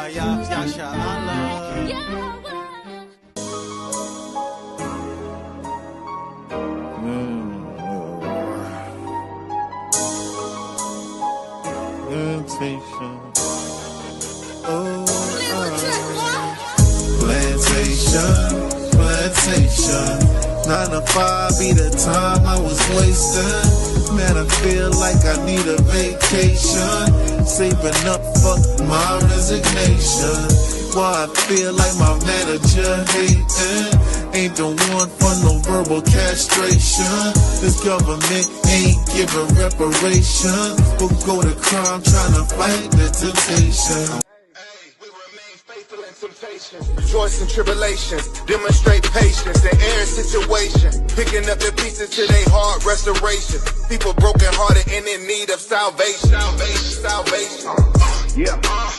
YAH, Yasha Allah. Plantation, 9 to 5 be the time I was wasting. Man, I feel like I need a vacation, saving up for my resignation. Why I feel like my manager hating, ain't the one for no verbal castration. This government ain't giving reparation, we'll go to crime trying to fight the temptation. Rejoice in tribulations, demonstrate patience in every situation, picking up the pieces to their heart restoration. People broken hearted and in need of salvation.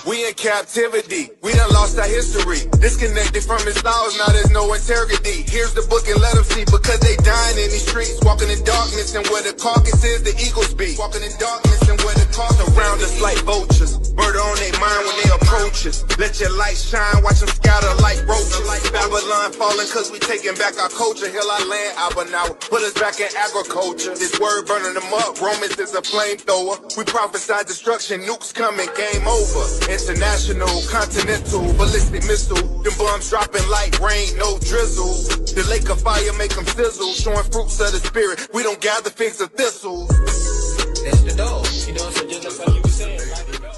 We in captivity, we done lost our history, disconnected from his laws, now there's no integrity. Here's the book and let them see, because they dying in these streets, walking in darkness, and where the carcass is, the eagles be. Walking in darkness and where the carcass around us like vultures, murder on their mind when they approach us. Let your light shine, watch them scatter like roaches. Babylon falling cause we taking back our culture. Heal our land, Abba now, put us back in agriculture. This word burning them up, Romans is a flamethrower. We prophesy destruction, nukes coming, game over. International, continental, ballistic missile. Them bombs dropping like rain, no drizzle. The lake of fire make them sizzle, showing fruits of the spirit. We don't gather figs of thistles. That's the dog, you know, so just like you were saying, like the dog.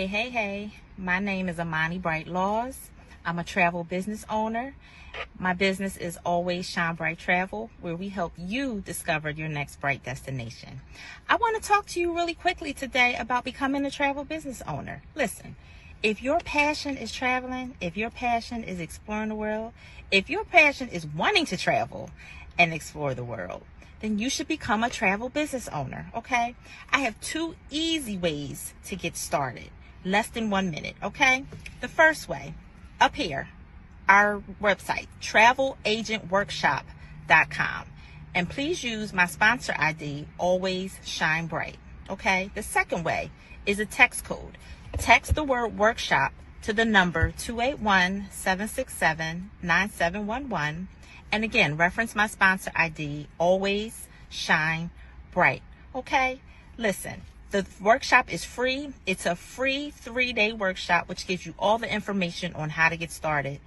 Hey, my name is Amani Bright Laws. I'm a travel business owner. My business is Always Shine Bright Travel, where we help you discover your next bright destination. I want to talk to you really quickly today about becoming a travel business owner. Listen, if your passion is traveling, if your passion is exploring the world, if your passion is wanting to travel and explore the world, then you should become a travel business owner, okay? I have 2 easy ways to get started. Less than 1 minute, okay? The first way, up here, our website, travelagentworkshop.com. And please use my sponsor ID, Always Shine Bright, okay? The second way is a text code. Text the word workshop to the number 281-767-9711. And again, reference my sponsor ID, Always Shine Bright, okay? Listen. The workshop is free. It's a free 3-day workshop, which gives you all the information on how to get started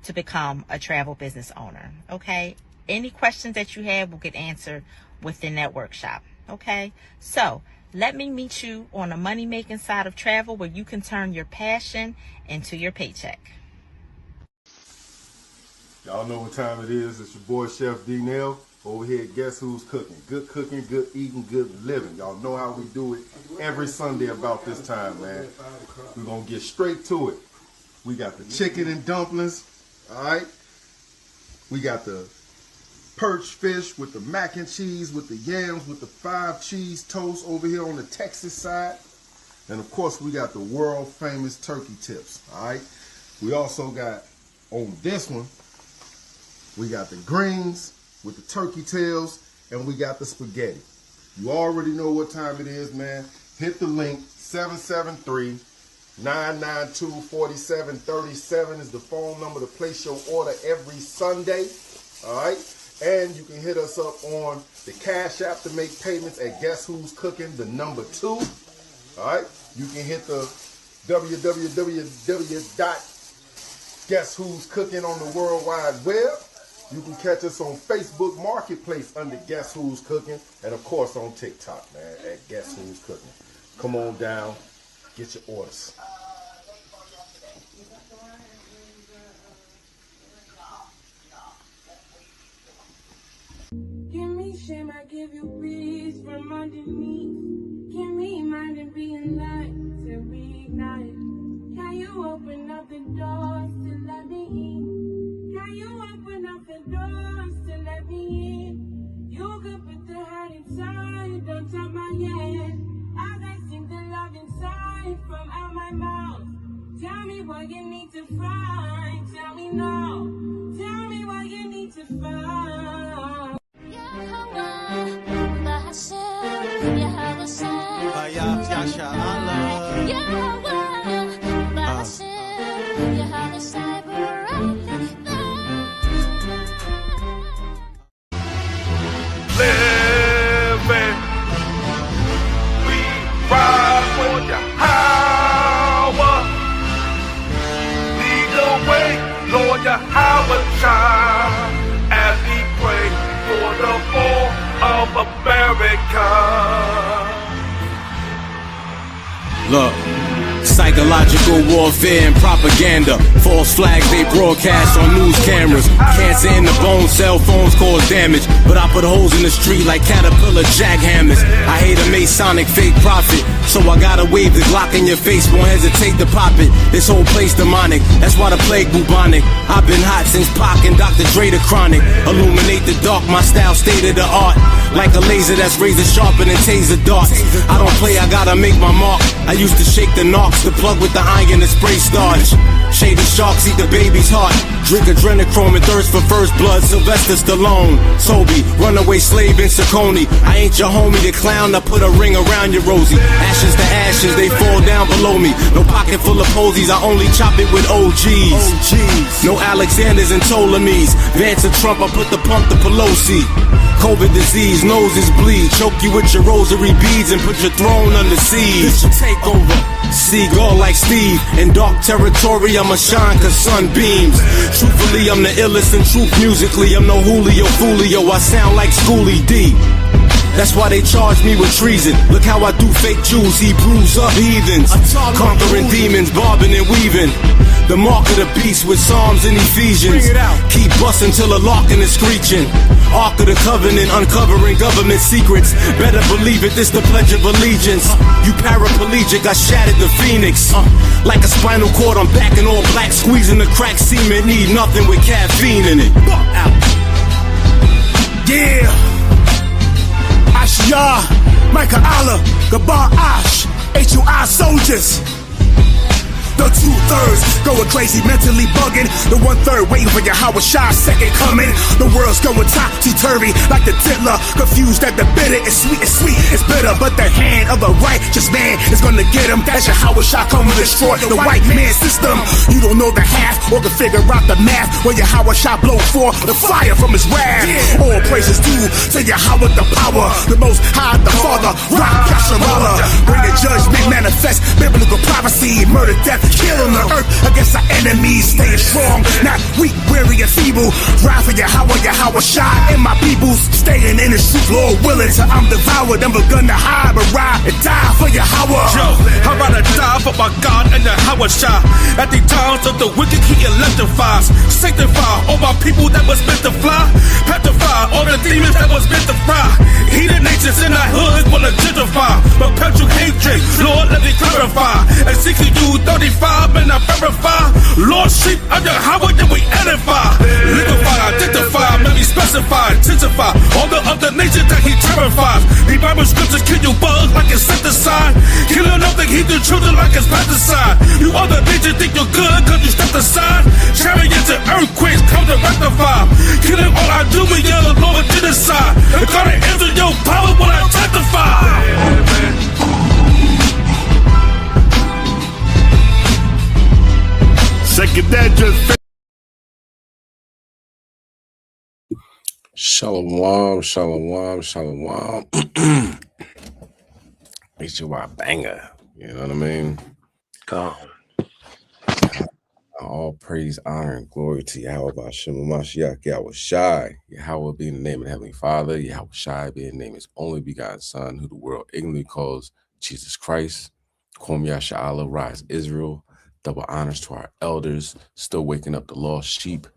to become a travel business owner. Okay. Any questions that you have will get answered within that workshop. Okay. So let me meet you on the money making side of travel, where you can turn your passion into your paycheck. Y'all know what time it is. It's your boy Chef D-Nail. Over here, guess who's cooking? Good cooking, good eating, good living. Y'all know how we do it every Sunday about this time, man. We're going to get straight to it. We got the chicken and dumplings, all right? We got the perch fish with the mac and cheese, with the yams, with the 5 cheese toast over here on the Texas side. And, of course, we got the world famous turkey tips, all right? We also got, on this one, we got the greens with the turkey tails, and we got the spaghetti. You already know what time it is, man. Hit the link, 773 992-4737 is the phone number to place your order every Sunday. All right. And you can hit us up on the Cash App to make payments at Guess Who's Cooking, the number 2. All right. You can hit the www.guesswho'scooking on the World Wide Web. You can catch us on Facebook Marketplace under Guess Who's Cooking. And, of course, on TikTok, man, at Guess Who's Cooking. Come on down. Get your orders. Give me shame, I give you peace from underneath. Give me mind and being light to reignite. Can you open up the doors to let me in? Can you open up the doors to let me in? You could put the heart inside, don't tap my head. As I sing the love inside from out my mouth. Tell me what you need to find. Tell me now. Tell me what you need to find. Living, we ride for Yahweh. Lead the way, Lord Yahweh, as we pray for the fall of America. Look, psychological warfare and propaganda. False flags they broadcast on news cameras. Cancer in the bone, cell phones cause damage. But I put holes in the street like caterpillar jackhammers. I hate a Masonic fake prophet, so I gotta wave the Glock in your face, won't hesitate to pop it. This whole place demonic, that's why the plague bubonic. I've been hot since Pac and Dr. Dre the chronic. Illuminate the dark, my style state of the art. Like a laser that's razor sharper than taser darts. I don't play, I gotta make my mark. I used to shake the knocks, the plug with the iron and spray starch. Shady sharks eat the baby's heart. Drink adrenochrome and thirst for first blood. Sylvester Stallone, Toby, runaway slave in Saucony. I ain't your homie, the clown. I put a ring around your Rosie. Ashes to ashes, they fall down below me. No pocket full of posies, I only chop it with OGs. No Alexanders and Ptolemies. Vance and Trump, I put the pump to Pelosi. COVID disease, noses bleed. Choke you with your rosary beads and put your throne under siege. This your takeover. Seagull like Steve. In dark territory, I'ma shine cause sun beams. Truthfully, I'm the illest in truth musically. I'm no Julio Foolio, I sound like Schoolie D. That's why they charge me with treason. Look how I do fake Jews, Hebrews up heathens. Conquering demons, bobbing and weaving. The mark of the beast with Psalms and Ephesians. Keep busting till a locking is screeching. Ark of the Covenant, uncovering government secrets. Better believe it, this the Pledge of Allegiance. You paraplegic, I shattered the phoenix. Like a spinal cord, I'm back in all black. Squeezing the crack semen, need nothing with caffeine in it. Yeah. Ashya, Micah Allah, Gabar Ash, HOI soldiers. The 2/3 going crazy, mentally bugging. The 1/3 waiting for Yahweh Shah's second coming. The world's going topsy-turvy like the tiddler. Confused that the bitter is sweet, it's bitter. But the hand of the righteous man is gonna get him. That's Yahweh Shah come to destroy the white man system. You don't know the half or can figure out the math. When Yahweh Shah blow for the fire from his wrath. All praises due to Yahweh the power. The most high, the Father, Rock Yasharala. Bring the judgment, manifest biblical prophecy. Murder, death, killing the earth against our enemies, staying strong, not weak, weary, and feeble. Ride for Yahweh Shah, and my peoples staying in the truth, Lord willing, till I'm devoured. I'm gonna hide, but ride and die for Yahweh. Yo, how about I die for my God and Yahweh Shah? At the times of the wicked, He electrifies, sanctify all my people that was meant to fly, petrify all the demons that was meant to fry. Heathen nations in our hoods wanna gentrify, perpetual hatred. Lord, let me clarify. And 62-35 and I verify. Lord, sheep under Howard, then we edify. Liquefy, identify, maybe specify, intensify all the other nations that He terrifies. The Bible scriptures kill you bugs like insecticide, killing up the Hebrew children like it's pesticide. You other nations think you're good cause you stepped aside. Chariots and earthquakes come to rectify, killing all I do with your Lord genocide. The God of Israel power will I testify. if that just Shalom, shalom, shalom. HOI banger. You know what I mean? Come. All praise, honor, and glory to Yahweh B'Shem Mashiach Yahweh Shai. Yahweh being the name of the Heavenly Father, Yahweh Shai being the name of His only begotten Son, who the world ignorantly calls Jesus Christ. Kwam Yasha'Allah, rise Israel. Double honors to our elders, still waking up the lost sheep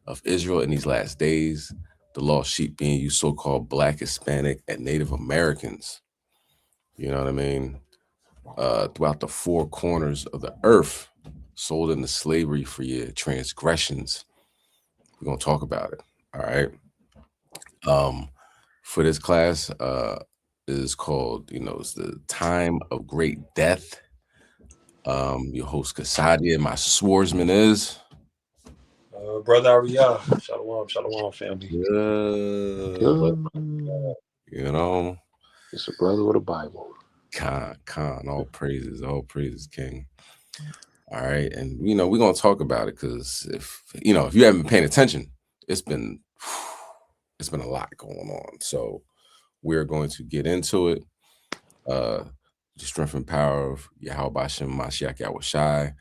of Israel in these last days. The lost sheep being you so-called Black, Hispanic, and Native Americans. You know what I mean? Throughout the four corners of the earth, sold into slavery for your transgressions. We're going to talk about it. All right. For this class, is called, it's the time of great death. Your host Chaasadyah, my swordsman is Brother YAH. Shalom, family. Good. It's a brother with a Bible. Khan, all praises, King. All right, and we're gonna talk about it because if you haven't been paying attention, it's been a lot going on. So we're going to get into it. The strength and power of Yahweh B'Shem Mashiach Yahweh Shai,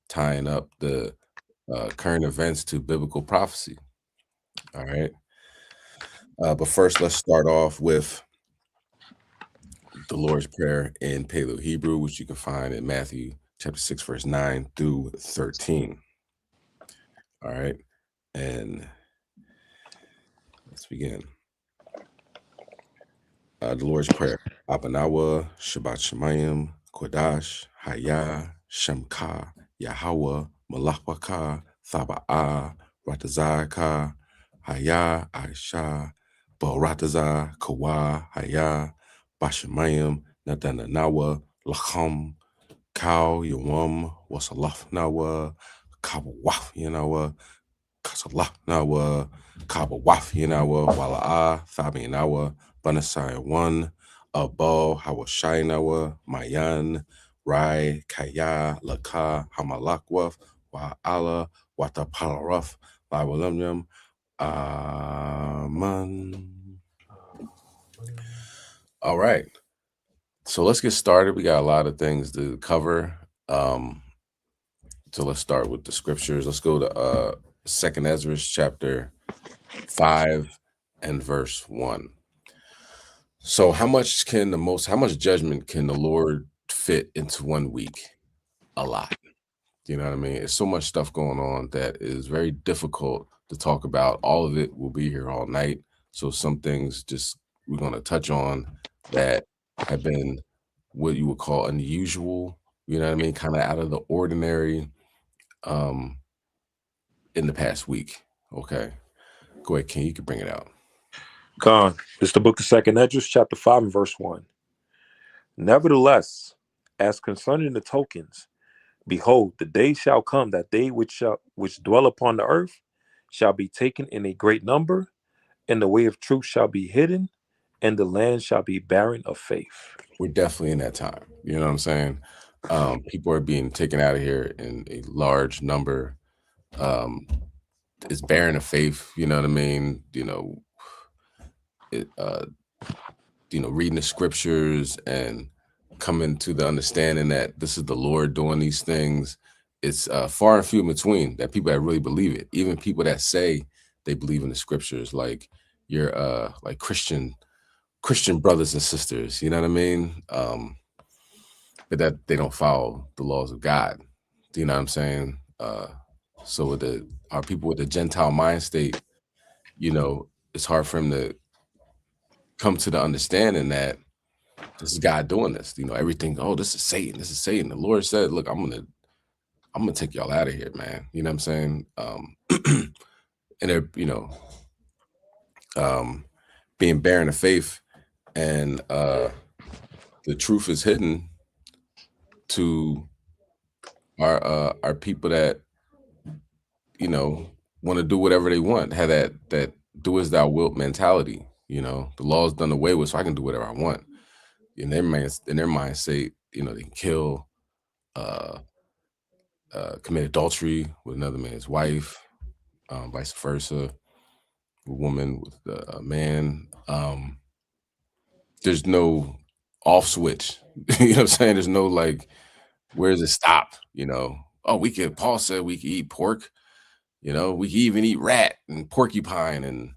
tying up the current events to biblical prophecy. All right. But first, let's start off with the Lord's Prayer in Paleo Hebrew, which you can find in Matthew chapter 6, verse 9 through 13. All right. And let's begin. The Lord's Prayer. Abanawa, Shabbat Shemayim, Kodash, Hayah, Shemka, Yahweh, Malachwaka, Thaba'ah, Ratazaka, Hayah, Aisha, Barataza, Kawa, Hayah, Bashemayim, Nadananawa, Lacham, Kau, Yawam, Wasalaf Nawa, Kabawaf, Yanawa, Kasalaf Nawa, Kabawaf, Yanawa, Wala'ah, Thabi Nawa, Banasai 1, Abal, Hawashai Nawa, Mayan, Rai, Kaya, Laka, Hamalakwaf, Wa'ala, Watapalaraf, Lawalamyam, Aman. All right. So let's get started. We got a lot of things to cover. So let's start with the scriptures. Let's go to 2nd Ezra chapter 5 and verse 1. So how much judgment can the Lord fit into 1 week? A lot. You know what I mean? There's so much stuff going on that is very difficult to talk about. All of it will be here all night. So some things we're going to touch on that have been what you would call unusual, you know what I mean? Kind of out of the ordinary in the past week. Okay. Go ahead, King. You can bring it out. Khan. This is the book of 2nd Ezra, chapter 5 and verse 1. Nevertheless, as concerning the tokens, behold, the day shall come that they which dwell upon the earth shall be taken in a great number, and the way of truth shall be hidden, and the land shall be barren of faith. We're definitely in that time. You know what I'm saying? People are being taken out of here in a large number. It's barren of faith. You know what I mean? Reading the scriptures and coming to the understanding that this is the Lord doing these things. It's far and few in between that people that really believe it. Even people that say they believe in the scriptures, like your like Christian brothers and sisters, you know what I mean? But that they don't follow the laws of God. Do you know what I'm saying? So with our people with the Gentile mind state, it's hard for them to come to the understanding that this is God doing this. Everything, this is Satan. This is Satan. The Lord said, look, I'm gonna take y'all out of here, man. You know what I'm saying? And they're, being barren of faith, and the truth is hidden to our people that want to do whatever they want, have that do as thou wilt mentality. The law is done away with, so I can do whatever I want. In their mind state, they can kill commit adultery with another man's wife, vice versa, a woman with a man. There's no off switch. You know what I'm saying? There's no like, where does it stop? You know, oh, Paul said we could eat pork. You know, we could even eat rat and porcupine and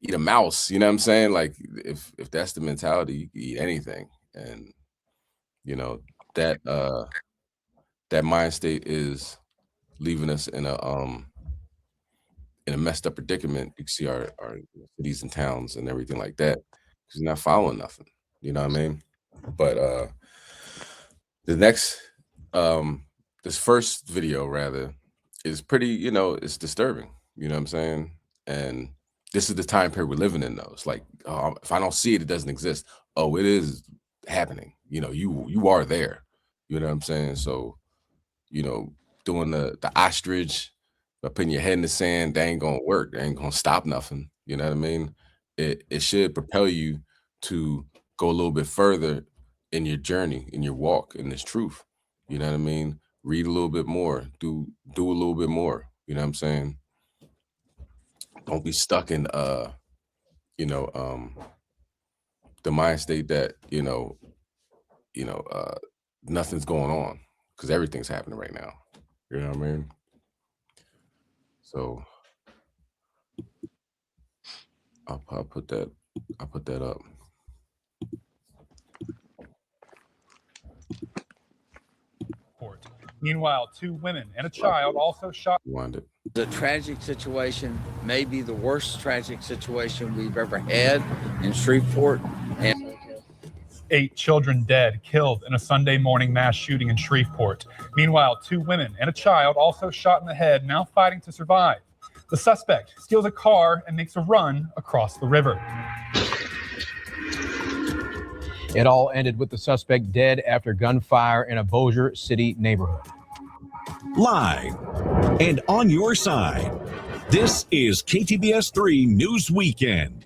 eat a mouse. You know what I'm saying? Like, if that's the mentality, you can eat anything. And you know, that mind state is leaving us in a messed up predicament. You can see our cities and towns and everything like that, because you're not following nothing. You know what I mean? But the next this first video rather is pretty, you know, it's disturbing. You know what I'm saying? And this is the time period we're living in, though. It's like, if I don't see it, it doesn't exist. Oh, it is happening. You know, you are there. You know what I'm saying? So, you know, doing the ostrich, by putting your head in the sand, that ain't gonna work. That ain't gonna stop nothing. You know what I mean? It should propel you to go a little bit further in your journey, in your walk, in this truth. You know what I mean? Read a little bit more, do a little bit more. You know what I'm saying? Don't be stuck in you know, the mind state that, you know, nothing's going on, because everything's happening right now. You know what I mean? So I'll put that up. Meanwhile, 2 women and a child also shot. The tragic situation may be the worst tragic situation we've ever had in Shreveport. And 8 children dead, killed in a Sunday morning mass shooting in Shreveport. Meanwhile, 2 women and a child also shot in the head, now fighting to survive. The suspect steals a car and makes a run across the river. It all ended with the suspect dead after gunfire in a Bossier City neighborhood. Live and on your side, this is KTBS 3 News Weekend.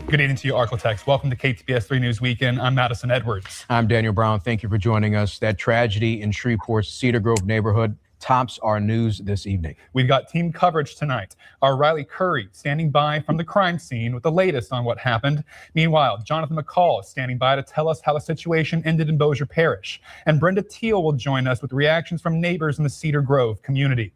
Good evening to you, Arklatex. Welcome to KTBS 3 News Weekend. I'm Madison Edwards. I'm Daniel Brown. Thank you for joining us. That tragedy in Shreveport's Cedar Grove neighborhood tops our news this evening. We've got team coverage tonight. Our Riley Curry standing by from the crime scene with the latest on what happened. Meanwhile, Jonathan McCall is standing by to tell us how the situation ended in Bossier Parish. And Brenda Teal will join us with reactions from neighbors in the Cedar Grove community.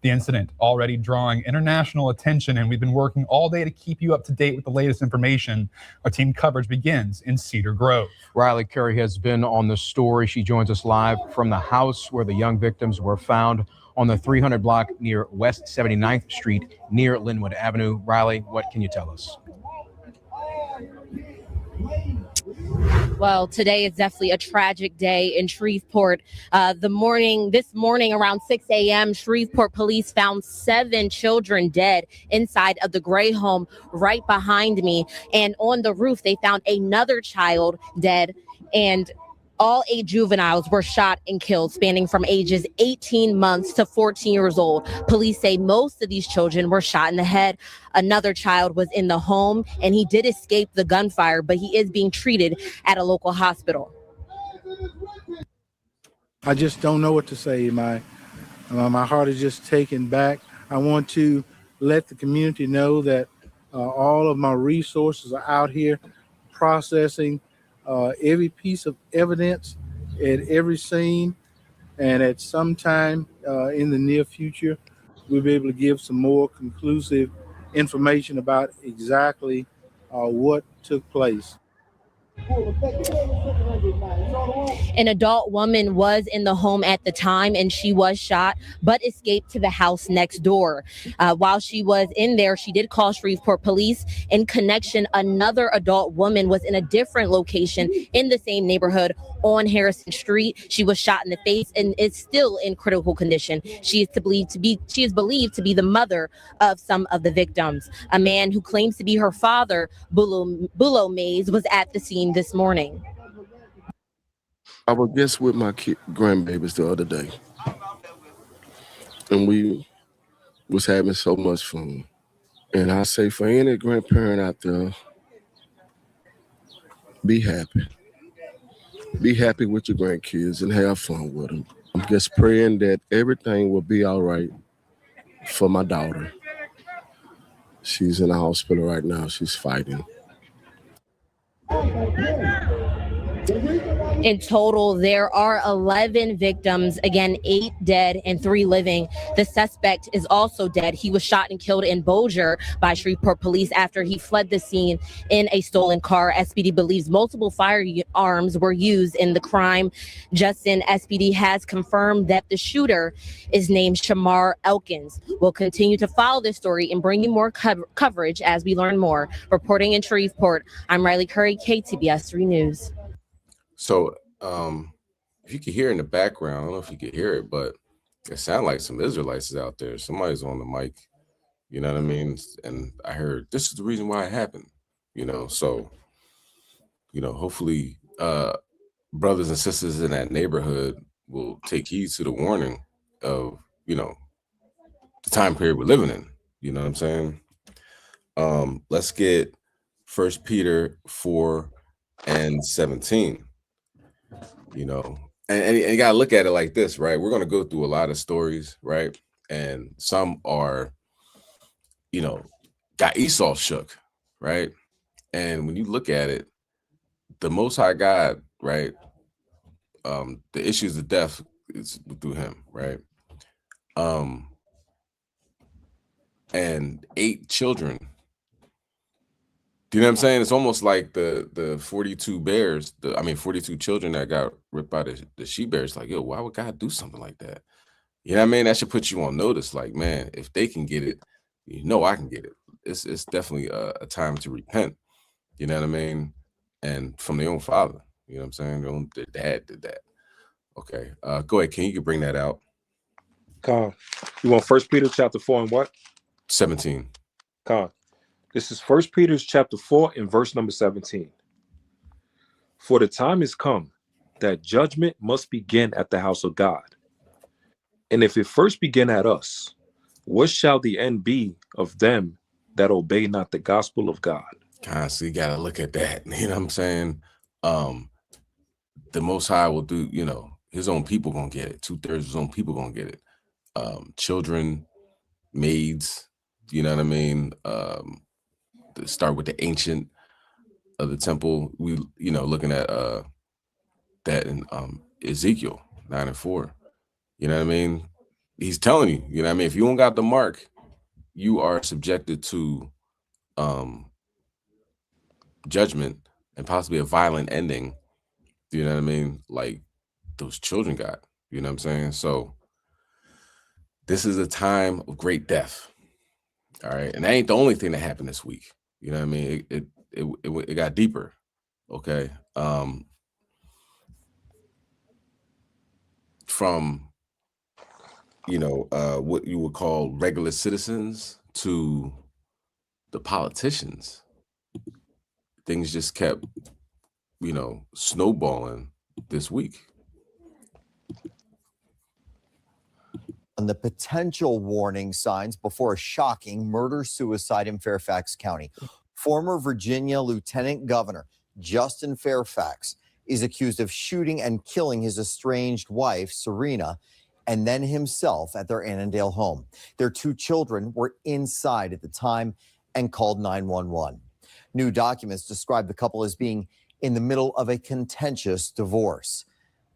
The incident already drawing international attention, and we've been working all day to keep you up to date with the latest information. Our team coverage begins in Cedar Grove. Riley Curry has been on the story. She joins us live from the house where the young victims were found on the 300 block near West 79th Street near Linwood Avenue. Riley, what can you tell us? Well, today is definitely a tragic day in Shreveport. This morning around 6 a.m., Shreveport police found 7 children dead inside of the gray home right behind me. And on the roof, they found another child dead, and all 8 juveniles were shot and killed, spanning from ages 18 months to 14 years old. Police say most of these children were shot in the head. Another child was in the home, and he did escape the gunfire, but he is being treated at a local hospital. I just don't know what to say. My heart is just taken back. I want to let the community know that all of my resources are out here processing every piece of evidence at every scene, and at some time in the near future, we'll be able to give some more conclusive information about exactly what took place. An adult woman was in the home at the time, and she was shot, but escaped to the house next door. While she was in there, she did call Shreveport police. In connection, another adult woman was in a different location in the same neighborhood on Harrison Street. She was shot in the face and is still in critical condition. She is believed to be the mother of some of the victims. A man who claims to be her father, Bulo Mays, was at the scene this morning. I was just with my grandbabies the other day, and we was having so much fun. And I say, for any grandparent out there, be happy. be happy with your grandkids and have fun with them. I'm just praying that everything will be all right for my daughter. She's in the hospital right now. She's fighting. In total, there are 11 victims, again, 8 dead and 3 living. The suspect is also dead. He was shot and killed in Bossier by Shreveport police after he fled the scene in a stolen car. SPD believes multiple firearms were used in the crime. Justin, SPD has confirmed that the shooter is named Shamar Elkins. We'll continue to follow this story and bring you more coverage as we learn more. Reporting in Shreveport, I'm Riley Curry, KTBS 3 News. So, if you can hear in the background, I don't know if you can hear it, but it sounds like some Israelites is out there. Somebody's on the mic, you know what I mean? And I heard this is the reason why it happened, you know. So, you know, hopefully, brothers and sisters in that neighborhood will take heed to the warning of, you know, the time period we're living in. You know what I'm saying? Let's get 1 Peter 4:17. You know, and you gotta look at it like this, right? We're gonna go through a lot of stories, right? And some are, you know, got Esau shook, right? And when you look at it, the Most High God, right? The issues of death is through him, right? And 8 children. Do you know what I'm saying? It's almost like the 42 bears, 42 children that got ripped by the she bears. Like, yo, why would God do something like that? You know what I mean? That should put you on notice. Like, man, if they can get it, you know I can get it. It's definitely a time to repent. You know what I mean? And from their own father. You know what I'm saying? Their dad did that. Okay. Go ahead. Can you bring that out? Con. You want 1 Peter chapter 4 and what? 17. Con. This is 1 Peter chapter 4 and verse number 17. For the time is come that judgment must begin at the house of God. And if it first begin at us, what shall the end be of them that obey not the gospel of God? So you gotta look at that. You know what I'm saying? The Most High will do, you know, his own people gonna get it. 2/3 of his own people gonna get it. Children, maids, you know what I mean? Start with the ancient of the temple. We, you know, looking at that in Ezekiel 9:4. You know what I mean? He's telling you, you know what I mean? If you don't got the mark, you are subjected to judgment and possibly a violent ending. You know what I mean? Like those children got, you know what I'm saying? So this is a time of great death. All right. And that ain't the only thing that happened this week. You know what I mean? It got deeper. Okay. From, you know, what you would call regular citizens to the politicians, things just kept, you know, snowballing this week. On the potential warning signs before a shocking murder-suicide in Fairfax County. Former Virginia Lieutenant Governor Justin Fairfax is accused of shooting and killing his estranged wife, Serena, and then himself at their Annandale home. Their 2 children were inside at the time and called 911. New documents describe the couple as being in the middle of a contentious divorce.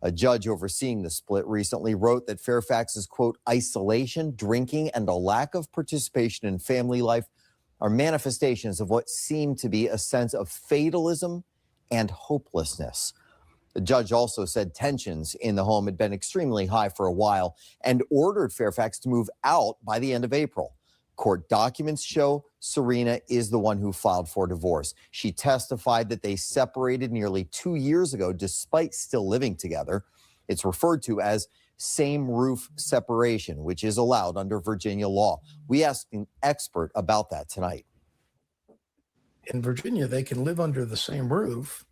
A judge overseeing the split recently wrote that Fairfax's, quote, isolation, drinking, and a lack of participation in family life are manifestations of what seemed to be a sense of fatalism and hopelessness. The judge also said tensions in the home had been extremely high for a while and ordered Fairfax to move out by the end of April. Court documents show Serena is the one who filed for divorce. She testified that they separated nearly 2 years ago despite still living together. It's referred to as same roof separation, which is allowed under Virginia law. We asked an expert about that tonight. In Virginia, they can live under the same roof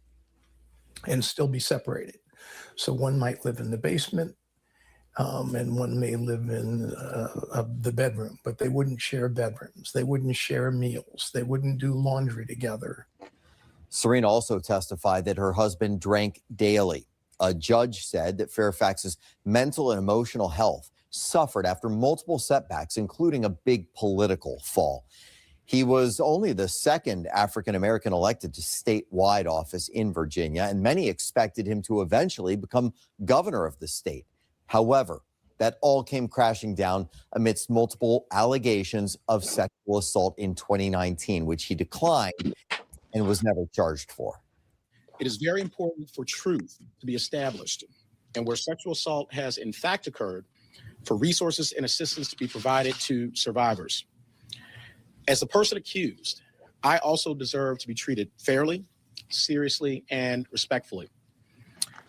and still be separated. So one might live in the basement and one may live in the bedroom, but they wouldn't share bedrooms. They wouldn't share meals. They wouldn't do laundry together. Serena also testified that her husband drank daily. A judge said that Fairfax's mental and emotional health suffered after multiple setbacks, including a big political fall. He was only the second African-American elected to statewide office in Virginia, and many expected him to eventually become governor of the state. However, that all came crashing down amidst multiple allegations of sexual assault in 2019, which he declined and was never charged for. It is very important for truth to be established, and where sexual assault has in fact occurred, for resources and assistance to be provided to survivors. As the person accused, I also deserve to be treated fairly, seriously, and respectfully.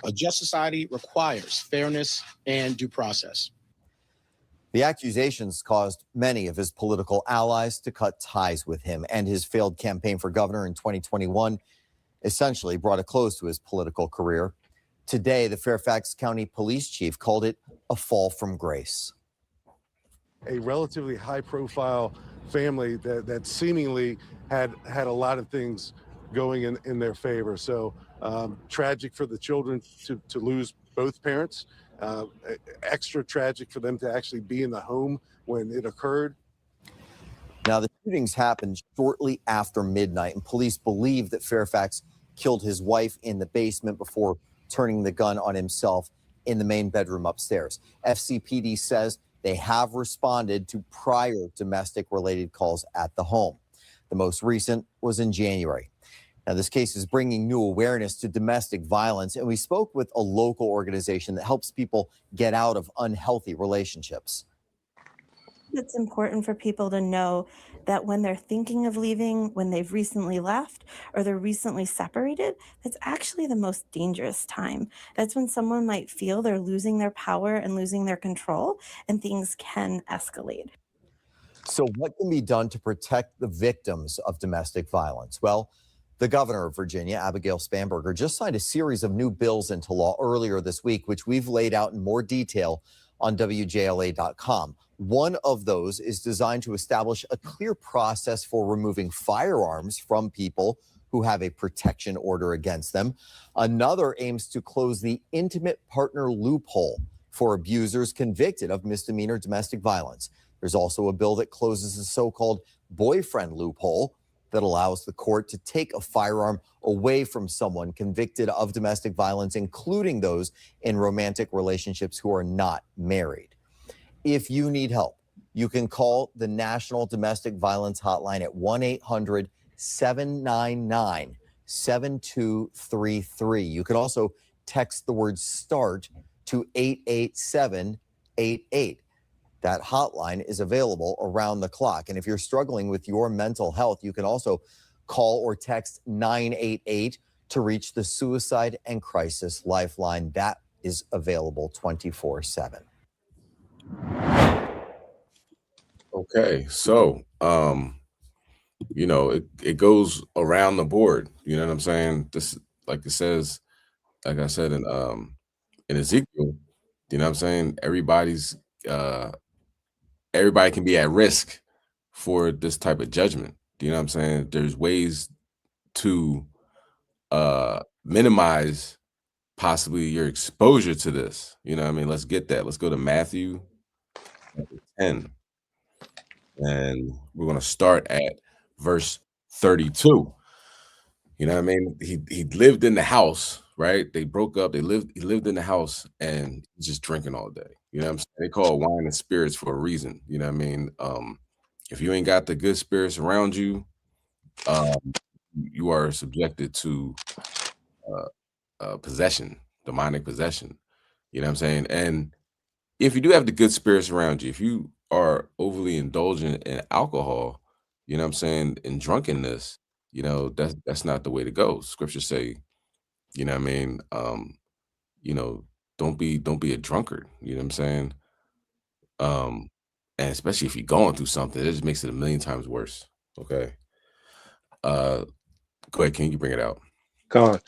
A just society requires fairness and due process. The accusations caused many of his political allies to cut ties with him, and his failed campaign for governor in 2021 essentially brought a close to his political career. Today, the Fairfax County Police Chief called it a fall from grace. A relatively high-profile family that seemingly had a lot of things going in their favor. So tragic for the children to lose both parents. Extra tragic for them to actually be in the home when it occurred. Now, the shootings happened shortly after midnight, and police believe that Fairfax killed his wife in the basement before turning the gun on himself in the main bedroom upstairs. FCPD says they have responded to prior domestic-related calls at the home. The most recent was in January. Now, this case is bringing new awareness to domestic violence, and we spoke with a local organization that helps people get out of unhealthy relationships. It's important for people to know that when they're thinking of leaving, when they've recently left, or they're recently separated, that's actually the most dangerous time. That's when someone might feel they're losing their power and losing their control, and things can escalate. So what can be done to protect the victims of domestic violence? Well, the governor of Virginia, Abigail Spanberger, just signed a series of new bills into law earlier this week, which we've laid out in more detail on WJLA.com. One of those is designed to establish a clear process for removing firearms from people who have a protection order against them. Another aims to close the intimate partner loophole for abusers convicted of misdemeanor domestic violence. There's also a bill that closes the so-called boyfriend loophole that allows the court to take a firearm away from someone convicted of domestic violence, including those in romantic relationships who are not married. If you need help, you can call the National Domestic Violence Hotline at 1-800-799-7233. You can also text the word START to 88788. That hotline is available around the clock. And if you're struggling with your mental health, you can also call or text 988 to reach the Suicide and Crisis Lifeline. That is available 24/7. Okay, so you know, it goes around the board. You know what I'm saying? This, like it says, like I said in Ezekiel, you know what I'm saying? Everybody can be at risk for this type of judgment. You know what I'm saying? There's ways to minimize possibly your exposure to this. You know what I mean? Let's get that. Let's go to Matthew 10. And we're going to start at verse 32. You know what I mean? He lived in the house, right? They broke up. He lived in the house and just drinking all day. You know what I'm saying? They call wine and spirits for a reason. You know what I mean? If you ain't got the good spirits around you, you are subjected to possession, demonic possession. You know what I'm saying? And if you do have the good spirits around you, if you are overly indulgent in alcohol, you know what I'm saying, in drunkenness, you know, that's not the way to go. Scriptures say, you know what I mean, you know, don't be a drunkard, you know what I'm saying? And especially if you're going through something, it just makes it a million times worse. Okay. Go ahead, King, you bring it out. God,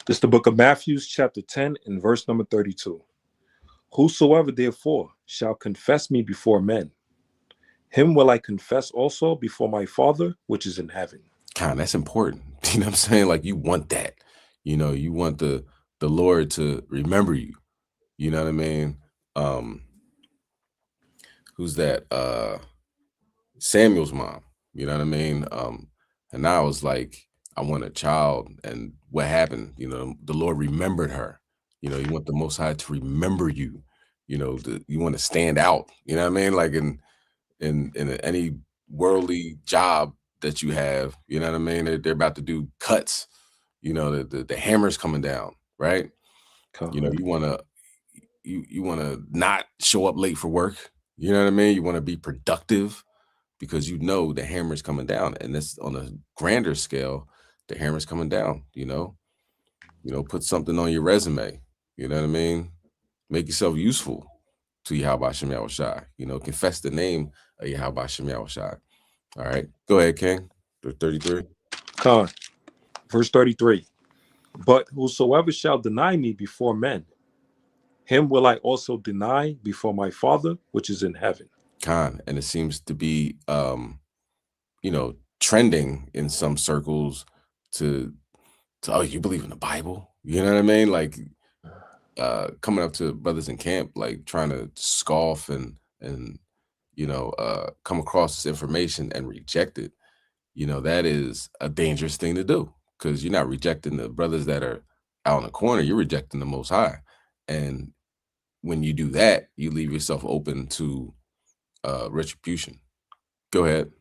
this is the book of Matthew, chapter 10, and verse number 32. Whosoever therefore shall confess me before men, him will I confess also before my Father which is in heaven. God, that's important. You know what I'm saying? Like, you want that. You know, you want the the Lord to remember you. You know what I mean? Who's that? Samuel's mom. You know what I mean? And now it's like, I want a child, and what happened? You know, the Lord remembered her. You know, you want the Most High to remember you. You know, you want to stand out. You know what I mean? Like in any worldly job that you have, you know what I mean? They're about to do cuts. You know, the hammer's coming down, right? You know, you want to not show up late for work. You know what I mean? You want to be productive, because you know the hammer's coming down, and this on a grander scale, the hammer's coming down. You know, put something on your resume. You know what I mean? Make yourself useful to Yahweh Shem Yahushai. You know, confess the name of Yahweh Shem Yahushai. All right, go ahead, King. 33. Con, verse 33. But whosoever shall deny me before men, him will I also deny before my Father which is in heaven. Con, and it seems to be you know, trending in some circles to oh, you believe in the Bible? You know what I mean? Like coming up to brothers in camp, like trying to scoff and you know, come across this information and reject it. You know, that is a dangerous thing to do, because you're not rejecting the brothers that are out in the corner, you're rejecting the Most High. And when you do that, you leave yourself open to retribution. Go ahead.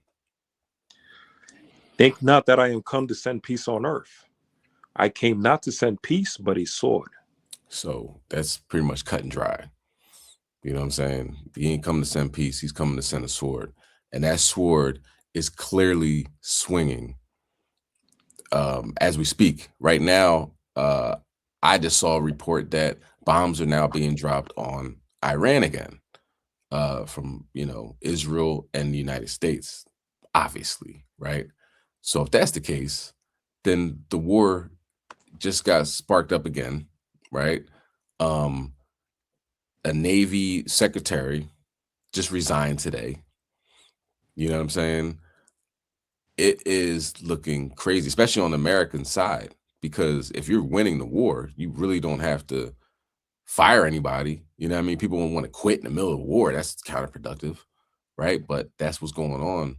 Think not that I am come to send peace on earth. I came not to send peace, but a sword. So that's pretty much cut and dry. You know what I'm saying? He ain't coming to send peace. He's coming to send a sword. And that sword is clearly swinging as we speak. Right now, I just saw a report that bombs are now being dropped on Iran again from, you know, Israel and the United States, obviously, right? So if that's the case, then the war just got sparked up again, right? A Navy secretary just resigned today. You know what I'm saying? It is looking crazy, especially on the American side, because if you're winning the war, you really don't have to fire anybody. You know what I mean? People won't want to quit in the middle of the war. That's counterproductive, right? But that's what's going on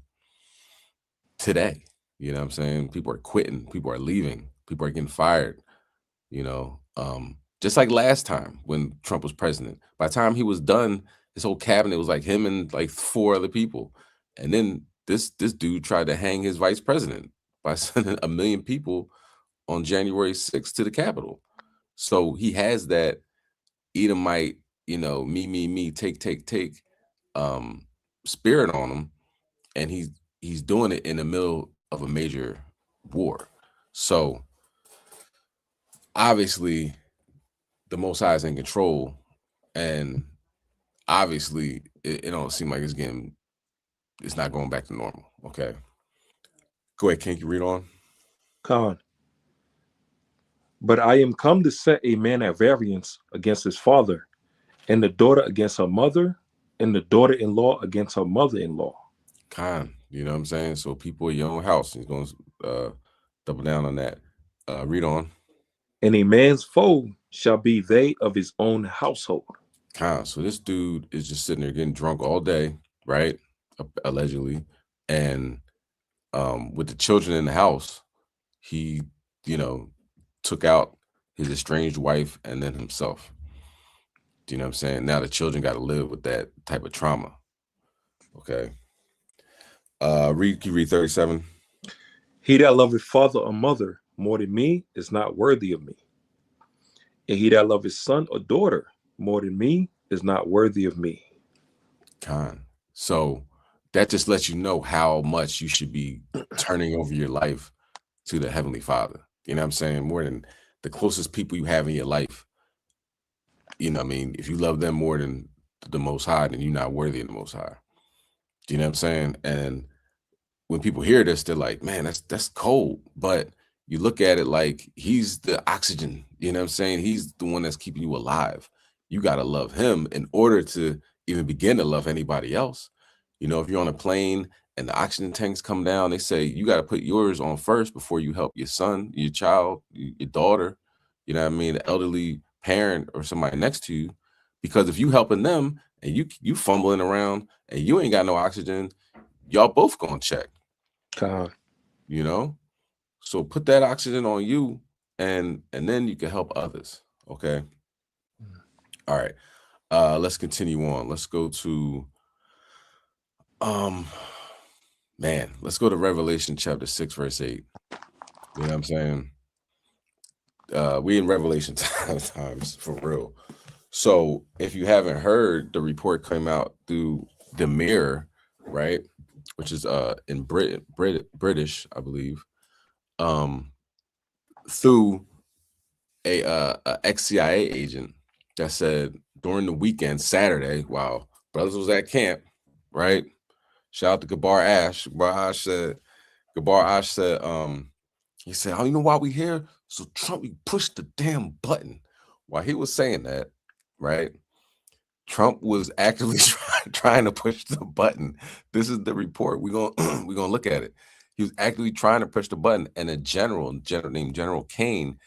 today. You know what I'm saying? People are quitting, people are leaving, people are getting fired, you know. Just like last time when Trump was president. By the time he was done, his whole cabinet was like him and like 4 other people. And then this dude tried to hang his vice president by sending 1 million people on January 6th to the Capitol. So he has that Edomite, you know, me, take spirit on him, and he's doing it in the middle of a major war. So obviously the Most High is in control, and obviously it don't seem like it's not going back to normal. Okay, go ahead, King, you read on. Con. But I am come to set a man at variance against his father, and the daughter against her mother, and the daughter-in-law against her mother-in-law. Con, you know what I'm saying? So people in your own house, he's going to double down on that. Read on. And a man's foe shall be they of his own household. Con, so this dude is just sitting there getting drunk all day, right? Allegedly. And with the children in the house, he, you know, took out his estranged wife and then himself. Do you know what I'm saying? Now the children got to live with that type of trauma. Okay. Can you read 37? He that loveth father or mother more than me is not worthy of me. And he that loveth son or daughter more than me is not worthy of me. Con. So that just lets you know how much you should be turning over your life to the Heavenly Father. You know what I'm saying? More than the closest people you have in your life. You know what I mean? If you love them more than the Most High, then you're not worthy of the Most High. Do you know what I'm saying? And when people hear this, they're like, man, that's cold. But you look at it like he's the oxygen. You know what I'm saying? He's the one that's keeping you alive. You got to love him in order to even begin to love anybody else. You know, if you're on a plane and the oxygen tanks come down, they say you got to put yours on first before you help your son, your child, your daughter, you know what I mean, an elderly parent or somebody next to you, because if you helping them and you fumbling around and you ain't got no oxygen, y'all both gonna check. You know, so put that oxygen on you, and then you can help others. Okay. All right. Let's continue on. Let's go to let's go to Revelation chapter 6, verse 8. You know what I'm saying? We in Revelation times for real. So if you haven't heard, the report came out through the Mirror, right? Which is in British, I believe, through a ex-CIA agent that said during the weekend, Saturday, while brothers was at camp, right? Shout out to Gabar Ash. Gabar Ash said, he said, oh, you know why we here? So Trump, he pushed the damn button. While he was saying that, right? Trump was actively trying to push the button. This is the report. We're gonna look at it. He was actively trying to push the button, and a general named General Kane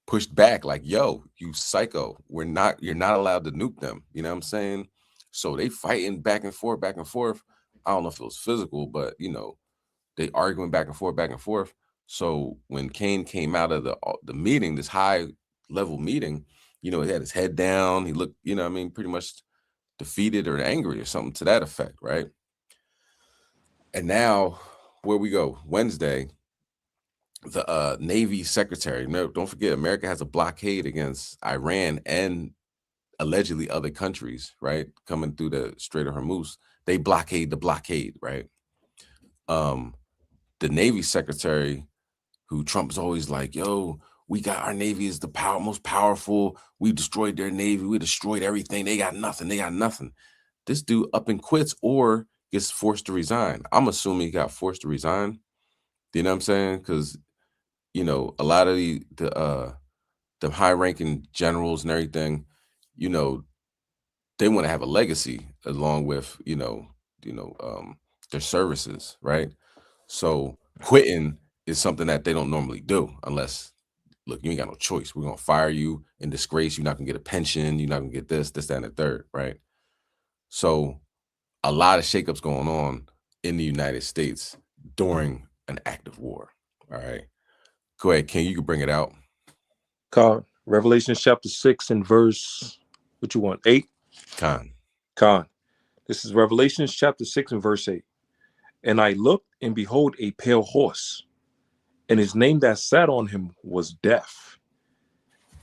pushed back, like, yo, you psycho. You're not allowed to nuke them. You know what I'm saying? So they fighting back and forth. I don't know if it was physical, but you know, they arguing back and forth. So when Kane came out of the meeting, this high level meeting, you know, he had his head down. He looked, you know what I mean, pretty much defeated or angry or something to that effect, right? And now where we go, Wednesday, the Navy secretary, no, don't forget, America has a blockade against Iran and allegedly other countries, right? Coming through the Strait of Hormuz. They blockade the blockade, right? The Navy secretary, who Trump's always like, yo, we got our Navy is the most powerful. We destroyed their Navy. We destroyed everything. They got nothing. This dude up and quits or gets forced to resign. I'm assuming he got forced to resign. You know what I'm saying? Because, you know, a lot of the high-ranking generals and everything, you know, they want to have a legacy along with, their services, right? So quitting is something that they don't normally do unless, look, you ain't got no choice. We're going to fire you in disgrace. You're not going to get a pension. You're not going to get this, that, and the third, right? So a lot of shakeups going on in the United States during an active war, all right? Go ahead, King, you can bring it out. Revelation chapter 6 and verse, what you want, 8? Khan. This is Revelation chapter 6 and verse 8. And I looked, and behold, a pale horse, and his name that sat on him was Death,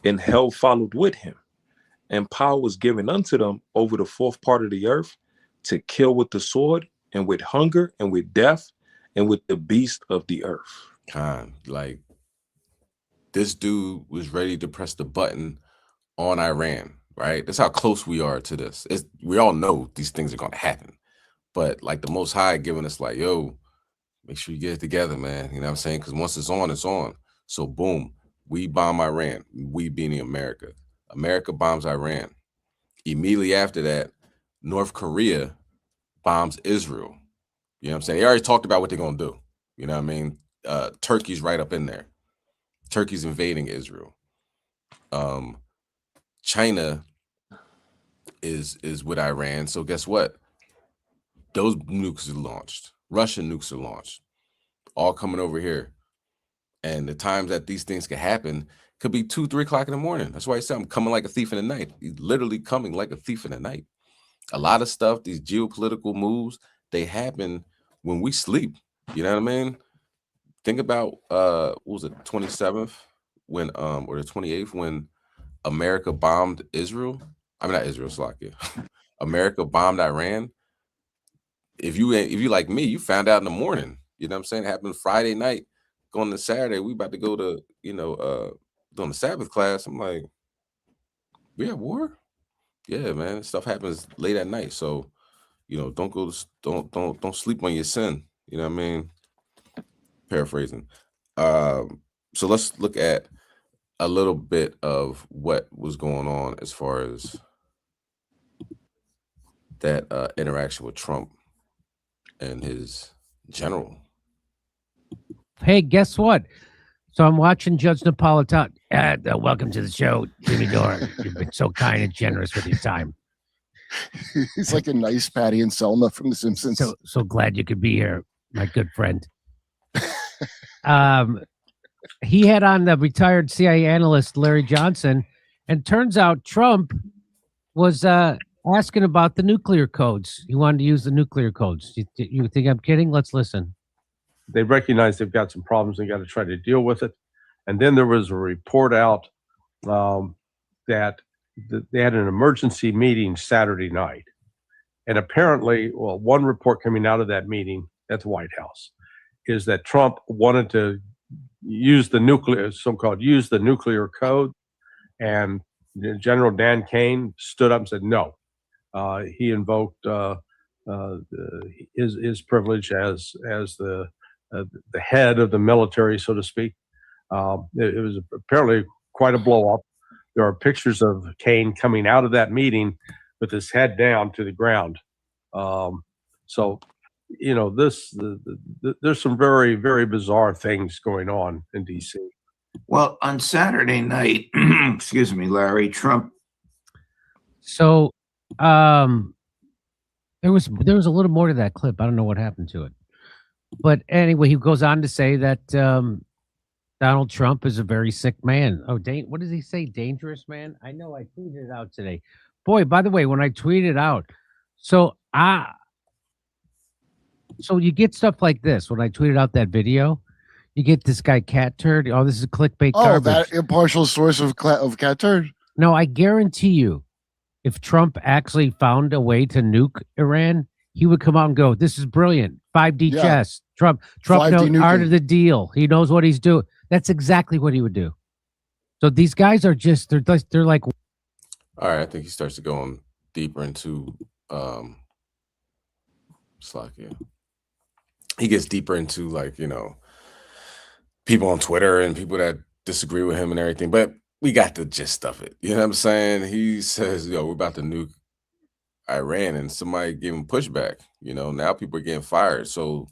and hell followed with him, and power was given unto them over the fourth part of the earth to kill with the sword, and with hunger, and with death, and with the beast of the earth. Like, this dude was ready to press the button on Iran, right? That's how close we are to this. We all know these things are going to happen. But like the Most High giving us like, yo, make sure you get it together, man. You know what I'm saying? Because once it's on, it's on. So boom, we bomb Iran. We being America. America bombs Iran. Immediately after that, North Korea bombs Israel. You know what I'm saying? They already talked about what they're going to do. You know what I mean? Turkey's right up in there. Turkey's invading Israel. China is with Iran. So guess what? Those nukes are launched. Russian nukes are launched. All coming over here. And the times that these things could happen could be 2, 3 o'clock in the morning. That's why I said I'm coming like a thief in the night. He's literally coming like a thief in the night. A lot of stuff, these geopolitical moves, they happen when we sleep. You know what I mean? Think about what was it, 27th when or the 28th when America bombed Israel. I mean, not Israel, Slovakia. America bombed Iran. If you like me, you found out in the morning. You know what I'm saying? It happened Friday night, going to Saturday. We about to go to, doing the Sabbath class. I'm like, we at war? Yeah, man. Stuff happens late at night. So, don't sleep on your sin. You know what I mean? Paraphrasing. So let's look at a little bit of what was going on as far as that interaction with Trump and his general. Hey, guess what? So I'm watching Judge Napolitano. Welcome to the show, Jimmy Dore. You've been so kind and generous with your time. He's like a nice Patty and Selma from The Simpsons. So glad you could be here, my good friend. He had on the retired CIA analyst Larry Johnson, and turns out Trump was asking about the nuclear codes. He wanted to use the nuclear codes. You think I'm kidding? Let's listen. They recognize they've got some problems. They got to try to deal with it. And then there was a report out that they had an emergency meeting Saturday night. And apparently, well, one report coming out of that meeting at the White House is that Trump wanted to use the nuclear, so-called use the nuclear code. And General Dan Kane stood up and said no. He invoked his privilege as the head of the military, so to speak. It was apparently quite a blow up. There are pictures of Kane coming out of that meeting with his head down to the ground. So, you know, there's some very, very bizarre things going on in D.C. Well, on Saturday night, excuse me, Larry, Trump. So there was a little more to that clip. I don't know what happened to it. But anyway, he goes on to say that Donald Trump is a very sick man. Oh, what does he say? Dangerous man? I know I tweeted it out today. Boy, by the way, when I tweeted out, so you get stuff like this. When I tweeted out that video, you get this guy Cat Turd. Oh, this is a clickbait garbage. That impartial source of Cat Turd? No, I guarantee you, if Trump actually found a way to nuke Iran, he would come out and go, "This is brilliant. 5D chess. Trump knows art of the deal. He knows what he's doing." That's exactly what he would do. So these guys are just they're like. All right, I think he starts to go deeper into he gets deeper into, like, you know, people on Twitter and people that disagree with him and everything. But we got the gist of it. You know what I'm saying? He says, "Yo, we're about to nuke Iran," and somebody gave him pushback. You know, now people are getting fired, so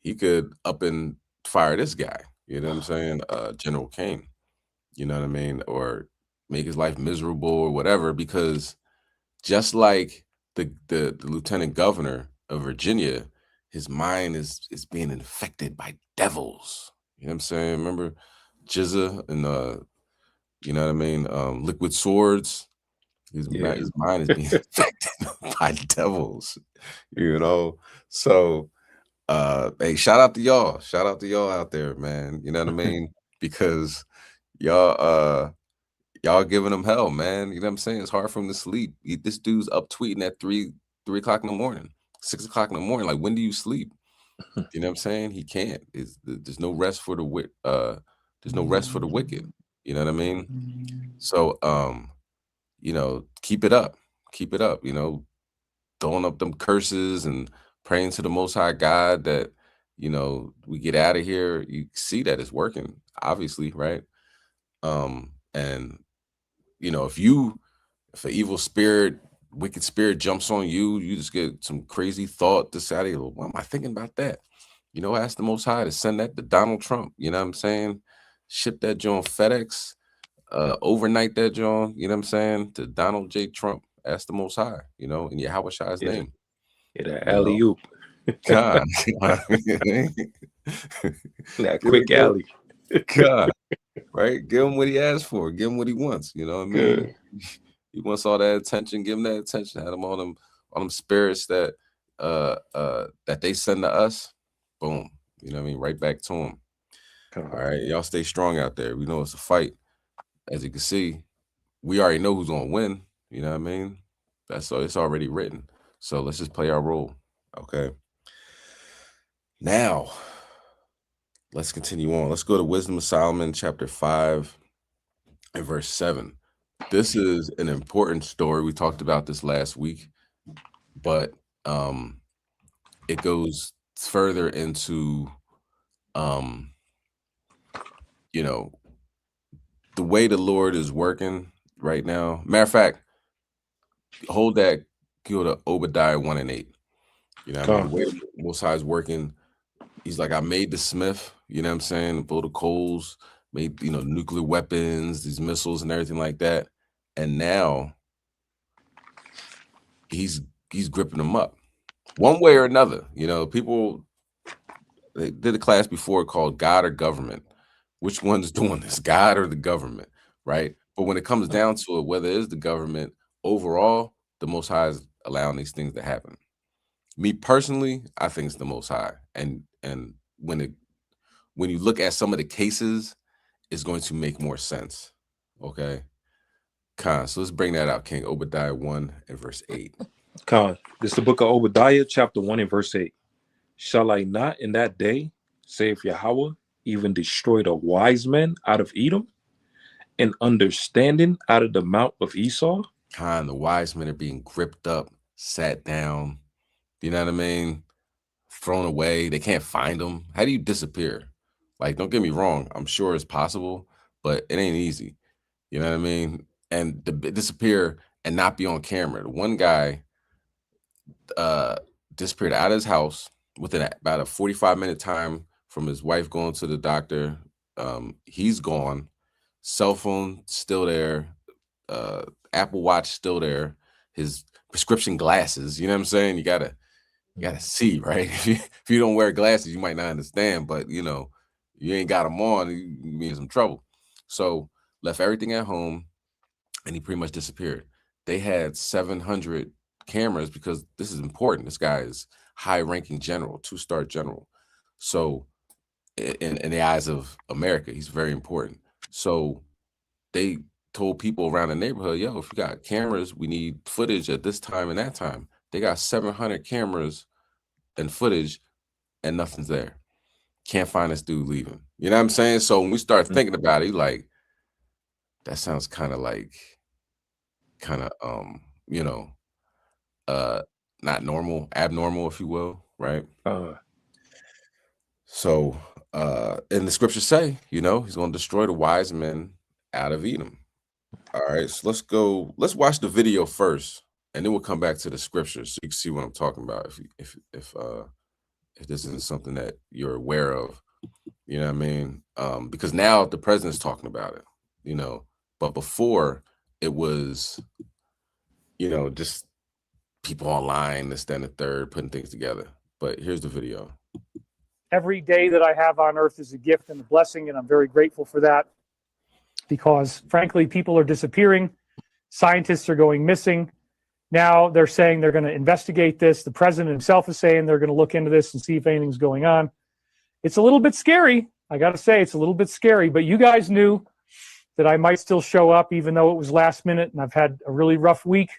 he could up and fire this guy. You know what I'm saying? General Kane. You know what I mean? Or make his life miserable or whatever, because just like the lieutenant governor of Virginia, his mind is being infected by devils. You know what I'm saying? Remember Jizza and you know what I mean? Liquid Swords. His mind is being infected by devils. You know? So hey, shout out to y'all. Shout out to y'all out there, man. You know what I mean? Because y'all giving him hell, man. You know what I'm saying? It's hard for him to sleep. This dude's up tweeting at 3 o'clock in the morning, 6 o'clock in the morning. Like, when do you sleep? You know what I'm saying? He can't. There's no rest for the wicked. You know what I mean? So you know, keep it up. Keep it up, you know, throwing up them curses and praying to the Most High God that, you know, we get out of here. You see that it's working, obviously, right? And you know, if an evil spirit, wicked spirit jumps on you, you just get some crazy thought deciding, well, why am I thinking about that? You know, ask the Most High to send that to Donald Trump. You know what I'm saying? Ship that joint FedEx, overnight that joint, you know what I'm saying, to Donald J. Trump. Ask the Most High, you know, in Yahweh Shai's name. That alley-oop. God. That quick alley. God. Right? Give him what he asked for. Give him what he wants. You know what I mean? He wants all that attention. Give him that attention. Have him on them spirits that they send to us. Boom. You know what I mean? Right back to him. All right. Y'all stay strong out there. We know it's a fight. As you can see, we already know who's gonna win. You know what I mean? It's already written. So let's just play our role. Okay. Now, let's continue on. Let's go to Wisdom of Solomon, chapter 5 and verse 7. This is an important story. We talked about this last week, but it goes further into you know, the way the Lord is working right now. Matter of fact, hold that, go to Obadiah 1 and 8. You know what I mean? The way Most High is working, he's like, I made the smith You know what I'm saying? Blow the coals, made, you know, nuclear weapons, these missiles and everything like that. And now he's gripping them up one way or another. You know, people, they did a class before called God or Government. Which one's doing this, God or the government, right? But when it comes down to it, whether it is the government, overall, the Most High is allowing these things to happen. Me personally, I think it's the Most High. And when you look at some of the cases, it's going to make more sense. Okay. Khan, so let's bring that out, King. Obadiah 1 and verse 8. Khan, this is the book of Obadiah, chapter 1 and verse 8. Shall I not in that day, saith Yahweh, even destroy the wise men out of Edom and understanding out of the mount of Esau? Khan, the wise men are being gripped up, sat down, you know what I mean? Thrown away. They can't find them. How do you disappear? Like, don't get me wrong. I'm sure it's possible, but it ain't easy. You know what I mean? And to disappear and not be on camera. The one guy disappeared out of his house within about a 45-minute time from his wife going to the doctor. He's gone. Cell phone still there. Apple Watch still there. His prescription glasses. You know what I'm saying? You gotta see, right? If you don't wear glasses, you might not understand. But you know, you ain't got them on, you be in some trouble. So left everything at home, and he pretty much disappeared. They had 700 cameras because this is important. This guy is high-ranking general, 2-star general. So in the eyes of America, he's very important. So they told people around the neighborhood, yo, if you got cameras, we need footage at this time and that time. They got 700 cameras and footage and nothing's there. Can't find this dude leaving. You know what I'm saying? So when we start thinking about it, like, that sounds kind of you know, not normal, abnormal, if you will, right? So and the scriptures say, you know, he's going to destroy the wise men out of Edom. All right, so let's watch the video first, and then we'll come back to the scriptures so you can see what I'm talking about. If this isn't something that you're aware of, you know what I mean? Because now the president's talking about it, you know, but before it was, you know, just people online, this, then, the third, putting things together. But here's the video. Every day that I have on earth is a gift and a blessing, and I'm very grateful for that because, frankly, people are disappearing. Scientists are going missing. Now they're saying they're going to investigate this. The president himself is saying they're going to look into this and see if anything's going on. It's a little bit scary. I got to say, it's a little bit scary, but you guys knew that I might still show up even though it was last minute and I've had a really rough week.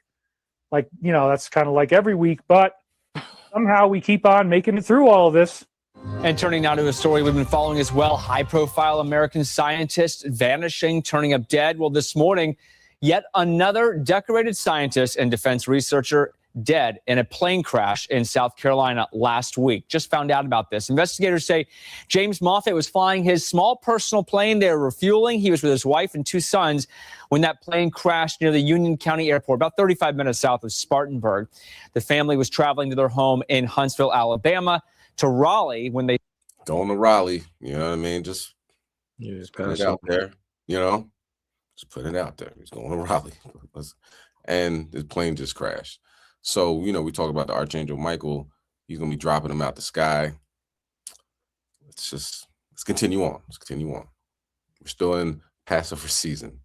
Like, you know, that's kind of like every week, but somehow we keep on making it through all of this. And turning now to a story we've been following as well, high-profile American scientist vanishing, turning up dead. Well, this morning, yet another decorated scientist and defense researcher dead in a plane crash in South Carolina last week. Just found out about this. Investigators say James Moffett was flying his small personal plane. They were refueling. He was with his wife and 2 sons when that plane crashed near the Union County Airport, about 35 minutes south of Spartanburg. The family was traveling to their home in Huntsville, Alabama, to Raleigh when they going to Raleigh, you know what I mean? Just put it out there, you know, just put it out there. He's going to Raleigh, and his plane just crashed. So, you know, we talk about the Archangel Michael. He's going to be dropping him out the sky. Let's continue on. Let's continue on. We're still in Passover season.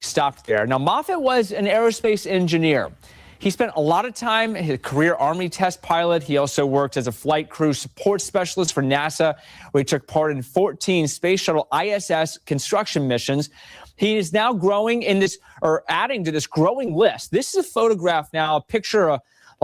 stopped there. Now, Moffett was an aerospace engineer. He spent a lot of time, his career Army test pilot. He also worked as a flight crew support specialist for NASA, where he took part in 14 Space Shuttle ISS construction missions. He is now growing in this, or adding to this growing list. This is a photograph now, a picture of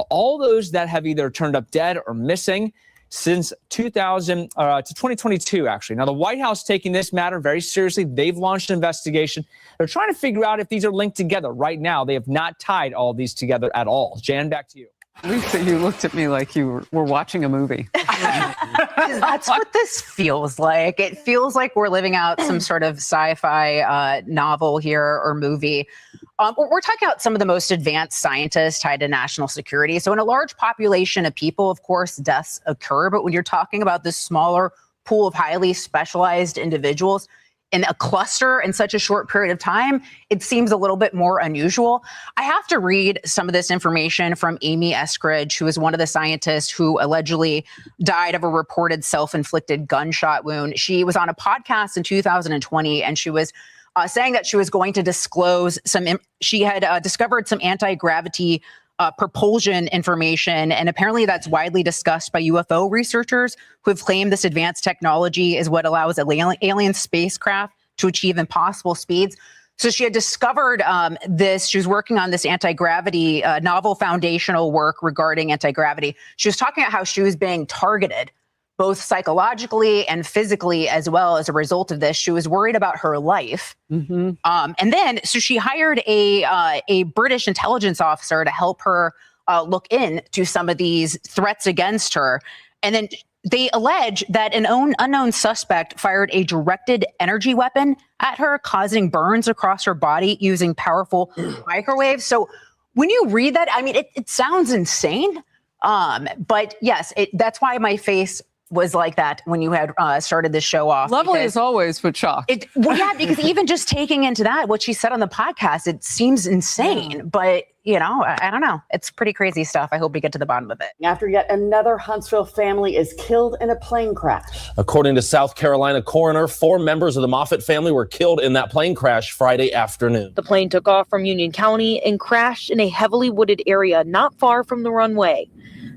all those that have either turned up dead or missing since 2022, actually. Now, the White House taking this matter very seriously. They've launched an investigation. They're trying to figure out if these are linked together. Right now, they have not tied all these together at all. Jan, back to you. Lisa, you looked at me like you were watching a movie. That's what this feels like. It feels like we're living out some sort of sci-fi novel here or movie. We're talking about some of the most advanced scientists tied to national security. So in a large population of people, of course, deaths occur. But when you're talking about this smaller pool of highly specialized individuals in a cluster in such a short period of time, it seems a little bit more unusual. I have to read some of this information from Amy Eskridge, who is one of the scientists who allegedly died of a reported self-inflicted gunshot wound. She was on a podcast in 2020, and she was saying that she was going to disclose she had discovered some anti-gravity propulsion information, and apparently that's widely discussed by UFO researchers who have claimed this advanced technology is what allows alien spacecraft to achieve impossible speeds. So she had discovered this. She was working on this anti-gravity, novel foundational work regarding anti-gravity. She was talking about how she was being targeted both psychologically and physically as well as a result of this. She was worried about her life. And then, so she hired a British intelligence officer to help her look into some of these threats against her. And then they allege that an unknown suspect fired a directed energy weapon at her, causing burns across her body using powerful microwaves. So when you read that, I mean, it sounds insane. But yes, that's why my face was like that when you had started this show off. Lovely as always, but shocked. Well, yeah, because even just taking into that, what she said on the podcast, it seems insane. But, you know, I don't know. It's pretty crazy stuff. I hope we get to the bottom of it. After yet another Huntsville family is killed in a plane crash. According to South Carolina coroner, 4 members of the Moffitt family were killed in that plane crash Friday afternoon. The plane took off from Union County and crashed in a heavily wooded area not far from the runway.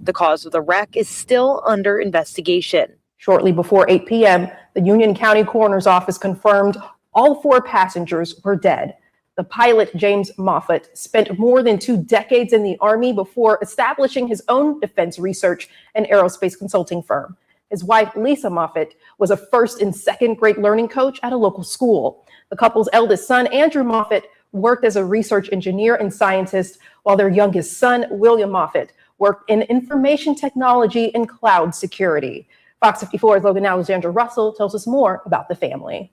The cause of the wreck is still under investigation. Shortly before 8 p.m., the Union County Coroner's Office confirmed all 4 passengers were dead. The pilot, James Moffitt, spent more than 2 decades in the Army before establishing his own defense research and aerospace consulting firm. His wife, Lisa Moffitt, was a first and second grade learning coach at a local school. The couple's eldest son, Andrew Moffitt, worked as a research engineer and scientist, while their youngest son, William Moffitt, worked in information technology and cloud security. Fox 54's Logan Alexandra Russell tells us more about the family.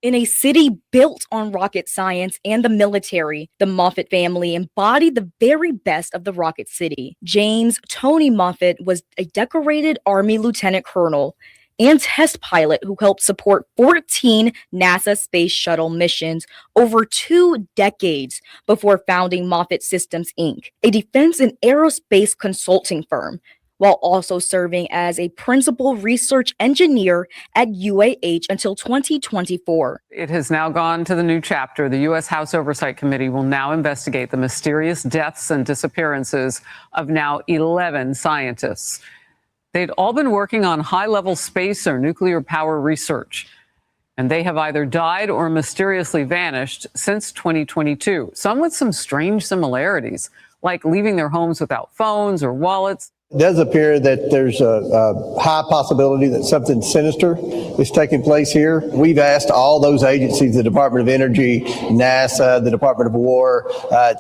In a city built on rocket science and the military, the Moffitt family embodied the very best of the Rocket City. James Tony Moffitt was a decorated Army lieutenant colonel and test pilot who helped support 14 NASA Space Shuttle missions over 2 decades before founding Moffitt Systems, Inc., a defense and aerospace consulting firm, while also serving as a principal research engineer at UAH until 2024. It has now gone to the new chapter. The U.S. House Oversight Committee will now investigate the mysterious deaths and disappearances of now 11 scientists. They'd all been working on high-level space or nuclear power research, and they have either died or mysteriously vanished since 2022, some with some strange similarities, like leaving their homes without phones or wallets. It does appear that there's a high possibility that something sinister is taking place here. We've asked all those agencies, the Department of Energy, NASA, the Department of War,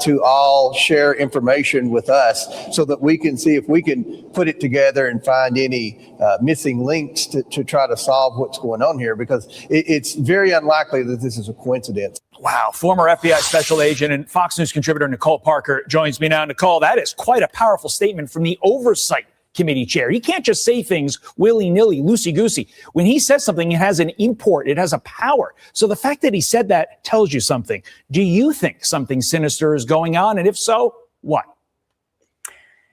to all share information with us so that we can see if we can put it together and find any missing links to try to solve what's going on here, because it's very unlikely that this is a coincidence. Wow. Former FBI special agent and Fox News contributor Nicole Parker joins me now. Nicole, that is quite a powerful statement from the Oversight Committee chair. He can't just say things willy-nilly, loosey-goosey. When he says something, it has an import. It has a power. So the fact that he said that tells you something. Do you think something sinister is going on? And if so, what?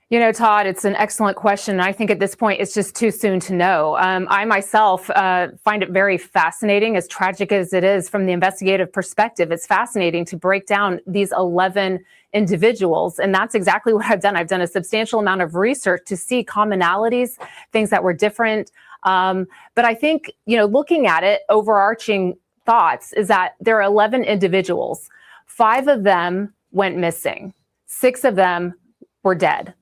You know, Todd, it's an excellent question. I think at this point, it's just too soon to know. I myself find it very fascinating, as tragic as it is from the investigative perspective. It's fascinating to break down these 11 individuals. And that's exactly what I've done. I've done a substantial amount of research to see commonalities, things that were different. But I think, you know, looking at it, overarching thoughts is that there are 11 individuals. 5 of them went missing. 6 of them were dead.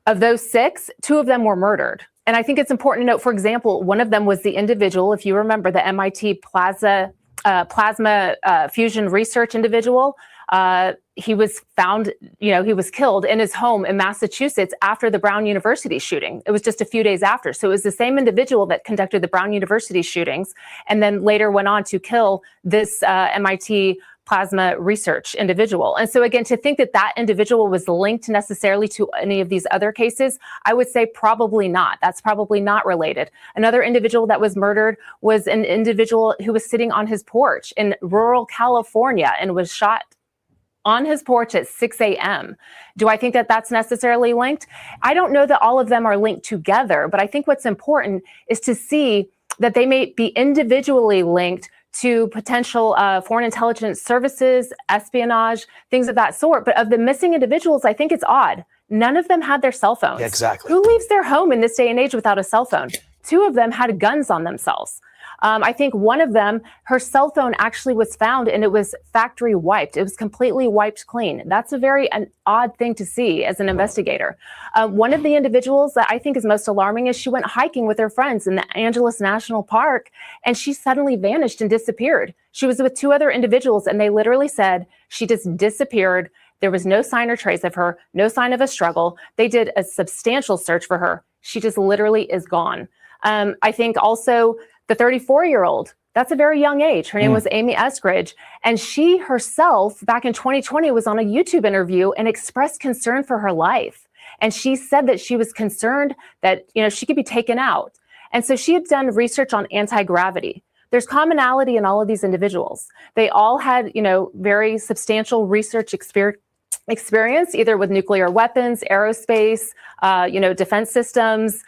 Of those 6, 2 of them were murdered. And I think it's important to note, for example, one of them was the individual, if you remember, the MIT plasma fusion research individual. He was found, you know, he was killed in his home in Massachusetts after the Brown University shooting. It was just a few days after. So it was the same individual that conducted the Brown University shootings and then later went on to kill this MIT plasma research individual. And so again, to think that that individual was linked necessarily to any of these other cases, I would say probably not. That's probably not related. Another individual that was murdered was an individual who was sitting on his porch in rural California and was shot on his porch at 6 a.m. Do I think that that's necessarily linked? I don't know that all of them are linked together, but I think what's important is to see that they may be individually linked to potential foreign intelligence services, espionage, things of that sort. But of the missing individuals, I think it's odd. None of them had their cell phones. Yeah, exactly. Who leaves their home in this day and age without a cell phone? 2 of them had guns on themselves. I think one of them, her cell phone actually was found and it was factory wiped. It was completely wiped clean. That's a very odd thing to see as an investigator. One of the individuals that I think is most alarming is she went hiking with her friends in the Angeles National Park and she suddenly vanished and disappeared. She was with 2 other individuals and they literally said she just disappeared. There was no sign or trace of her, no sign of a struggle. They did a substantial search for her. She just literally is gone. I think also the 34-year-old, that's a very young age. Her name was Amy Eskridge. And she herself, back in 2020, was on a YouTube interview and expressed concern for her life. And she said that she was concerned that, she could be taken out. And so she had done research on anti-gravity. There's commonality in all of these individuals. They all had, very substantial research experience, either with nuclear weapons, aerospace, defense systems,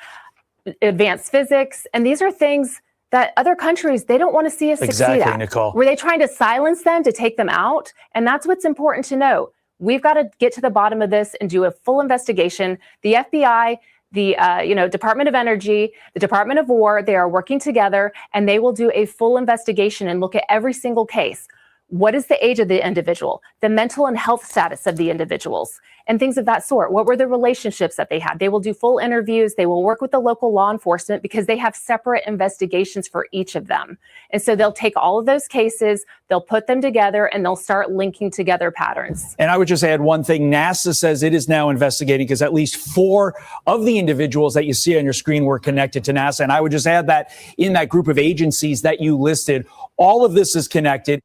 advanced physics. And these are things that other countries, they don't want to see us succeed at. Nicole. Were they trying to silence them to take them out? And that's what's important to know. We've got to get to the bottom of this and do a full investigation. The FBI, the Department of Energy, the Department of War, they are working together and they will do a full investigation and look at every single case. What is the age of the individual, the mental and health status of the individuals, and things of that sort? What were the relationships that they had? They will do full interviews. They will work with the local law enforcement because they have separate investigations for each of them. And so they'll take all of those cases, they'll put them together, and they'll start linking together patterns. And I would just add one thing. NASA says it is now investigating because at least 4 of the individuals that you see on your screen were connected to NASA. And I would just add that in that group of agencies that you listed, all of this is connected.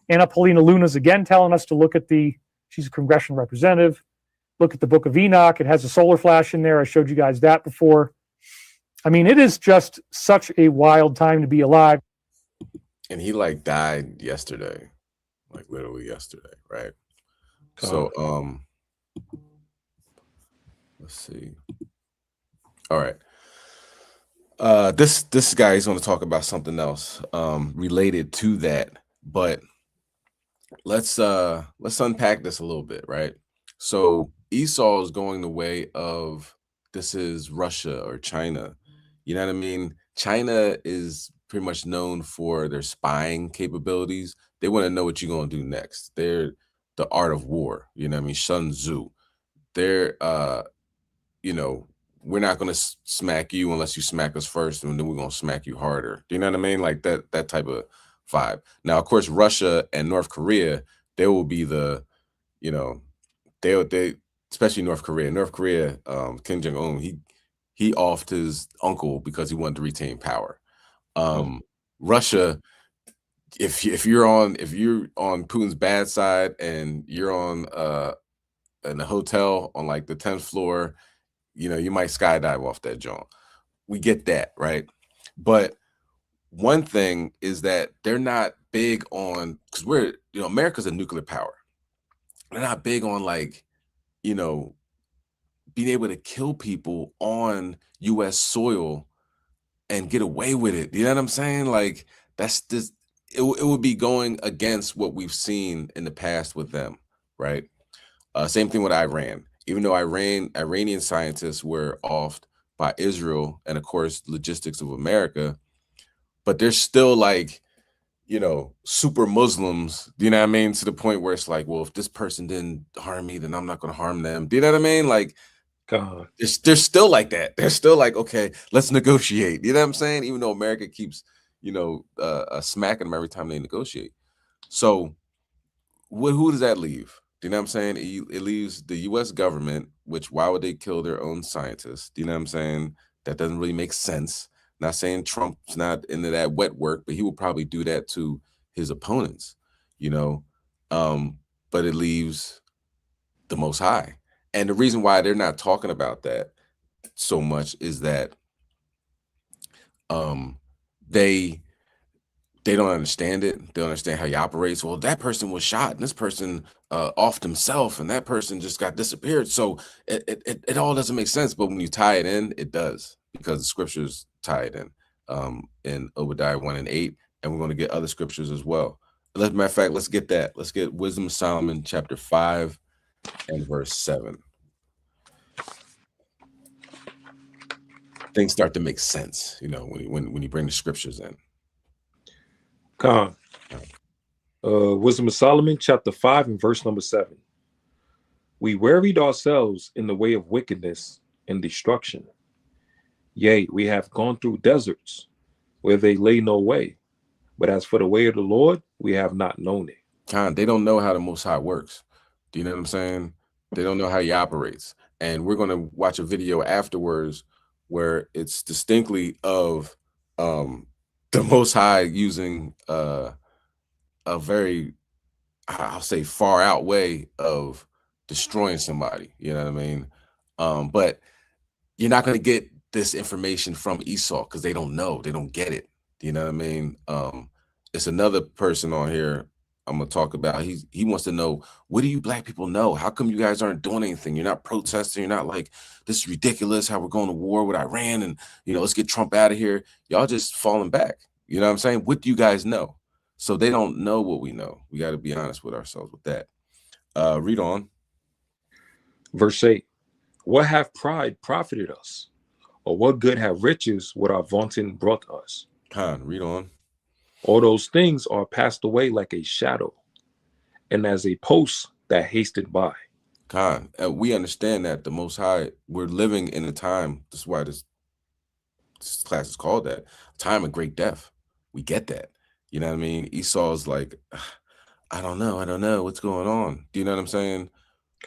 Anna Paulina Luna's again telling us to look at she's a congressional representative, look at the Book of Enoch. It has a solar flash in there. I showed you guys that before. I mean, it is just such a wild time to be alive. And he died yesterday, literally yesterday, right? So, let's see. All right. This guy is going to talk about something else related to that, but let's unpack this a little bit, right? So Esau is going the way of, this is Russia or China. You know what I mean? China is pretty much known for their spying capabilities. They want to know what you're going to do next. They're the art of war. You know what I mean? Sun Tzu. They're, we're not going to smack you unless you smack us first, and then we're going to smack you harder. Do you know what I mean? Like that type of vibe. Now, of course, Russia and North Korea, they will be the, they especially North Korea. North Korea, Kim Jong-un, he offed his uncle because he wanted to retain power. Russia, if you're on Putin's bad side and you're on in a hotel on the 10th floor, you might skydive off that joint. We get that, right? But one thing is that they're not big on, because America's a nuclear power. They're not big on being able to kill people on U.S. soil and get away with it. You know what I'm saying? That's just, it would be going against what we've seen in the past with them, right? Same thing with Iran. Even though Iranian scientists were offed by Israel and, of course, logistics of America, but they're still super Muslims, you know what I mean? To the point where it's well, if this person didn't harm me, then I'm not going to harm them. Do you know what I mean? God, they're still like that. They're still okay, let's negotiate. You know what I'm saying? Even though America keeps, smacking them every time they negotiate. So who does that leave? Do you know what I'm saying? It leaves the U.S. government, which why would they kill their own scientists? Do you know what I'm saying? That doesn't really make sense. Not saying Trump's not into that wet work, but he will probably do that to his opponents, but it leaves the Most High. And the reason why they're not talking about that so much is that they don't understand it. They don't understand how he operates. Well, that person was shot, and this person offed himself, and that person just got disappeared. So it all doesn't make sense. But when you tie it in, it does, because the scriptures tie it in Obadiah 1 and 8, and we're going to get other scriptures as well. Matter of fact, let's get that. Let's get Wisdom of Solomon chapter 5 and verse 7. Things start to make sense, you know, when you bring the scriptures in. Wisdom of Solomon, chapter 5 and verse number 7. We wearied ourselves in the way of wickedness and destruction. Yea, we have gone through deserts where they lay no way. But as for the way of the Lord, we have not known it. They don't know how the Most High works. Do you know what I'm saying? They don't know how he operates. And we're going to watch a video afterwards where it's distinctly of the Most High using a very, I'll say, far out way of destroying somebody. You know what I mean? But you're not going to get this information from Esau because they don't know. They don't get it. You know what I mean? It's another person on here I'm going to talk about. He wants to know, what do you black people know? How come you guys aren't doing anything? You're not protesting. You're not like, this is ridiculous how we're going to war with Iran and, you know, let's get Trump out of here. Y'all just falling back. You know what I'm saying? What do you guys know? So they don't know what we know. We got to be honest with ourselves with that. Read on. Verse 8. What have pride profited us? Or what good have riches with our vaunting brought us? Read on. All those things are passed away like a shadow, and as a post that hasted by. We understand that the Most High, we're living in a time, that's why this class is called that, time of great death. We get that. You know what I mean? Esau's like, I don't know what's going on. Do you know what I'm saying?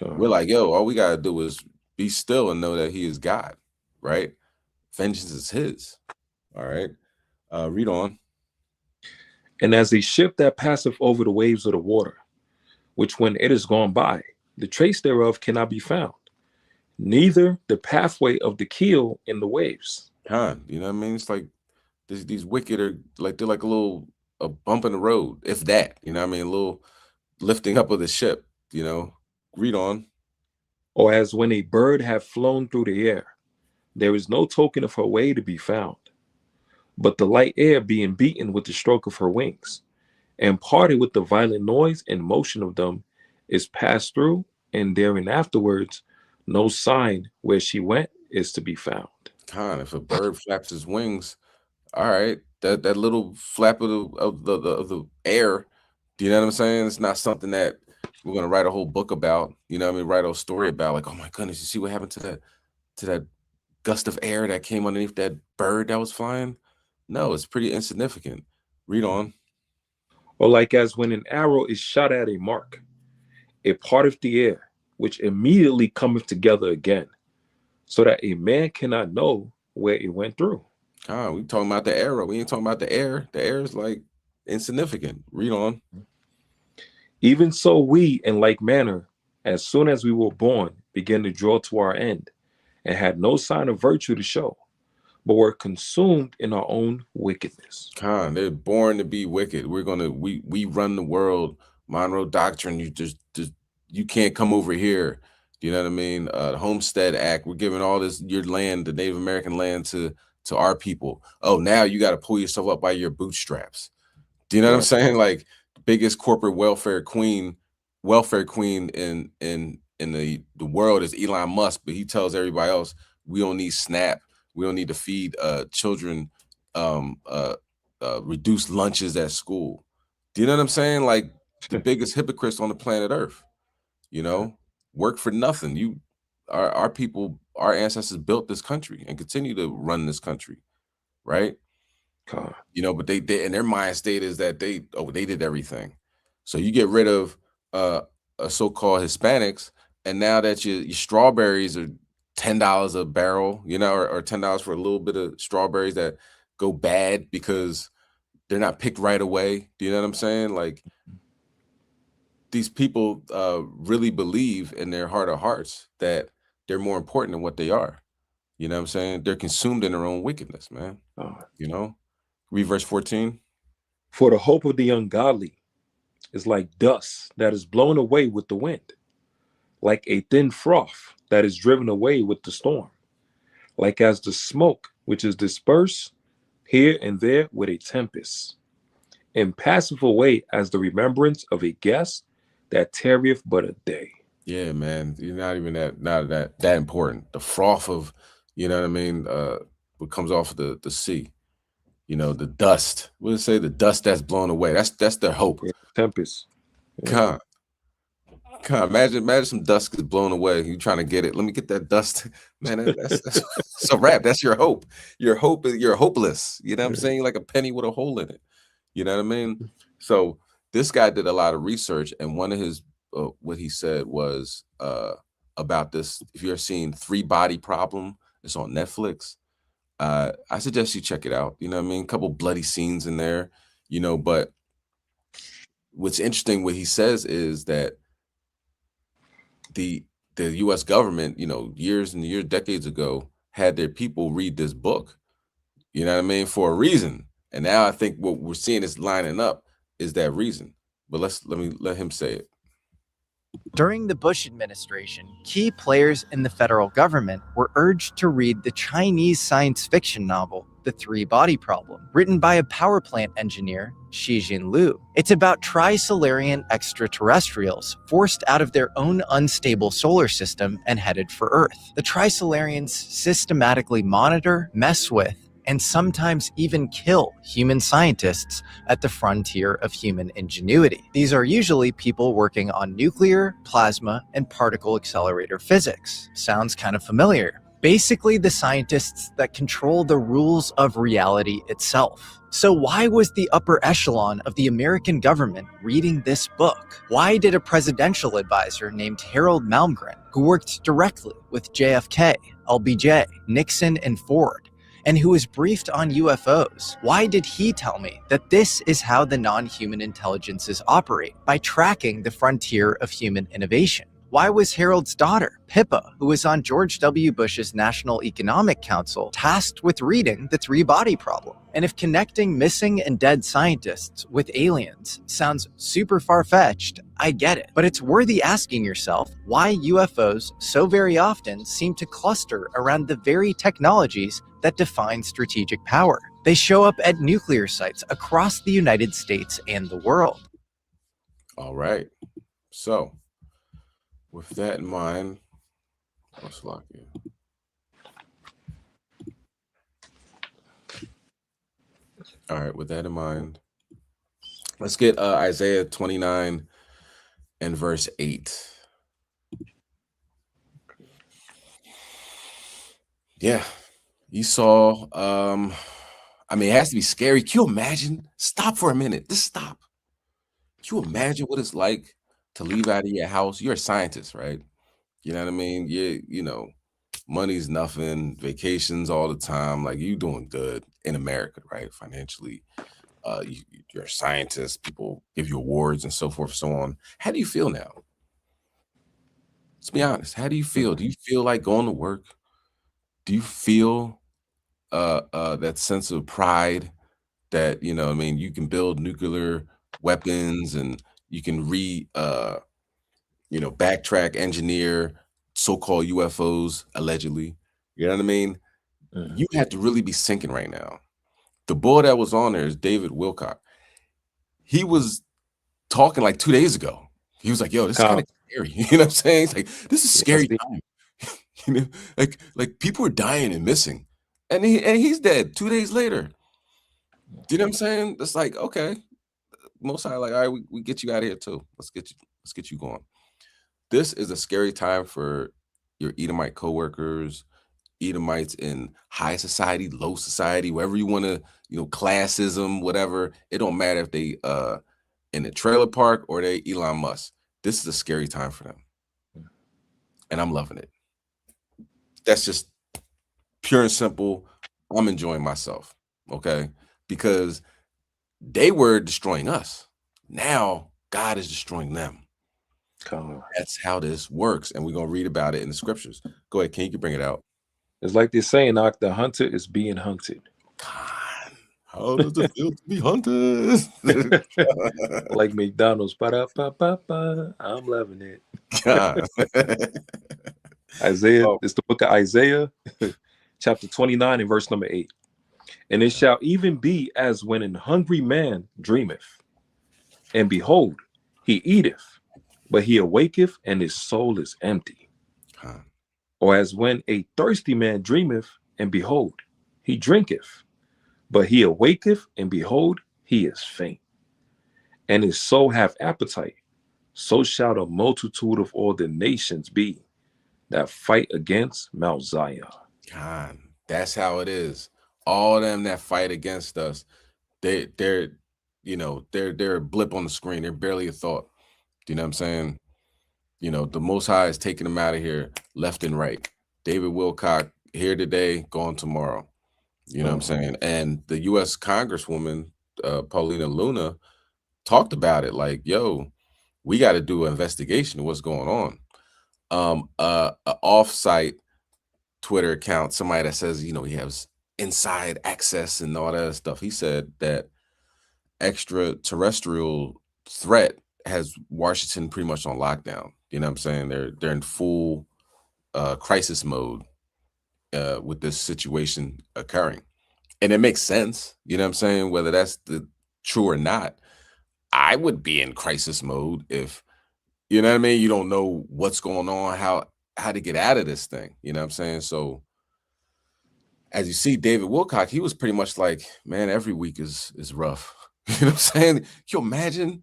We're like, yo, all we got to do is be still and know that he is God, right? Vengeance is his. All right. Read on. And as a ship that passeth over the waves of the water, which when it is gone by, the trace thereof cannot be found, neither the pathway of the keel in the waves. You know what I mean? It's like these wicked are like, they're like a bump in the road, if that, you know what I mean? A little lifting up of the ship, you know. Read on. Or as when a bird hath flown through the air, there is no token of her way to be found, but the light air being beaten with the stroke of her wings, and parted with the violent noise and motion of them, is passed through, and therein afterwards no sign where she went is to be found. If a bird flaps his wings, all right, that little flap of the air, do you know what I'm saying? It's not something that we're gonna write a whole book about, you know what I mean? Write a story about, like, oh my goodness, you see what happened to that gust of air that came underneath that bird that was flying? No, it's pretty insignificant. Read on. Or like as when an arrow is shot at a mark, it parteth the air, which immediately cometh together again, so that a man cannot know where it went through. We talking about the arrow. We ain't talking about the air. The air is like insignificant. Read on. Even so we, in like manner, as soon as we were born, began to draw to our end, and had no sign of virtue to show, but were consumed in our own wickedness. They're born to be wicked. We run the world. Monroe Doctrine, you can't come over here. Do you know what I mean? The Homestead Act, we're giving all this, your land, the Native American land, to our people. Oh, now you got to pull yourself up by your bootstraps. Do you know what I'm saying? Like, the biggest corporate welfare queen in the world is Elon Musk, but he tells everybody else, we don't need SNAP. We don't need to feed children reduced lunches at school. Do you know what I'm saying? Like, the biggest hypocrites on the planet Earth, you know, work for nothing. Our people, our ancestors built this country and continue to run this country, right? You know, but they in their mind state is that they did everything. So you get rid of so-called Hispanics, and now that your strawberries are $10 a barrel, you know, or $10 for a little bit of strawberries that go bad because they're not picked right away. Do you know what I'm saying? Like, these people really believe in their heart of hearts that they're more important than what they are. You know what I'm saying? They're consumed in their own wickedness, man. You know? Read verse 14. For the hope of the ungodly is like dust that is blown away with the wind, like a thin froth that is driven away with the storm, like as the smoke which is dispersed here and there with a tempest, and passeth away as the remembrance of a guest that tarrieth but a day. Yeah, man. You're not even that important. The froth of, you know what I mean, what comes off of the sea. You know, the dust. What does it say? The dust that's blown away. That's their hope. Yeah, tempest. Yeah. Imagine some dust gets blown away. You trying to get it. Let me get that dust. Man, that's a wrap. That's your hope. Your hope is you're hopeless. You know what I'm saying? Like a penny with a hole in it. You know what I mean? So this guy did a lot of research, and one of his what he said was about this. If you're seeing 3-Body Problem, it's on Netflix. I suggest you check it out. You know what I mean? A couple bloody scenes in there, you know, but what's interesting, what he says is that the US government, you know, decades ago, had their people read this book, you know what I mean, for a reason. And now I think what we're seeing is lining up is that reason. But let him say it. During the Bush administration, key players in the federal government were urged to read the Chinese science fiction novel, The 3-Body Problem, written by a power plant engineer, Xijin Liu. It's about tri-Solarian extraterrestrials forced out of their own unstable solar system and headed for Earth. The tri-Solarians systematically monitor, mess with, and sometimes even kill human scientists at the frontier of human ingenuity. These are usually people working on nuclear, plasma, and particle accelerator physics. Sounds kind of familiar. Basically, the scientists that control the rules of reality itself. So why was the upper echelon of the American government reading this book? Why did a presidential advisor named Harold Malmgren, who worked directly with JFK, LBJ, Nixon, and Ford, and who was briefed on UFOs, why did he tell me that this is how the non-human intelligences operate, by tracking the frontier of human innovation? Why was Harold's daughter, Pippa, who was on George W. Bush's National Economic Council, tasked with reading The 3-Body Problem? And if connecting missing and dead scientists with aliens sounds super far-fetched, I get it. But it's worthy asking yourself why UFOs so very often seem to cluster around the very technologies that define strategic power. They show up at nuclear sites across the United States and the world. All right. So, with that in mind, let's lock in. All right, with that in mind, let's get Isaiah 29 and verse 8. Yeah, Esau, I mean, it has to be scary. Can you imagine? Stop for a minute. Just stop. Can you imagine what it's like to leave out of your house? You're a scientist, right? You know what I mean? You know, money's nothing, vacations all the time. Like, you doing good in America, right? Financially, you're a scientist. People give you awards and so forth, so on. How do you feel now? Let's be honest. How do you feel? Do you feel like going to work? Do you feel that sense of pride that, you know, I mean, you can build nuclear weapons and you can backtrack, engineer so-called UFOs, allegedly. You know what I mean? You have to really be sinking right now. The boy that was on there is David Wilcock. He was talking like 2 days ago. He was like, yo, this is kind of scary. You know what I'm saying? It's like, this is scary time. You know, like people are dying and missing. And he's dead 2 days later. You know what I'm saying? It's like, okay. Most High, like, all right, we get you out of here too. Let's get you going. This is a scary time for your Edomite coworkers, Edomites in high society, low society, wherever you want to, you know, classism, whatever. It don't matter if they in a trailer park or they Elon Musk. This is a scary time for them. And I'm loving it. That's just pure and simple. I'm enjoying myself, okay? Because they were destroying us. Now God is destroying them. That's how this works, and we're gonna read about it in the scriptures. Go ahead, King, you can bring it out. It's like they're saying, the hunter is being hunted. How does it feel to be hunted? Like McDonald's. Ba-da-ba-ba-ba. I'm loving it. Isaiah, it's the book of Isaiah, chapter 29 and verse number 8. And it shall even be as when an hungry man dreameth, and behold, he eateth, but he awaketh, and his soul is empty. Or as when a thirsty man dreameth, and behold, he drinketh, but he awaketh, and behold, he is faint, and his soul hath appetite. So shall the multitude of all the nations be that fight against Mount Zion. God, that's how it is. All of them that fight against us, they're a blip on the screen. They're barely a thought. Do you know what I'm saying? You know, the Most High is taking them out of here left and right. David Wilcock here today, gone tomorrow. You know what I'm saying? And the U.S. Congresswoman, Paulina Luna, talked about it like, yo, we got to do an investigation of what's going on. A off-site Twitter account, somebody that says, he has inside access and all that stuff. He said that extraterrestrial threat has Washington pretty much on lockdown. You know what I'm saying? They're in full crisis mode with this situation occurring. And it makes sense. You know what I'm saying? Whether that's true or not, I would be in crisis mode if, you know what I mean? You don't know what's going on, how to get out of this thing. You know what I'm saying? So as you see, David Wilcock, he was pretty much like, man, every week is rough. You know what I'm saying? Can you imagine?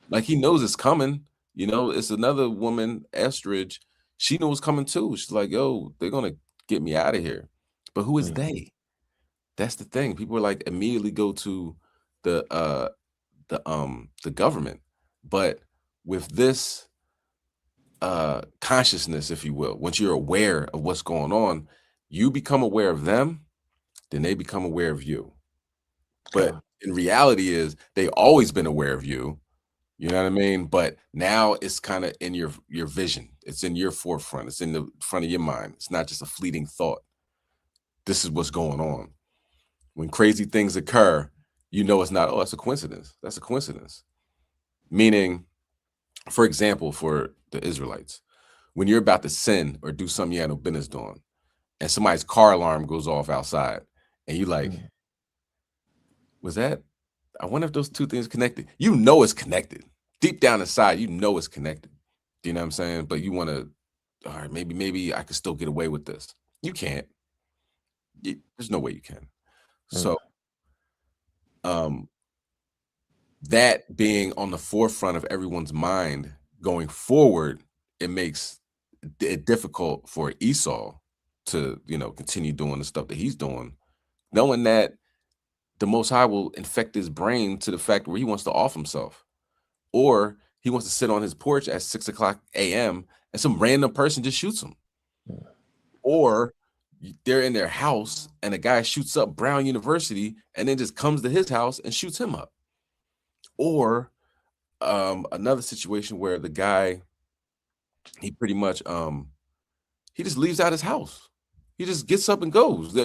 Like, he knows it's coming. It's another woman, Estridge. She knows it's coming too. She's like, yo, they're going to get me out of here. But who is they? That's the thing. People are like immediately go to the government. But with this consciousness, if you will, once you're aware of what's going on, you become aware of them, then they become aware of you. But in reality is they always been aware of you. You know what I mean? But now it's kind of in your vision. It's in your forefront. It's in the front of your mind. It's not just a fleeting thought. This is what's going on. When crazy things occur, it's not, oh, that's a coincidence. That's a coincidence. Meaning, for example, for the Israelites, when you're about to sin or do something you had no business doing, and somebody's car alarm goes off outside, and you like, was that? I wonder if those two things connected. It's connected. Deep down inside, it's connected. Do you know what I'm saying? But you want to, all right, maybe I could still get away with this. You can't. There's no way you can. So that being on the forefront of everyone's mind going forward, it makes it difficult for Esau to, continue doing the stuff that he's doing, knowing that the Most High will infect his brain to the fact where he wants to off himself, or he wants to sit on his porch at 6 o'clock a.m. and some random person just shoots him, or they're in their house and a guy shoots up Brown University and then just comes to his house and shoots him up, or another situation where the guy, he pretty much he just leaves out his house. He just gets up and goes,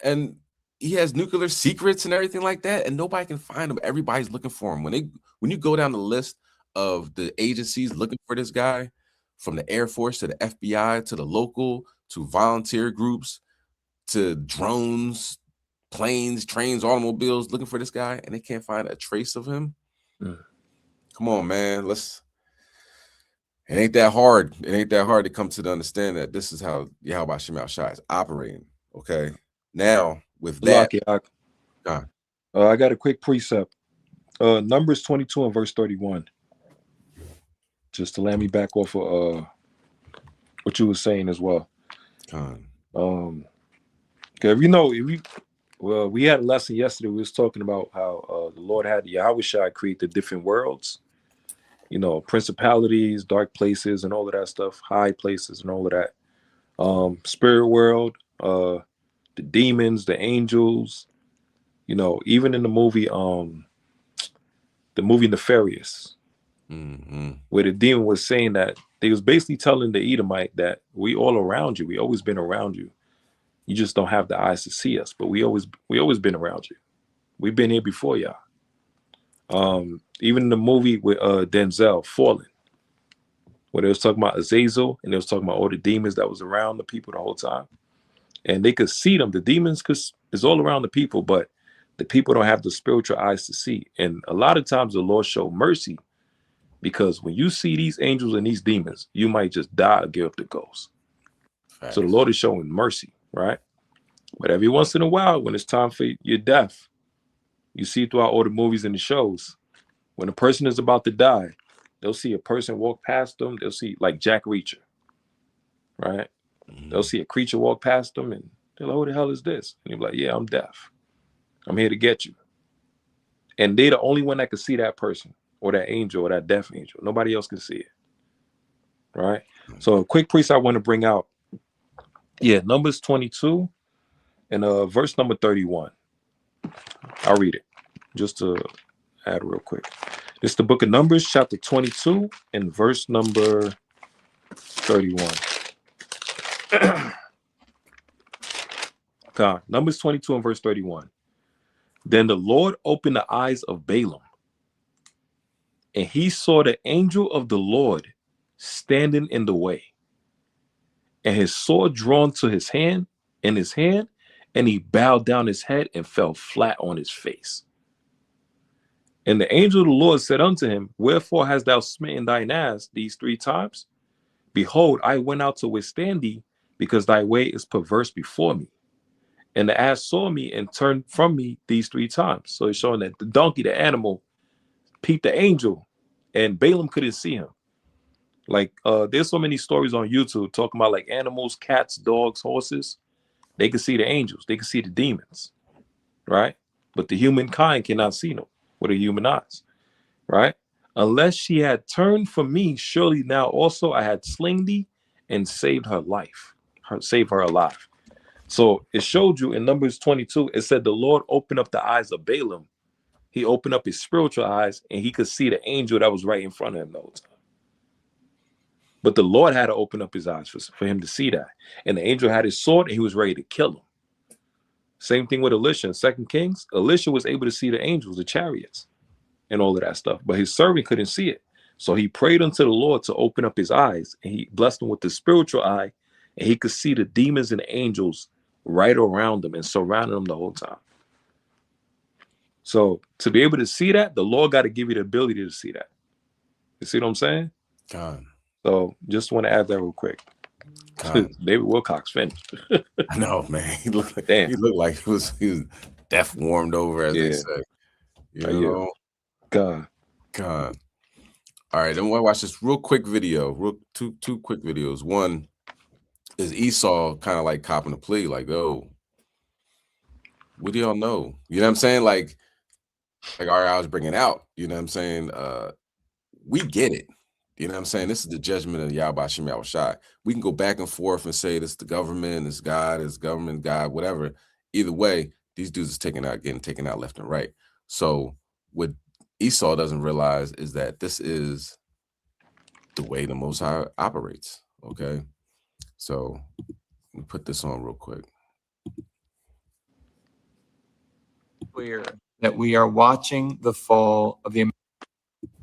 and he has nuclear secrets and everything like that, and nobody can find him. Everybody's looking for him. When you go down the list of the agencies looking for this guy, from the Air Force to the FBI to the local to volunteer groups to drones, planes, trains, automobiles looking for this guy, and they can't find a trace of him. Come on, man. It ain't that hard. It ain't that hard to come to the understand that this is how Yahweh Shema Shai is operating. Okay. Now with that, I got a quick precept. Numbers 22 and verse 31. Just to land me back off of what you were saying as well. We had a lesson yesterday. We was talking about how the Lord had Yahweh Shai create the different worlds, principalities, dark places, and all of that stuff, high places, and all of that. Spirit world, the demons, the angels, even in the movie Nefarious, where the demon was saying that they was basically telling the Edomite that we all around you. We always been around you. You just don't have the eyes to see us, but we always been around you. We've been here before y'all. Even in the movie with Denzel, Fallen, where they was talking about Azazel and they was talking about all the demons that was around the people the whole time. And they could see them, the demons, because it's all around the people, but the people don't have the spiritual eyes to see. And a lot of times the Lord showed mercy, because when you see these angels and these demons, you might just die or give up the ghost. Right. So the Lord is showing mercy, right? But every once in a while, when it's time for your death, you see throughout all the movies and the shows, when a person is about to die, they'll see a person walk past them. They'll see, like Jack Reacher, right? They'll see a creature walk past them and they're like, who the hell is this? And you're like, yeah, I'm deaf. I'm here to get you. And they're the only one that can see that person or that angel or that deaf angel. Nobody else can see it, right? So a quick piece I want to bring out. Yeah, Numbers 22 and verse number 31. I'll read it just to add real quick. It's the book of Numbers, chapter 22 and verse number 31. God, Numbers 22 and verse 31. Then the Lord opened the eyes of Balaam, and he saw the angel of the Lord standing in the way, and his sword drawn to his hand, and he bowed down his head and fell flat on his face. And the angel of the Lord said unto him, wherefore hast thou smitten thine ass these 3 times? Behold, I went out to withstand thee, because thy way is perverse before me. And the ass saw me and turned from me these 3 times. So it's showing that the donkey, the animal, peeped the angel, and Balaam couldn't see him. Like there's so many stories on YouTube talking about like animals, cats, dogs, horses. They can see the angels, they can see the demons, right? But the humankind cannot see them with the human eyes, right? Unless she had turned from me, surely now also I had slain thee and saved her life, save her alive. So it showed you in Numbers 22, it said the Lord opened up the eyes of Balaam. He opened up his spiritual eyes and he could see the angel that was right in front of him the whole time. But the Lord had to open up his eyes for him to see that. And the angel had his sword and he was ready to kill him. Same thing with Elisha in 2 Kings. Elisha was able to see the angels, the chariots, and all of that stuff. But his servant couldn't see it. So he prayed unto the Lord to open up his eyes. And he blessed him with the spiritual eye. And he could see the demons and the angels right around him and surrounding him the whole time. So to be able to see that, the Lord got to give you the ability to see that. You see what I'm saying? God. So just want to add that real quick. David Wilcox finished. I know, man. He looked like Damn. He looked like he was deaf warmed over, as they say. You know? God. All right, then we'll watch this real quick video. Two quick videos. One is Esau kind of like copping a plea, like, oh, what do y'all know? You know what I'm saying? Like I was bringing out, you know what I'm saying? We get it. You know what I'm saying? This is the judgment of Yahweh Shem Yahweh Shai. We can go back and forth and say this is the government, this God, this government, God, whatever. Either way, these dudes is getting taken out left and right. So what Esau doesn't realize is that this is the way the Most High operates. Okay. So let me put this on real quick. Clear that we are watching the fall of the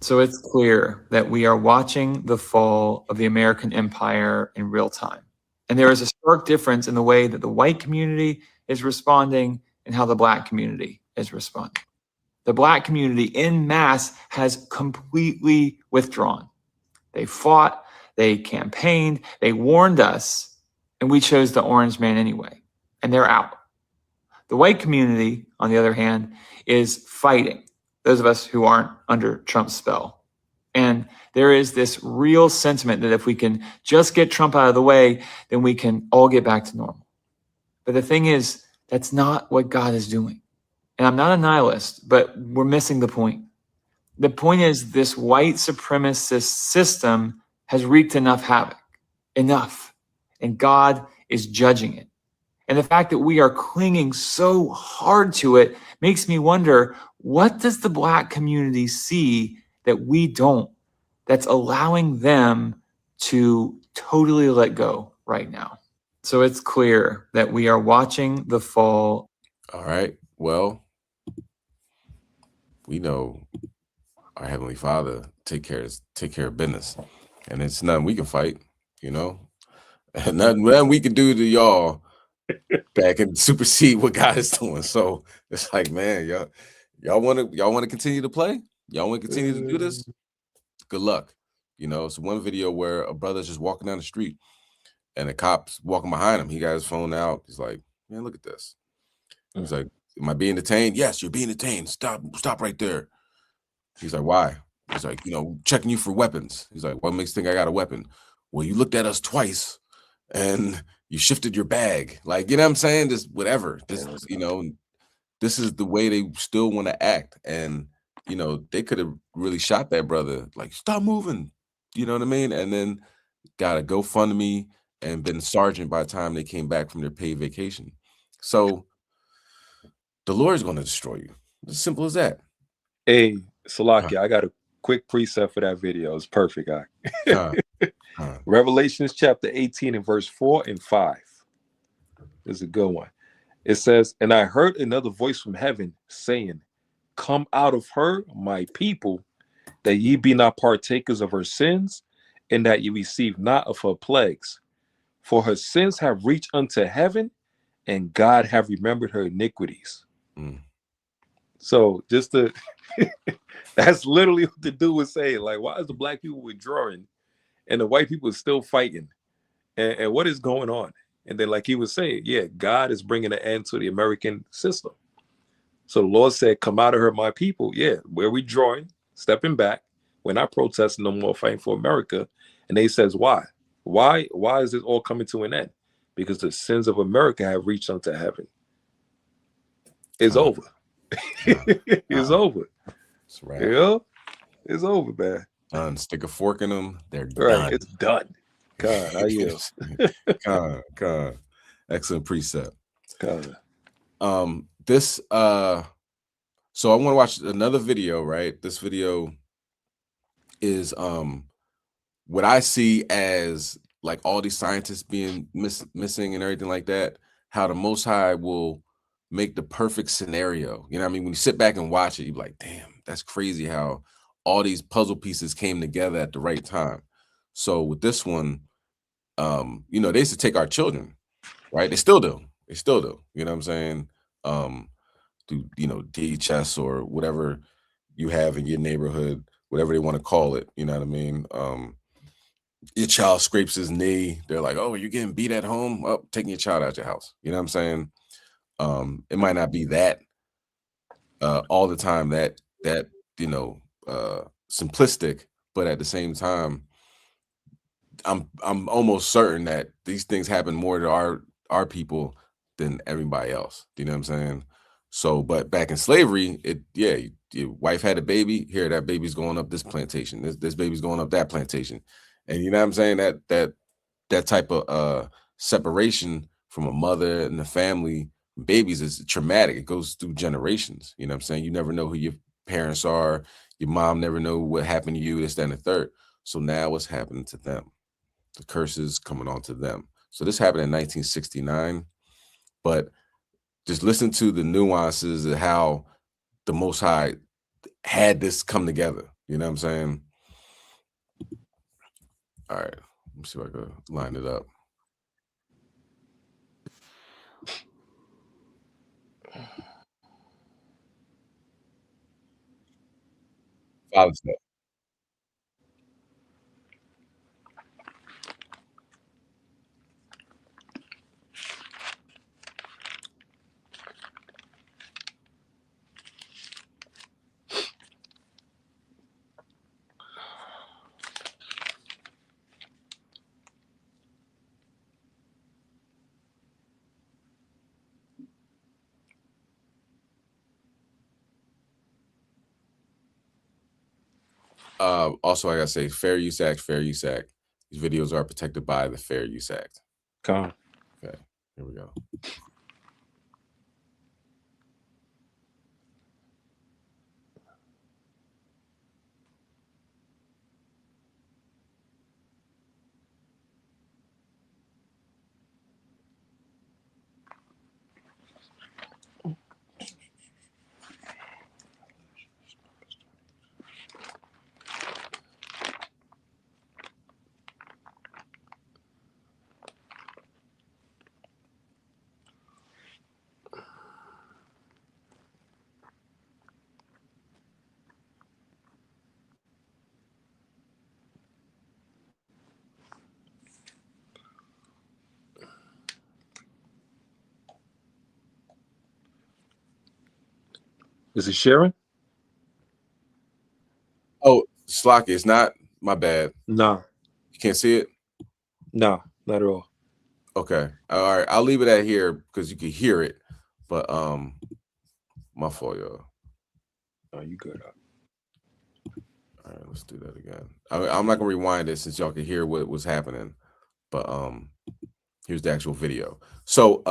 So it's clear that we are watching the fall of the American empire in real time. And there is a stark difference in the way that the white community is responding and how the black community is responding. The black community en masse has completely withdrawn. They fought, they campaigned, they warned us, and we chose the orange man anyway. And they're out. The white community, on the other hand, is fighting. Those of us who aren't under Trump's spell. And there is this real sentiment that if we can just get Trump out of the way, then we can all get back to normal. But the thing is, that's not what God is doing. And I'm not a nihilist, but we're missing the point. The point is this white supremacist system has wreaked enough havoc, enough. And God is judging it. And the fact that we are clinging so hard to it makes me wonder, what does the black community see that we don't? that's allowing them to totally let go right now. So it's clear that we are watching the fall. All right. Well, we know our Heavenly Father take care of business, and it's nothing we can fight, you know, and nothing we can do to y'all that can supersede what God is doing. So it's like, man, y'all want to continue to play? Y'all want to continue to do this? Good luck. You know, it's one video where a brother's just walking down the street and the cop's walking behind him. He got his phone out. He's like, man, look at this. He's like, am I being detained? Yes, you're being detained. Stop right there. He's like, why? He's like, you know, checking you for weapons. He's like, what makes you think I got a weapon? Well, you looked at us twice and you shifted your bag. Like, you know what I'm saying? Just whatever. This, you know, this is the way they still want to act. And, you know, they could have really shot that brother. Like, stop moving. You know what I mean? And then got a GoFundMe and been sergeant by the time they came back from their paid vacation. So the Lord is going to destroy you. It's as simple as that. Hey, Salakia, I got a quick preset for that video. It's perfect, guy. Revelations chapter 18 and verse 4 and 5. This is a good one. It says, and I heard another voice from heaven saying, come out of her, my people, that ye be not partakers of her sins, and that ye receive not of her plagues. For her sins have reached unto heaven, and God have remembered her iniquities. So just to that's literally what the dude was saying. Like, why is the black people withdrawing and the white people are still fighting? And what is going on? And then, like he was saying, yeah, God is bringing an end to the American system. So the Lord said, come out of her, my people. Yeah, we're withdrawing, stepping back. We're not protesting no more, fighting for America. And they says, why? Why is this all coming to an end? Because the sins of America have reached unto heaven. It's over. It's over. It's right. Yeah, it's over, man. Done. Stick a fork in them. They're Right, done. it's done. God, I yield. God. Excellent precept. God. This so I want to watch another video, right? This video is what I see as like all these scientists being missing and everything like that, how the Most High will make the perfect scenario. You know what I mean? When you sit back and watch it, you're like, damn, that's crazy how all these puzzle pieces came together at the right time. So with this one, you know, they used to take our children, right? They still do. You know what I'm saying? Do, you know, DHS or whatever you have in your neighborhood, whatever they want to call it. You know what I mean? Your child scrapes his knee. They're like, oh, you're getting beat at home? Oh, taking your child out your house. You know what I'm saying? It might not be that all the time that you know, simplistic, but at the same time, I'm almost certain that these things happen more to our people than everybody else. You know what I'm saying? So, but back in slavery, your wife had a baby. Here, that baby's going up this plantation. This baby's going up that plantation, and you know what I'm saying? That type of separation from a mother and the family, babies is traumatic. It goes through generations. You know what I'm saying? You never know who your parents are. Your mom never know what happened to you. This, that, and the third. So now what's happening to them? The curses coming on to them. So this happened in 1969, but just listen to the nuances of how the Most High had this come together. You know what I'm saying? All right, let me see if I can line it up. Father's Day. Also, I gotta say, Fair Use Act, Fair Use Act. These videos are protected by the Fair Use Act. Come. Okay, here we go. Is it sharing? Oh, Slocky, it's not. My bad. No. You can't see it? No, not at all. Okay. All right. I'll leave it at here because you can hear it. But my fault, y'all. Oh, you good. All right, let's do that again. I'm not gonna rewind it since y'all can hear what was happening. But here's the actual video. So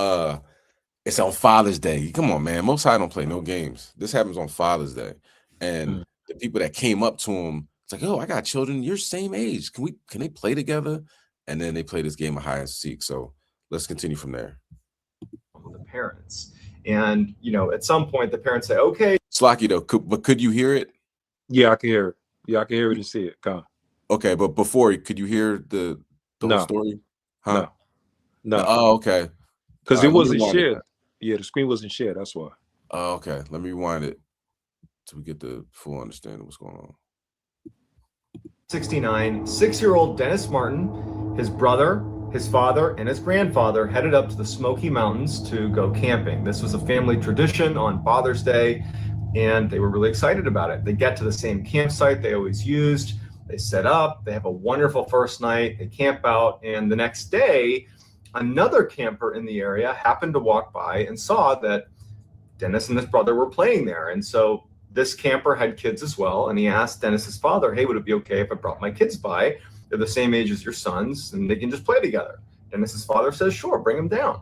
it's on Father's Day. Come on, man. Most High don't play no games. This happens on Father's Day. And the people that came up to him, it's like, oh, I got children your same age. Can they play together? And then they play this game of hide and seek. So let's continue from there. The parents. And, at some point the parents say, okay. Slocky though, but could you hear it? Yeah, I can hear it. Yeah, I can hear it and see it. Come on. Okay, but before, could you hear the whole story? Huh? No. Oh, okay. Because it wasn't shared. Yeah, the screen wasn't shared. That's why. Oh, okay. Let me rewind it so we get the full understanding of what's going on. 69, 6-year-old Dennis Martin, his brother, his father, and his grandfather headed up to the Smoky Mountains to go camping. This was a family tradition on Father's Day, and they were really excited about it. They get to the same campsite they always used. They set up, they have a wonderful first night, they camp out, and the next day, another camper in the area happened to walk by and saw that Dennis and his brother were playing there. And so this camper had kids as well, and he asked Dennis's father, hey, would it be okay if I brought my kids by? They're the same age as your sons, and they can just play together. Dennis's father says, sure, bring them down.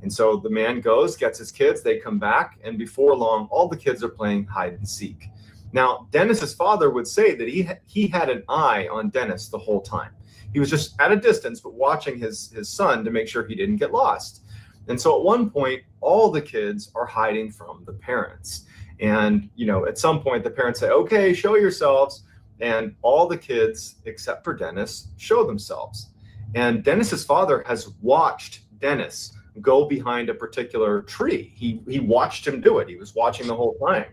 And so the man goes, gets his kids, they come back, and before long, all the kids are playing hide and seek. Now, Dennis's father would say that he had an eye on Dennis the whole time. He was just at a distance, but watching his son to make sure he didn't get lost. And so at one point, all the kids are hiding from the parents. And, at some point, the parents say, okay, show yourselves. And all the kids, except for Dennis, show themselves. And Dennis's father has watched Dennis go behind a particular tree. He watched him do it. He was watching the whole time.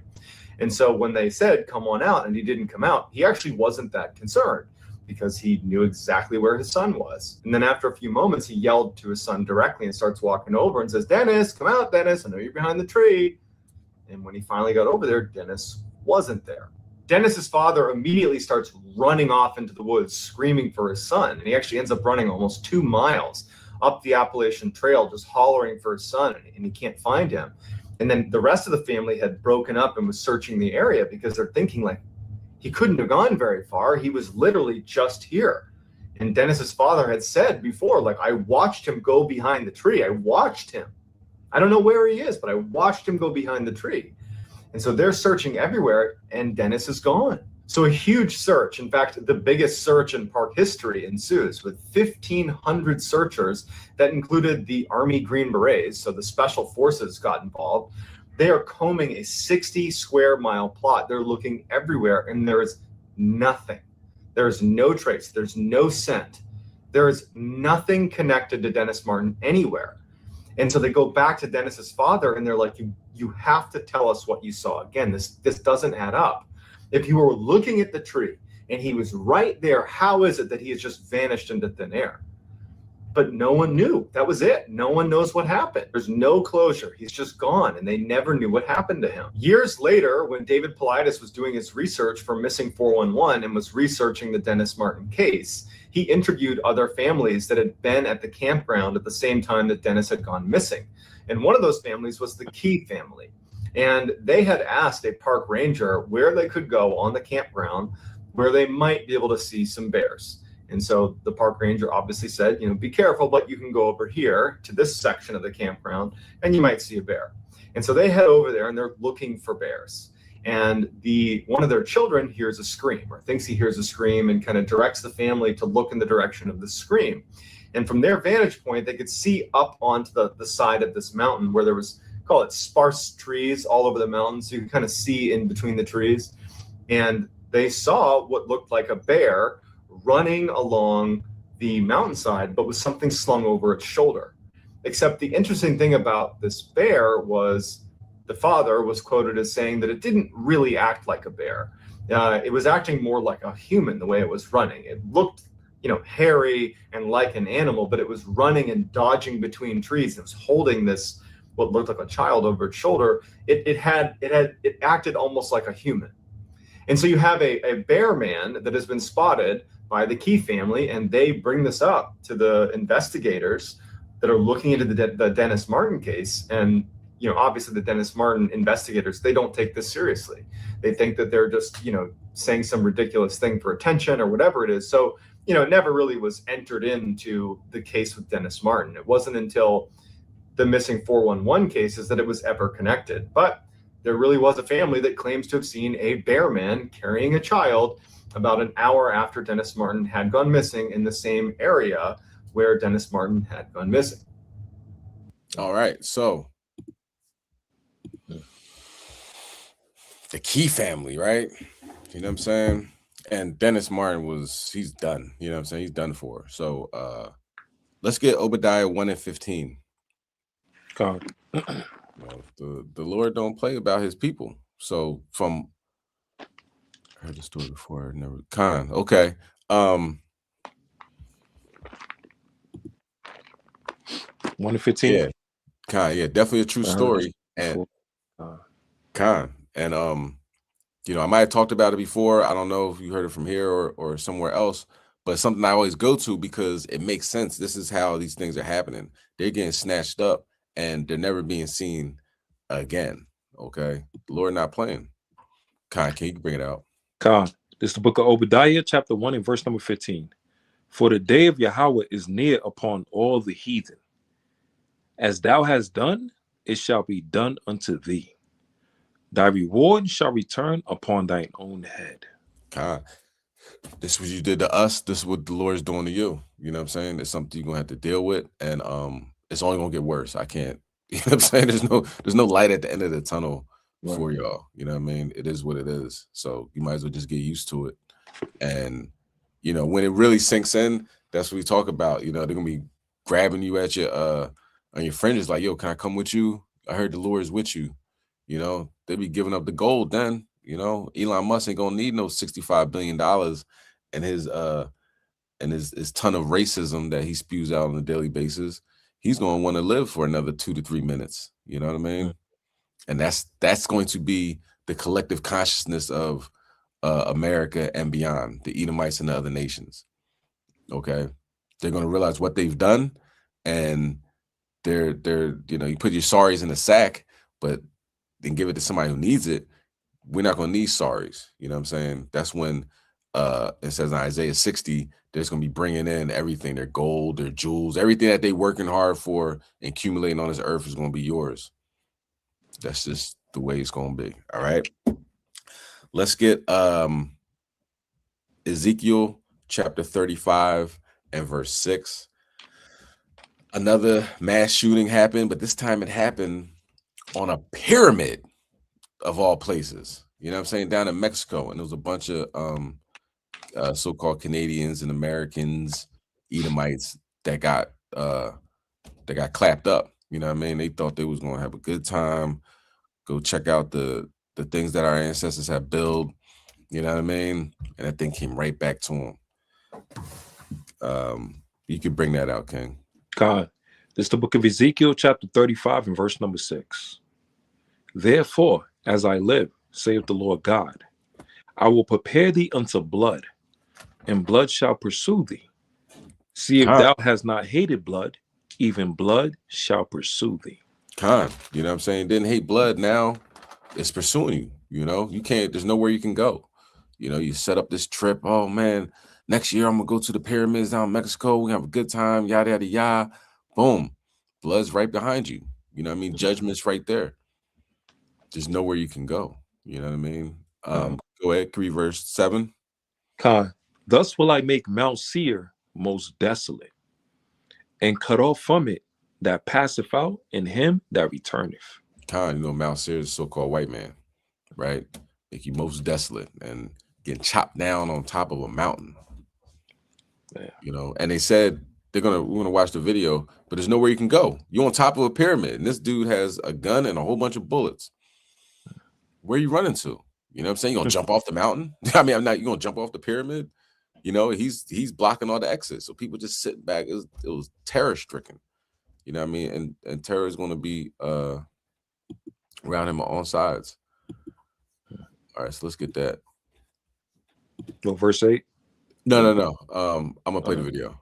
And so when they said, come on out, and he didn't come out, he actually wasn't that concerned because he knew exactly where his son was. And then after a few moments, he yelled to his son directly and starts walking over and says, Dennis, come out, Dennis. I know you're behind the tree. And when he finally got over there, Dennis wasn't there. Dennis's father immediately starts running off into the woods, screaming for his son. And he actually ends up running almost 2 miles up the Appalachian Trail, just hollering for his son, and he can't find him. And then the rest of the family had broken up and was searching the area because they're thinking like, he couldn't have gone very far. He was literally just here. And Dennis's father had said before, like, I watched him go behind the tree. I watched him. I don't know where he is, but I watched him go behind the tree. And so they're searching everywhere, and Dennis is gone. So a huge search, in fact, the biggest search in park history ensues with 1,500 searchers that included the Army Green Berets, so the special forces got involved. They are combing a 60 square mile plot. They're looking everywhere, and there is nothing. There's no trace. There's no scent. There is nothing connected to Dennis Martin anywhere. And so they go back to Dennis's father, and they're like, you have to tell us what you saw. Again, this doesn't add up. If you were looking at the tree and he was right there, how is it that he has just vanished into thin air? But no one knew. That was it. No one knows what happened. There's no closure. He's just gone, and they never knew what happened to him. Years later, when David Paulides was doing his research for Missing 411 and was researching the Dennis Martin case, he interviewed other families that had been at the campground at the same time that Dennis had gone missing. And one of those families was the Key family. And they had asked a park ranger where they could go on the campground where they might be able to see some bears. And so the park ranger obviously said, be careful, but you can go over here to this section of the campground and you might see a bear. And so they head over there and they're looking for bears. And one of their children hears a scream or thinks he hears a scream and kind of directs the family to look in the direction of the scream. And from their vantage point, they could see up onto the side of this mountain where there was, call it sparse trees all over the mountain. So you can kind of see in between the trees. And they saw what looked like a bear running along the mountainside, but with something slung over its shoulder. Except the interesting thing about this bear was the father was quoted as saying that it didn't really act like a bear. It was acting more like a human the way it was running. It looked, hairy and like an animal, but it was running and dodging between trees. It was holding this what looked like a child over its shoulder, it acted almost like a human. And so you have a bear man that has been spotted by the Key family, and they bring this up to the investigators that are looking into the Dennis Martin case. And obviously the Dennis Martin investigators, they don't take this seriously. They think that they're just saying some ridiculous thing for attention or whatever it is. So it never really was entered into the case with Dennis Martin. It wasn't until the missing 411 cases that it was ever connected. But there really was a family that claims to have seen a bear man carrying a child about an hour after Dennis Martin had gone missing in the same area where Dennis Martin had gone missing. All right, so the Key family, right? You know what I'm saying? And Dennis Martin he's done. You know what I'm saying? He's done for. So let's get Obadiah 1:15. God. The Lord don't play about his people. So I heard the story before. Never Khan. Okay. 1:15. Yeah. Khan. Yeah, definitely a true story. And Khan. And I might have talked about it before. I don't know if you heard it from here or somewhere else, but it's something I always go to because it makes sense. This is how these things are happening. They're getting snatched up and they're never being seen again. Okay. The Lord not playing. Khan, can you bring it out? Khan, this is the book of Obadiah, chapter 1 and verse number 15. For the day of Yahweh is near upon all the heathen. As thou hast done, it shall be done unto thee. Thy reward shall return upon thine own head. God, this is what you did to us. This is what the Lord is doing to you. You know what I'm saying? It's something you're gonna have to deal with, and it's only gonna get worse. I can't. You know what I'm saying? There's no light at the end of the tunnel for y'all. You know what I mean? It is what it is. So you might as well just get used to it. And when it really sinks in, that's what we talk about. They're gonna be grabbing you at your on your fringes, like, yo, can I come with you? I heard the Lord is with you. They be giving up the gold then. Elon Musk ain't gonna need no $65 billion and his ton of racism that he spews out on a daily basis. He's gonna want to live for another 2 to 3 minutes. You know what I mean? And that's going to be the collective consciousness of America and beyond, the Edomites and the other nations. Okay, they're gonna realize what they've done, and they're you put your sorries in a sack, but then give it to somebody who needs it. We're not going to need sorries. You know what I'm saying? That's when it says in Isaiah 60, there's going to be bringing in everything, their gold, their jewels, everything that they working hard for and accumulating on this earth is going to be yours. That's just the way it's going to be. All right. Let's get Ezekiel chapter 35 and verse 6. Another mass shooting happened, but this time it happened on a pyramid of all places, you know what I'm saying, down in Mexico. And there was a bunch of so-called Canadians and Americans, Edomites that got clapped up. You know what I mean? They thought they was going to have a good time, go check out the things that our ancestors have built. You know what I mean? And that thing came right back to them. You could bring that out, King. God, this is the book of Ezekiel, chapter 35 and verse number 6. Therefore, as I live, saith the Lord God, I will prepare thee unto blood, and blood shall pursue thee. See, if thou hast not hated blood, even blood shall pursue thee. Khan, you know what I'm saying? Didn't hate blood, now it's pursuing you. You can't, there's nowhere you can go. You set up this trip. Oh man, next year I'm gonna go to the pyramids down in Mexico. We have a good time, yada yada yada. Boom, blood's right behind you. You know what I mean? Judgment's right there. There's nowhere you can go. You know what I mean? Go ahead, 3 verse 7. God, thus will I make Mount Seir most desolate, and cut off from it that passeth out, and him that returneth. God, Mount Seir is a so-called white man, right? Make you most desolate and getting chopped down on top of a mountain. Yeah. And they said we're gonna watch the video, but there's nowhere you can go. You're on top of a pyramid, and this dude has a gun and a whole bunch of bullets. Where are you running to? You know what I'm saying? You're gonna jump off the mountain? I mean, you're gonna jump off the pyramid. He's blocking all the exits. So people just sitting back. It was terror stricken. You know what I mean? And terror is going to be around him on all sides. All right, so let's get that. No, verse 8? No. I'm gonna play the video.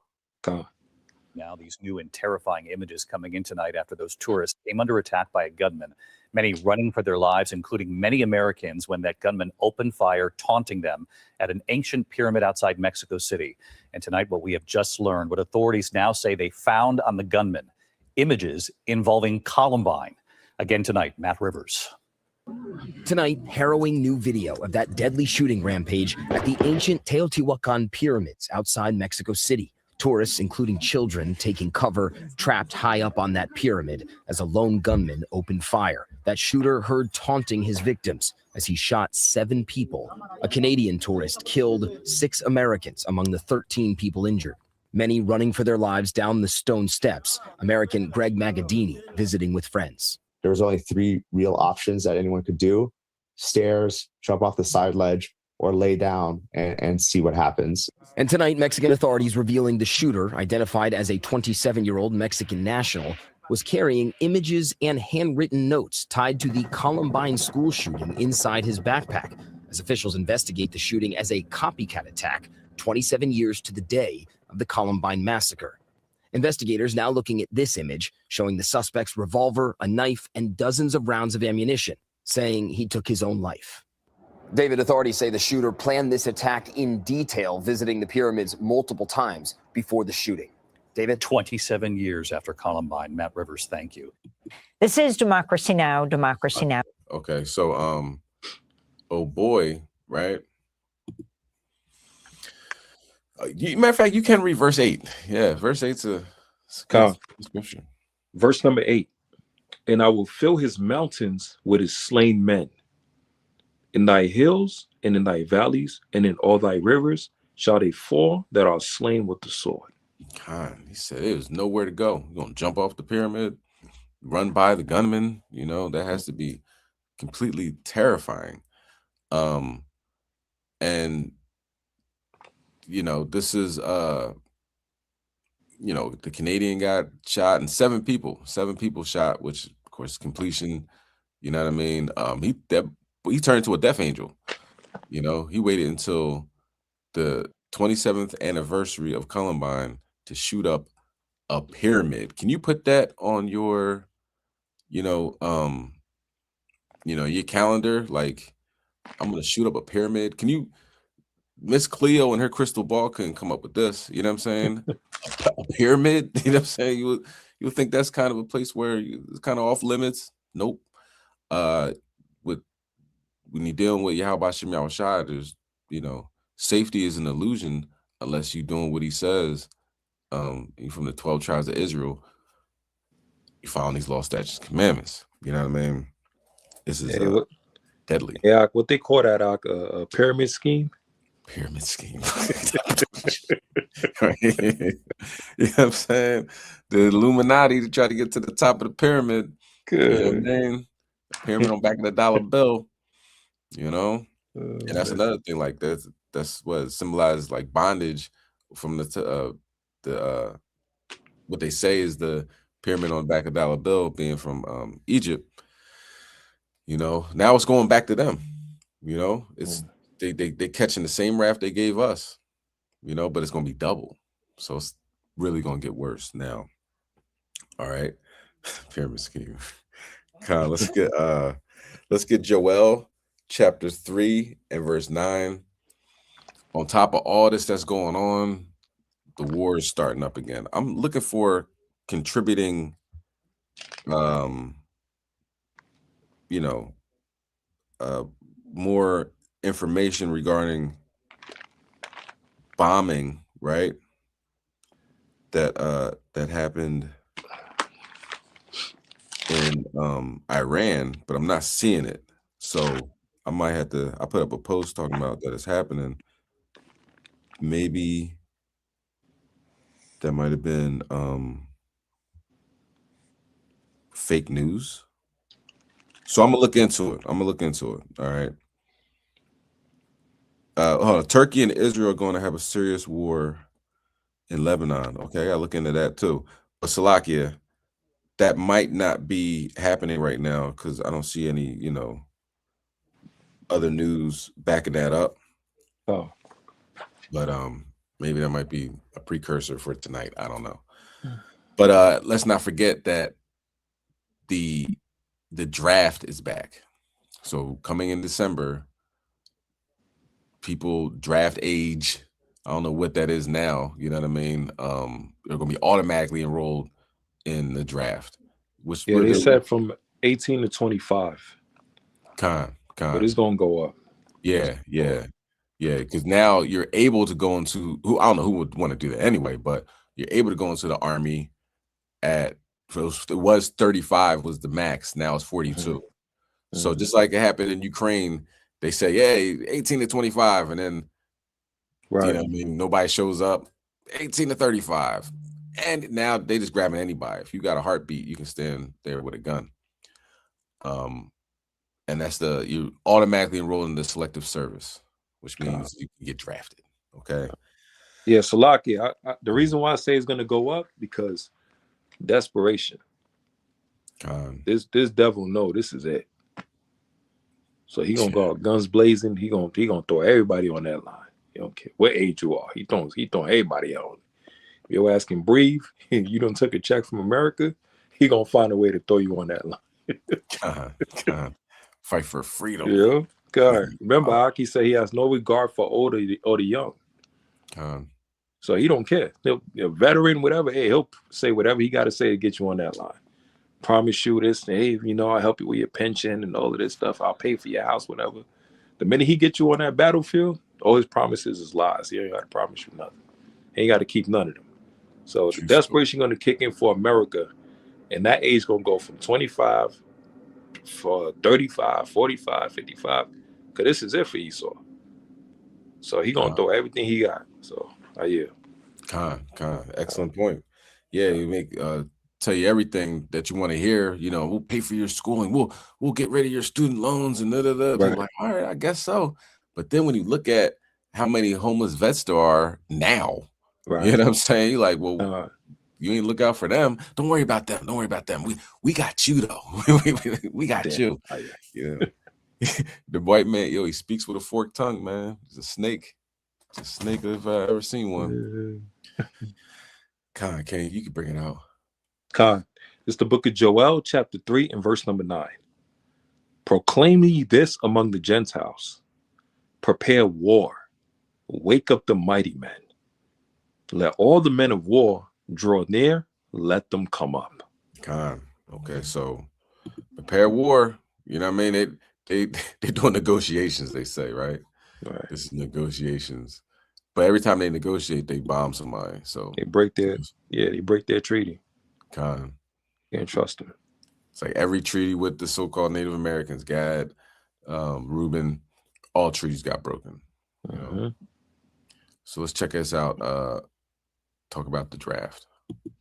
Now, these new and terrifying images coming in tonight after those tourists came under attack by a gunman, many running for their lives, including many Americans, when that gunman opened fire, taunting them at an ancient pyramid outside Mexico City. And tonight, what we have just learned, what authorities now say they found on the gunman, images involving Columbine. Again tonight, Matt Rivers. Tonight, harrowing new video of that deadly shooting rampage at the ancient Teotihuacan pyramids outside Mexico City. Tourists, including children, taking cover, trapped high up on that pyramid as a lone gunman opened fire. That shooter heard taunting his victims as he shot 7 people. A Canadian tourist killed 6 Americans among the 13 people injured. Many running for their lives down the stone steps. American Greg Magadini visiting with friends. There was only 3 real options that anyone could do: stairs, jump off the side ledge, or lay down and see what happens. And tonight, Mexican authorities revealing the shooter, identified as a 27-year-old Mexican national, was carrying images and handwritten notes tied to the Columbine school shooting inside his backpack, as officials investigate the shooting as a copycat attack 27 years to the day of the Columbine massacre. Investigators now looking at this image, showing the suspect's revolver, a knife, and dozens of rounds of ammunition, saying he took his own life. David, authorities say the shooter planned this attack in detail, visiting the pyramids multiple times before the shooting. David? 27 years after Columbine. Matt Rivers, thank you. This is Democracy Now!, Democracy Now! Okay, so, oh boy, right? Matter of fact, you can read verse 8. Yeah, verse 8's a scripture. Verse number 8. And I will fill his mountains with his slain men. In thy hills and in thy valleys and in all thy rivers shall they fall that are slain with the sword. God, he said it was nowhere to go. You're going to jump off the pyramid, run by the gunman. You know, that has to be completely terrifying. And you know, this is you know, the Canadian got shot and 7 people shot, which of course completion, you know what I mean? He turned into a death angel. You know, he waited until the 27th anniversary of Columbine to shoot up a pyramid. Can you put that on your, your calendar? Like, I'm gonna shoot up a pyramid. Can you? Miss Cleo and her crystal ball couldn't come up with this. You know what I'm saying? A pyramid. You know what I'm saying? You would think that's kind of a place where it's kind of off limits. Nope. When you're dealing with Yahweh Shem Yahweh Shai, there's, safety is an illusion unless you're doing what he says. You're from the 12 tribes of Israel. You follow these law, statutes, commandments. You know what I mean? This is deadly. Yeah, what they call that a pyramid scheme. Pyramid scheme. Right? You know what I'm saying? The Illuminati to try to get to the top of the pyramid. Good. You know what I mean? Pyramid on back of the dollar bill. And that's another thing. Like that's what symbolizes like bondage from the what they say is the pyramid on the back of the dollar bill being from Egypt. Now it's going back to them. It's they catching the same raft they gave us, but it's gonna be double. So it's really gonna get worse now. All right. Pyramid scheme. Kyle, let's get Joel chapter 3 and verse 9. On top of all this that's going on, the war is starting up again. I'm looking for contributing more information regarding bombing, right? That happened in Iran, but I'm not seeing it. So I might have to, I put up a post talking about that it's happening. Maybe that might have been fake news. So I'm gonna look into it. All right. Turkey and Israel are going to have a serious war in Lebanon. Okay, I gotta look into that too. But Salakia, that might not be happening right now because I don't see any, other news backing that up. Oh, but maybe that might be a precursor for tonight. I don't know. But let's not forget that the draft is back. So coming in December, people draft age. I don't know what that is now. You know what I mean? They're going to be automatically enrolled in the draft. Which yeah, they said from 18 to 25. But it's going to go up. Yeah. Because now you're able to go into I don't know who would want to do that anyway, but you're able to go into the Army it was 35 was the max. Now it's 42. So just like it happened in Ukraine, they say, hey, 18 to 25, and then nobody shows up. 18 to 35, and now they just grabbing anybody. If you got a heartbeat, you can stand there with a gun. And that's you automatically enroll in the selective service, which means you can get drafted. Okay. Yeah, Salaki, the reason why I say it's going to go up because desperation. This devil know this is it. So he gonna go guns blazing. He gonna throw everybody on that line. He don't care what age you are. He throwing everybody on. If your ass can breathe, you done took a check from America, he gonna find a way to throw you on that line. Fight for freedom. Yeah. God. Remember, Aki said he has no regard for older or the young. So he don't care. He'll veteran, whatever. Hey, he'll say whatever he got to say to get you on that line. Promise you this. Hey, I'll help you with your pension and all of this stuff. I'll pay for your house, whatever. The minute he gets you on that battlefield, all his promises is lies. He ain't got to promise you nothing. He ain't got to keep none of them. So the desperation going to kick in for America, and that age going to go from 25 for 35, 45, 55. Because this is it for Esau. So he going to throw everything he got. So, yeah. Excellent point. Yeah, you make tell you everything that you want to hear. We'll pay for your schooling. We'll get rid of your student loans and Right. Like, all right, I guess so. But then when you look at how many homeless vets there are now, you know what I'm saying? You're like, well, you ain't look out for them. Don't worry about them. Don't worry about them. We got you though. we got you. The white man, he speaks with a forked tongue, man. He's a snake. It's a snake if I ever seen one. Kenny, you can bring it out. It's the book of Joel, chapter 3, and verse number 9. Proclaim ye this among the Gentiles. Prepare war. Wake up the mighty men. Let all the men of war draw near. Let them come up. Okay, so prepare war. You know what I mean? They doing negotiations, they say, right? This is negotiations. But every time they negotiate, they bomb somebody. So they break their treaty. Can't trust them. It's like every treaty with the so-called Native Americans, Gad, Reuben, all treaties got broken. So let's check this out. Talk about the draft.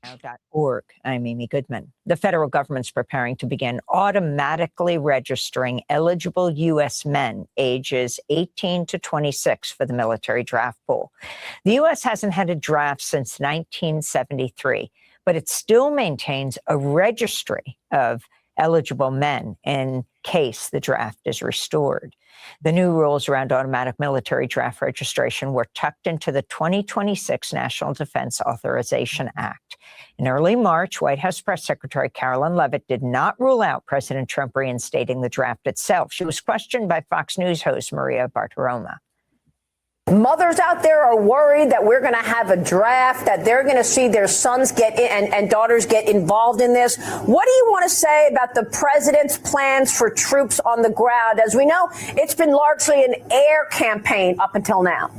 Now.org. I'm Amy Goodman. The federal government's preparing to begin automatically registering eligible U.S. men ages 18 to 26 for the military draft pool. The U.S. hasn't had a draft since 1973, but it still maintains a registry of eligible men in case the draft is restored. The new rules around automatic military draft registration were tucked into the 2026 National Defense Authorization Act. In early March, White House Press Secretary Carolyn Leavitt did not rule out President Trump reinstating the draft itself. She was questioned by Fox News host Maria Bartiromo. Mothers out there are worried that we're going to have a draft, that they're going to see their sons get in and daughters get involved in this. What do you want to say about the president's plans for troops on the ground? As we know, it's been largely an air campaign up until now.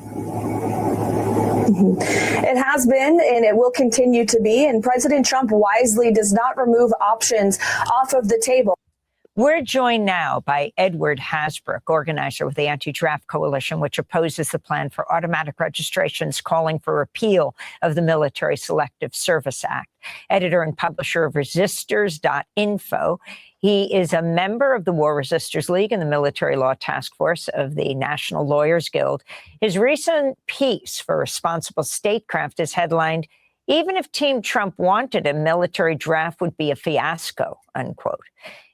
It has been, and it will continue to be. And President Trump wisely does not remove options off of the table. We're joined now by Edward Hasbrook, organizer with the Anti-Draft Coalition, which opposes the plan for automatic registrations, calling for repeal of the Military Selective Service Act. Editor and publisher of resistors.info. He is a member of the War Resisters League and the Military Law Task Force of the National Lawyers Guild. His recent piece for Responsible Statecraft is headlined, Even if Team Trump wanted a military draft would be a fiasco, unquote.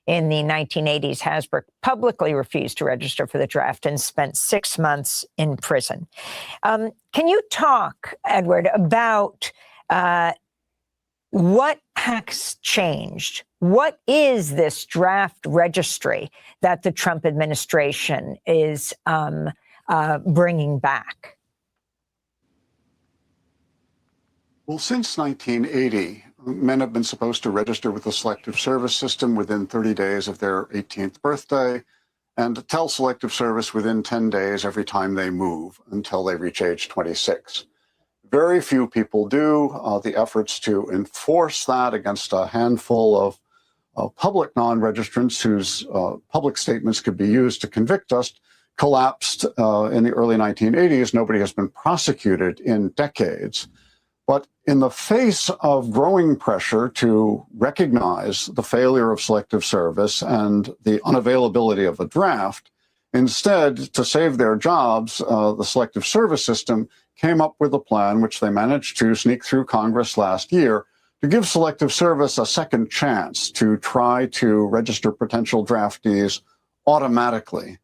In the 1980s, Hasbrouck publicly refused to register for the draft and spent 6 months in prison. Can you talk, Edward, about what has changed? What is this draft registry that the Trump administration is bringing back? Well, since 1980, men have been supposed to register with the Selective Service system within 30 days of their 18th birthday and tell Selective Service within 10 days every time they move until they reach age 26. Very few people do. The efforts to enforce that against a handful of public non-registrants whose public statements could be used to convict us collapsed in the early 1980s. Nobody has been prosecuted in decades. But in the face of growing pressure to recognize the failure of Selective Service and the unavailability of a draft, instead, to save their jobs, the Selective Service system came up with a plan, which they managed to sneak through Congress last year, to give Selective Service a second chance to try to register potential draftees automatically.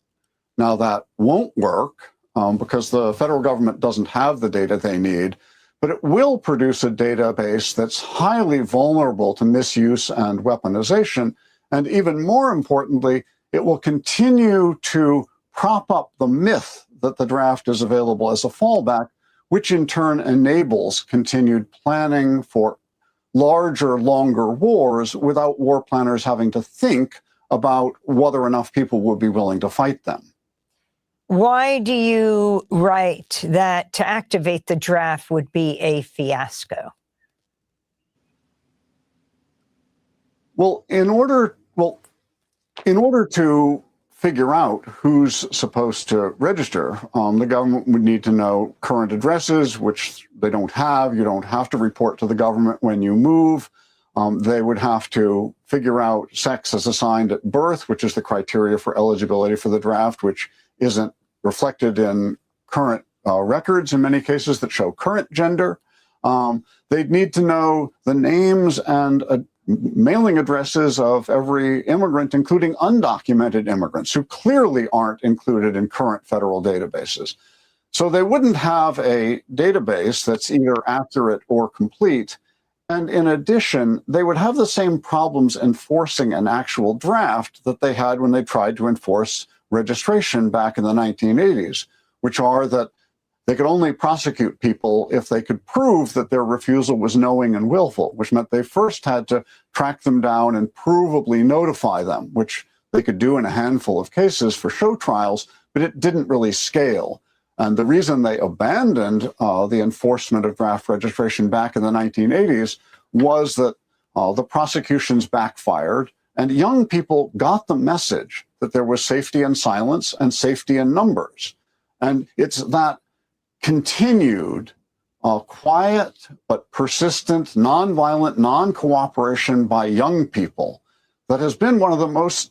Now, that won't work because the federal government doesn't have the data they need, but it will produce a database that's highly vulnerable to misuse and weaponization. And even more importantly, it will continue to prop up the myth that the draft is available as a fallback, which in turn enables continued planning for larger, longer wars without war planners having to think about whether enough people would be willing to fight them. Why do you write that to activate the draft would be a fiasco? Well, in order to figure out who's supposed to register, the government would need to know current addresses, which they don't have. You don't have to report to the government when you move. They would have to figure out sex as assigned at birth, which is the criteria for eligibility for the draft, which isn't reflected in current records in many cases that show current gender. They'd need to know the names and mailing addresses of every immigrant, including undocumented immigrants who clearly aren't included in current federal databases. So they wouldn't have a database that's either accurate or complete. And in addition, they would have the same problems enforcing an actual draft that they had when they tried to enforce registration back in the 1980s, which are that they could only prosecute people if they could prove that their refusal was knowing and willful, which meant they first had to track them down and provably notify them, which they could do in a handful of cases for show trials, but it didn't really scale. And the reason they abandoned the enforcement of draft registration back in the 1980s was that the prosecutions backfired and young people got the message that there was safety in silence and safety in numbers. And it's that continued quiet but persistent, nonviolent, non-cooperation by young people that has been one of the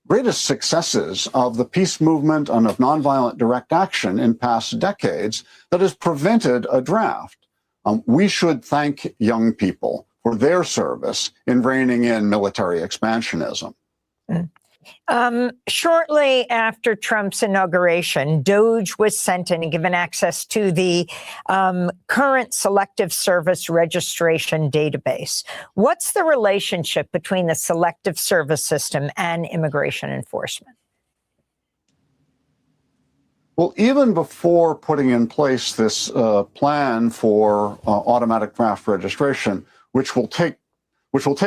greatest successes of the peace movement and of nonviolent direct action in past decades that has prevented a draft. We should thank young people for their service in reining in military expansionism. Shortly after Trump's inauguration, DOJ was sent in and given access to the current Selective Service registration database. What's the relationship between the Selective Service system and immigration enforcement? Well, even before putting in place this plan for automatic draft registration, which will take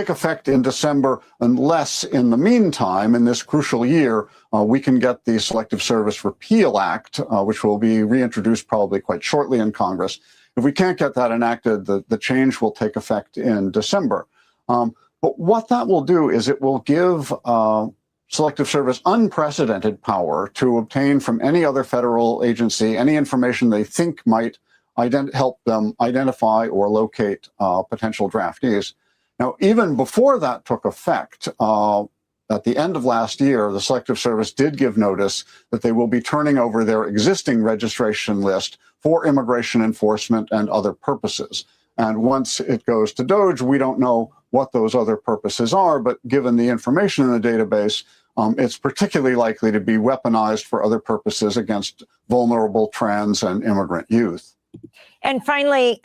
effect in December, unless in the meantime, in this crucial year, we can get the Selective Service Repeal Act, which will be reintroduced probably quite shortly in Congress. If we can't get that enacted, the change will take effect in December. But what that will do is it will give Selective Service unprecedented power to obtain from any other federal agency any information they think might help them identify or locate potential draftees. Now, even before that took effect, at the end of last year, the Selective Service did give notice that they will be turning over their existing registration list for immigration enforcement and other purposes. And once it goes to Doge, we don't know what those other purposes are, but given the information in the database, it's particularly likely to be weaponized for other purposes against vulnerable trans and immigrant youth. And finally,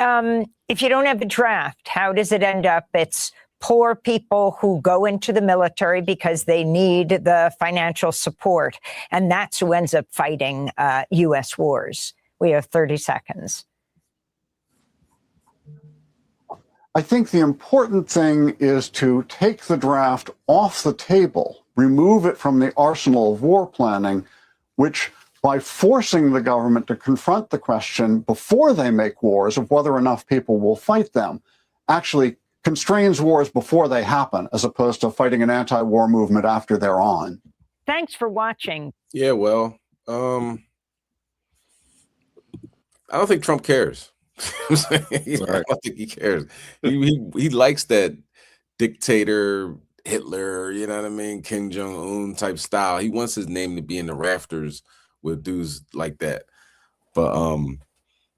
if you don't have a draft, how does it end up? It's poor people who go into the military because they need the financial support. And that's who ends up fighting U.S. wars. We have 30 seconds. I think the important thing is to take the draft off the table, remove it from the arsenal of war planning, which by forcing the government to confront the question before they make wars of whether enough people will fight them, actually constrains wars before they happen, as opposed to fighting an anti-war movement after they're on. Thanks for watching. Yeah, well, I don't think Trump cares. I don't think he cares. He likes that dictator Hitler, you know what I mean, Kim Jong-un type style. He wants his name to be in the rafters with dudes like that. But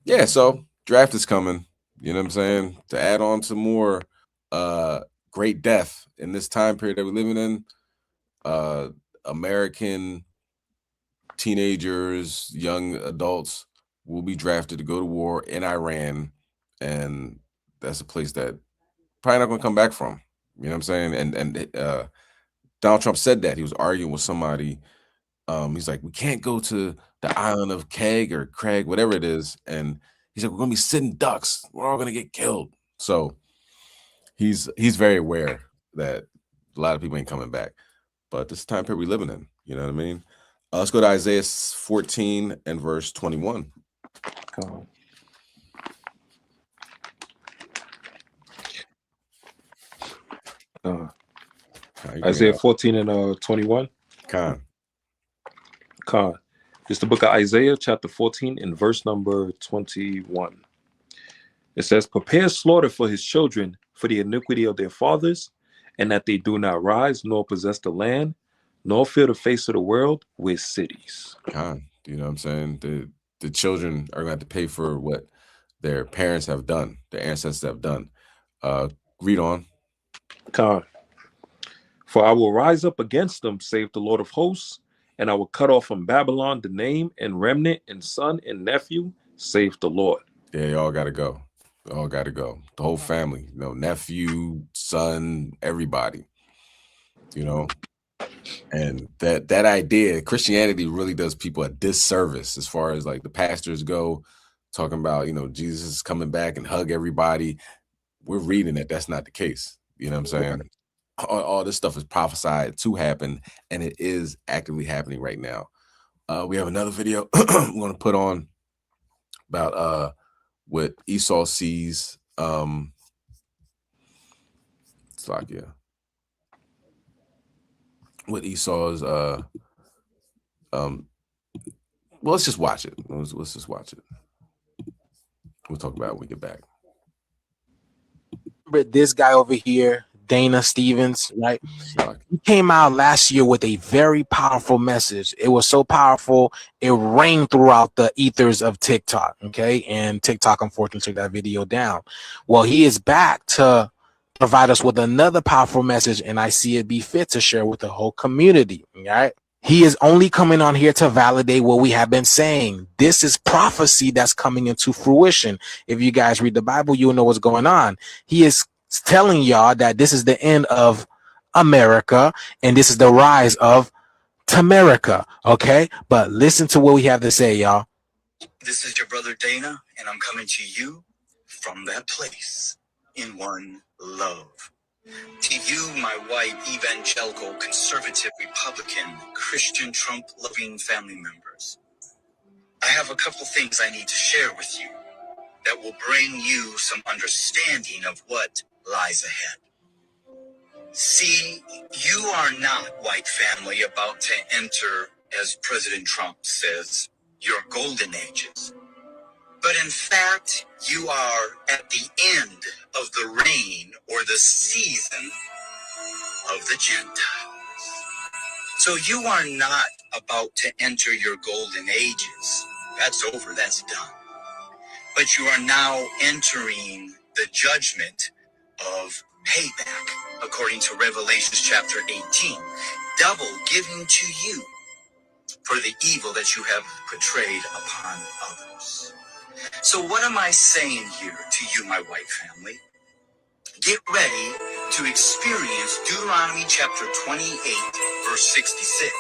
yeah, so draft is coming, you know what I'm saying, to add on to more great death in this time period that we're living in. American teenagers, young adults will be drafted to go to war in Iran, and that's a place that probably not going to come back from. You know what I'm saying? And Donald Trump said that. He was arguing with somebody. He's like, we can't go to the island of Keg or Craig, whatever it is. And he's like, we're going to be sitting ducks. We're all going to get killed. So he's very aware that a lot of people ain't coming back. But this time period we're living in, you know what I mean? Let's go to Isaiah 14 and verse 21. Isaiah 14 and 21. Khan. It's the book of Isaiah, chapter 14, and verse number 21. It says, prepare slaughter for his children for the iniquity of their fathers, and that they do not rise, nor possess the land, nor fill the face of the world with cities. Khan, you know what I'm saying? The children are going to have to pay for what their parents have done, their ancestors have done. Read on. Khan. For I will rise up against them, save the Lord of hosts, and I will cut off from Babylon the name and remnant and son and nephew, save the Lord. Yeah, y'all got to go. All got to go. The whole family, you know, nephew, son, everybody, you know. And that idea, Christianity really does people a disservice as far as like the pastors go, talking about, you know, Jesus is coming back and hug everybody. We're reading that that's not the case. You know what I'm saying? All this stuff is prophesied to happen, and it is actively happening right now. We have another video we're going to put on about what Esau sees. It's like, yeah. What Esau's well, let's just watch it. Let's just watch it. We'll talk about it when we get back. But this guy over here, Dana Stevens, right? He came out last year with a very powerful message. It was so powerful, it rang throughout the ethers of TikTok, okay? And TikTok, unfortunately, took that video down. Well, he is back to provide us with another powerful message, and I see it be fit to share with the whole community, right? He is only coming on here to validate what we have been saying. This is prophecy that's coming into fruition. If you guys read the Bible, you'll know what's going on. He is telling y'all that this is the end of America, and this is the rise of Tamerica, okay? But listen to what we have to say, y'all. This is your brother Dana, and I'm coming to you from that place in one love. To you, my white, evangelical, conservative, Republican, Christian, Trump-loving family members, I have a couple things I need to share with you that will bring you some understanding of what lies ahead. See, you are not, white family, about to enter, as President Trump says, your golden ages. But in fact, you are at the end of the reign or the season of the Gentiles. So you are not about to enter your golden ages. That's over, that's done. But you are now entering the judgment of payback, according to Revelation chapter 18, double given to you for the evil that you have portrayed upon others. So what am I saying here to you, my white family? Get ready to experience Deuteronomy chapter 28, verse 66.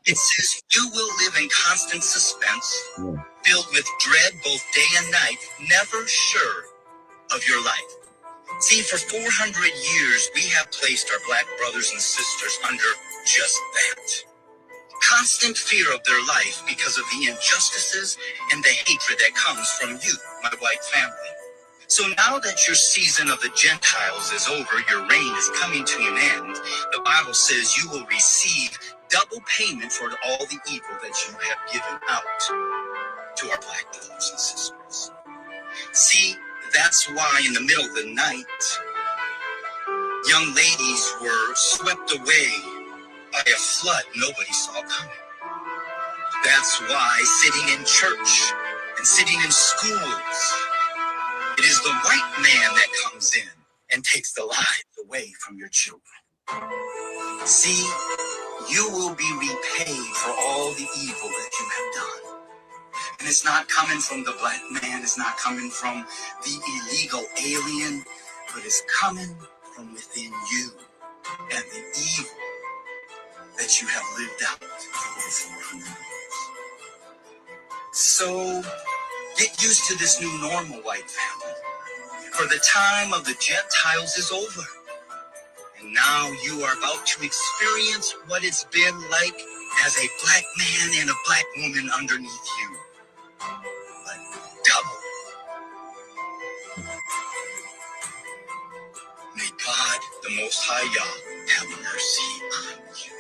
It says, you will live in constant suspense, filled with dread both day and night, never sure of your life. See, for 400 years, we have placed our black brothers and sisters under just that. Constant fear of their life because of the injustices and the hatred that comes from you, my white family. So now that your season of the Gentiles is over, your reign is coming to an end, the Bible says you will receive double payment for all the evil that you have given out to our black brothers and sisters. See, that's why in the middle of the night, young ladies were swept away by a flood nobody saw coming. That's why sitting in church and sitting in schools, it is the white man that comes in and takes the lives away from your children. See, you will be repaid for all the evil that you have done. And it's not coming from the black man, it's not coming from the illegal alien, but it's coming from within you and the evil that you have lived out for over 400 years. So, get used to this new normal, white family. For the time of the Gentiles is over. And now you are about to experience what it's been like as a black man and a black woman underneath you. But double. May God, the Most High Yah, have mercy on you.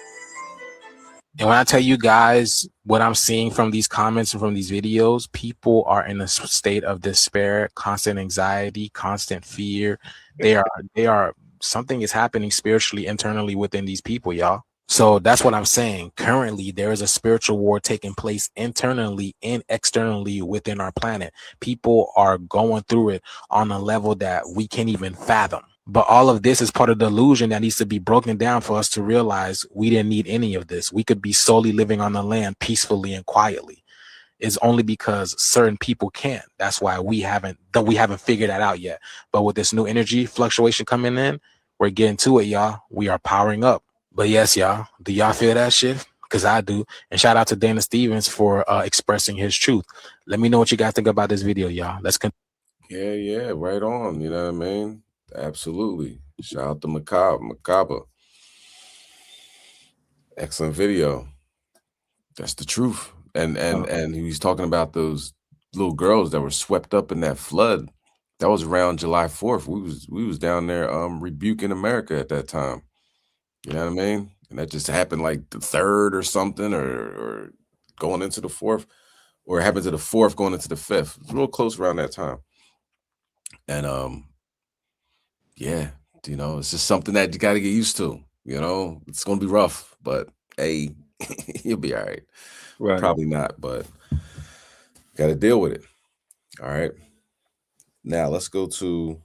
And when I tell you guys what I'm seeing from these comments and from these videos, people are in a state of despair, constant anxiety, constant fear. They are, something is happening spiritually, internally within these people, y'all. So that's what I'm saying. Currently, there is a spiritual war taking place internally and externally within our planet. People are going through it on a level that we can't even fathom. But all of this is part of the illusion that needs to be broken down for us to realize we didn't need any of this. We could be solely living on the land peacefully and quietly. It's only because certain people can't. That's why we haven't figured that out yet. But with this new energy fluctuation coming in, we're getting to it, y'all. We are powering up. But yes, y'all, do y'all feel that shit? Because I do. And shout out to Dana Stevens for expressing his truth. Let me know what you guys think about this video, y'all. Let's continue. Yeah, right on. You know what I mean? Absolutely. Shout out to Macabre. Excellent video. That's the truth. And he was talking about those little girls that were swept up in that flood. That was around July 4th. We was down there rebuking America at that time. You know what I mean? And that just happened like the 3rd or something, or going into the 4th, or it happened to the 4th going into the 5th. It's real close around that time. And yeah, you know, it's just something that you got to get used to. You know, it's gonna be rough, but hey, you'll be all right. Right. Probably not, but got to deal with it. All right. Now let's go to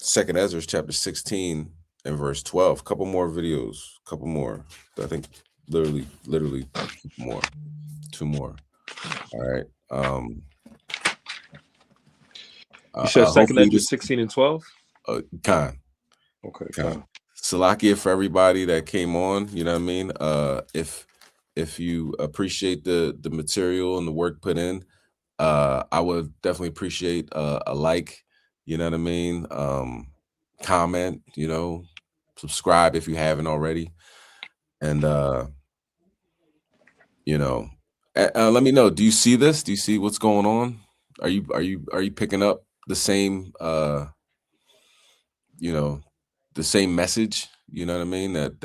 2nd Ezra chapter 16 and verse 12. Couple more videos. Couple more. I think literally more. 2 more. All right. You said 2nd Ezra 16 and 12? Khan. Okay. Khan. Salakia for everybody that came on. You know what I mean? If you appreciate the material and the work put in, I would definitely appreciate a like. You know what I mean? Comment. You know, subscribe if you haven't already, and you know, let me know. Do you see this? Do you see what's going on? Are you picking up the same you know, the same message? You know what I mean? That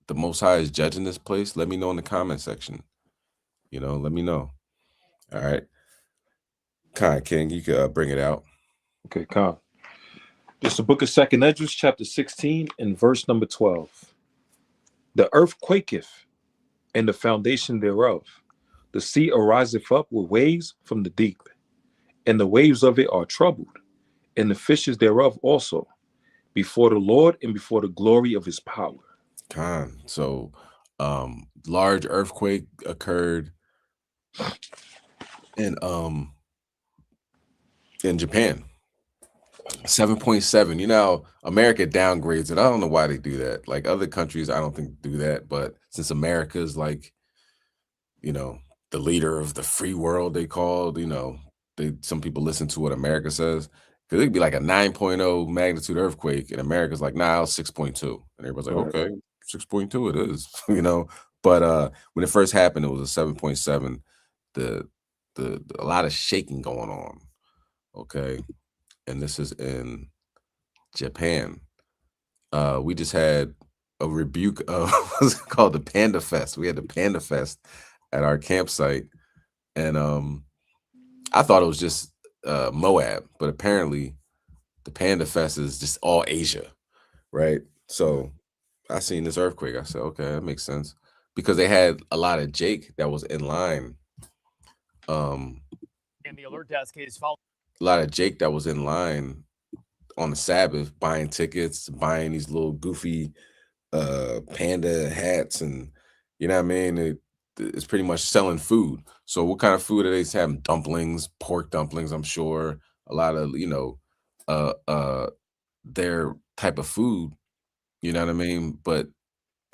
the Most High is judging this place? Let me know in the comment section. You know, let me know. All right. Khan King, you can bring it out. Okay, Khan. It's the book of 2nd Ezra, chapter 16, and verse number 12. The earth quaketh, and the foundation thereof. The sea ariseth up with waves from the deep, and the waves of it are troubled, and the fishes thereof also, before the Lord and before the glory of his power. So large earthquake occurred in Japan. 7.7. You know, America downgrades it. I don't know why they do that. Like other countries, I don't think do that. But since America's like, you know, the leader of the free world, they called, you know, some people listen to what America says. Because it could be like a 9.0 magnitude earthquake, and America's like, nah, 6.2. And everybody's like, okay, 6.2 it is, you know. But when it first happened, it was a 7.7. A lot of shaking going on. Okay. And this is in Japan. We just had a rebuke of what's it called, the Panda Fest. We had the Panda Fest at our campsite, and I thought it was just Moab, but apparently the Panda Fest is just all Asia, right? So I seen this earthquake. I said, okay, that makes sense, because they had a lot of Jake that was in line. And the alert desk is following. A lot of Jake that was in line on the Sabbath buying tickets, buying these little goofy panda hats, and you know what I mean? It's pretty much selling food. So what kind of food are they having? Dumplings, pork dumplings, I'm sure. A lot of, you know, their type of food, you know what I mean? But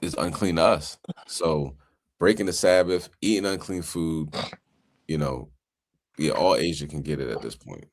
it's unclean to us. So breaking the Sabbath, eating unclean food, you know, yeah, all Asia can get it at this point.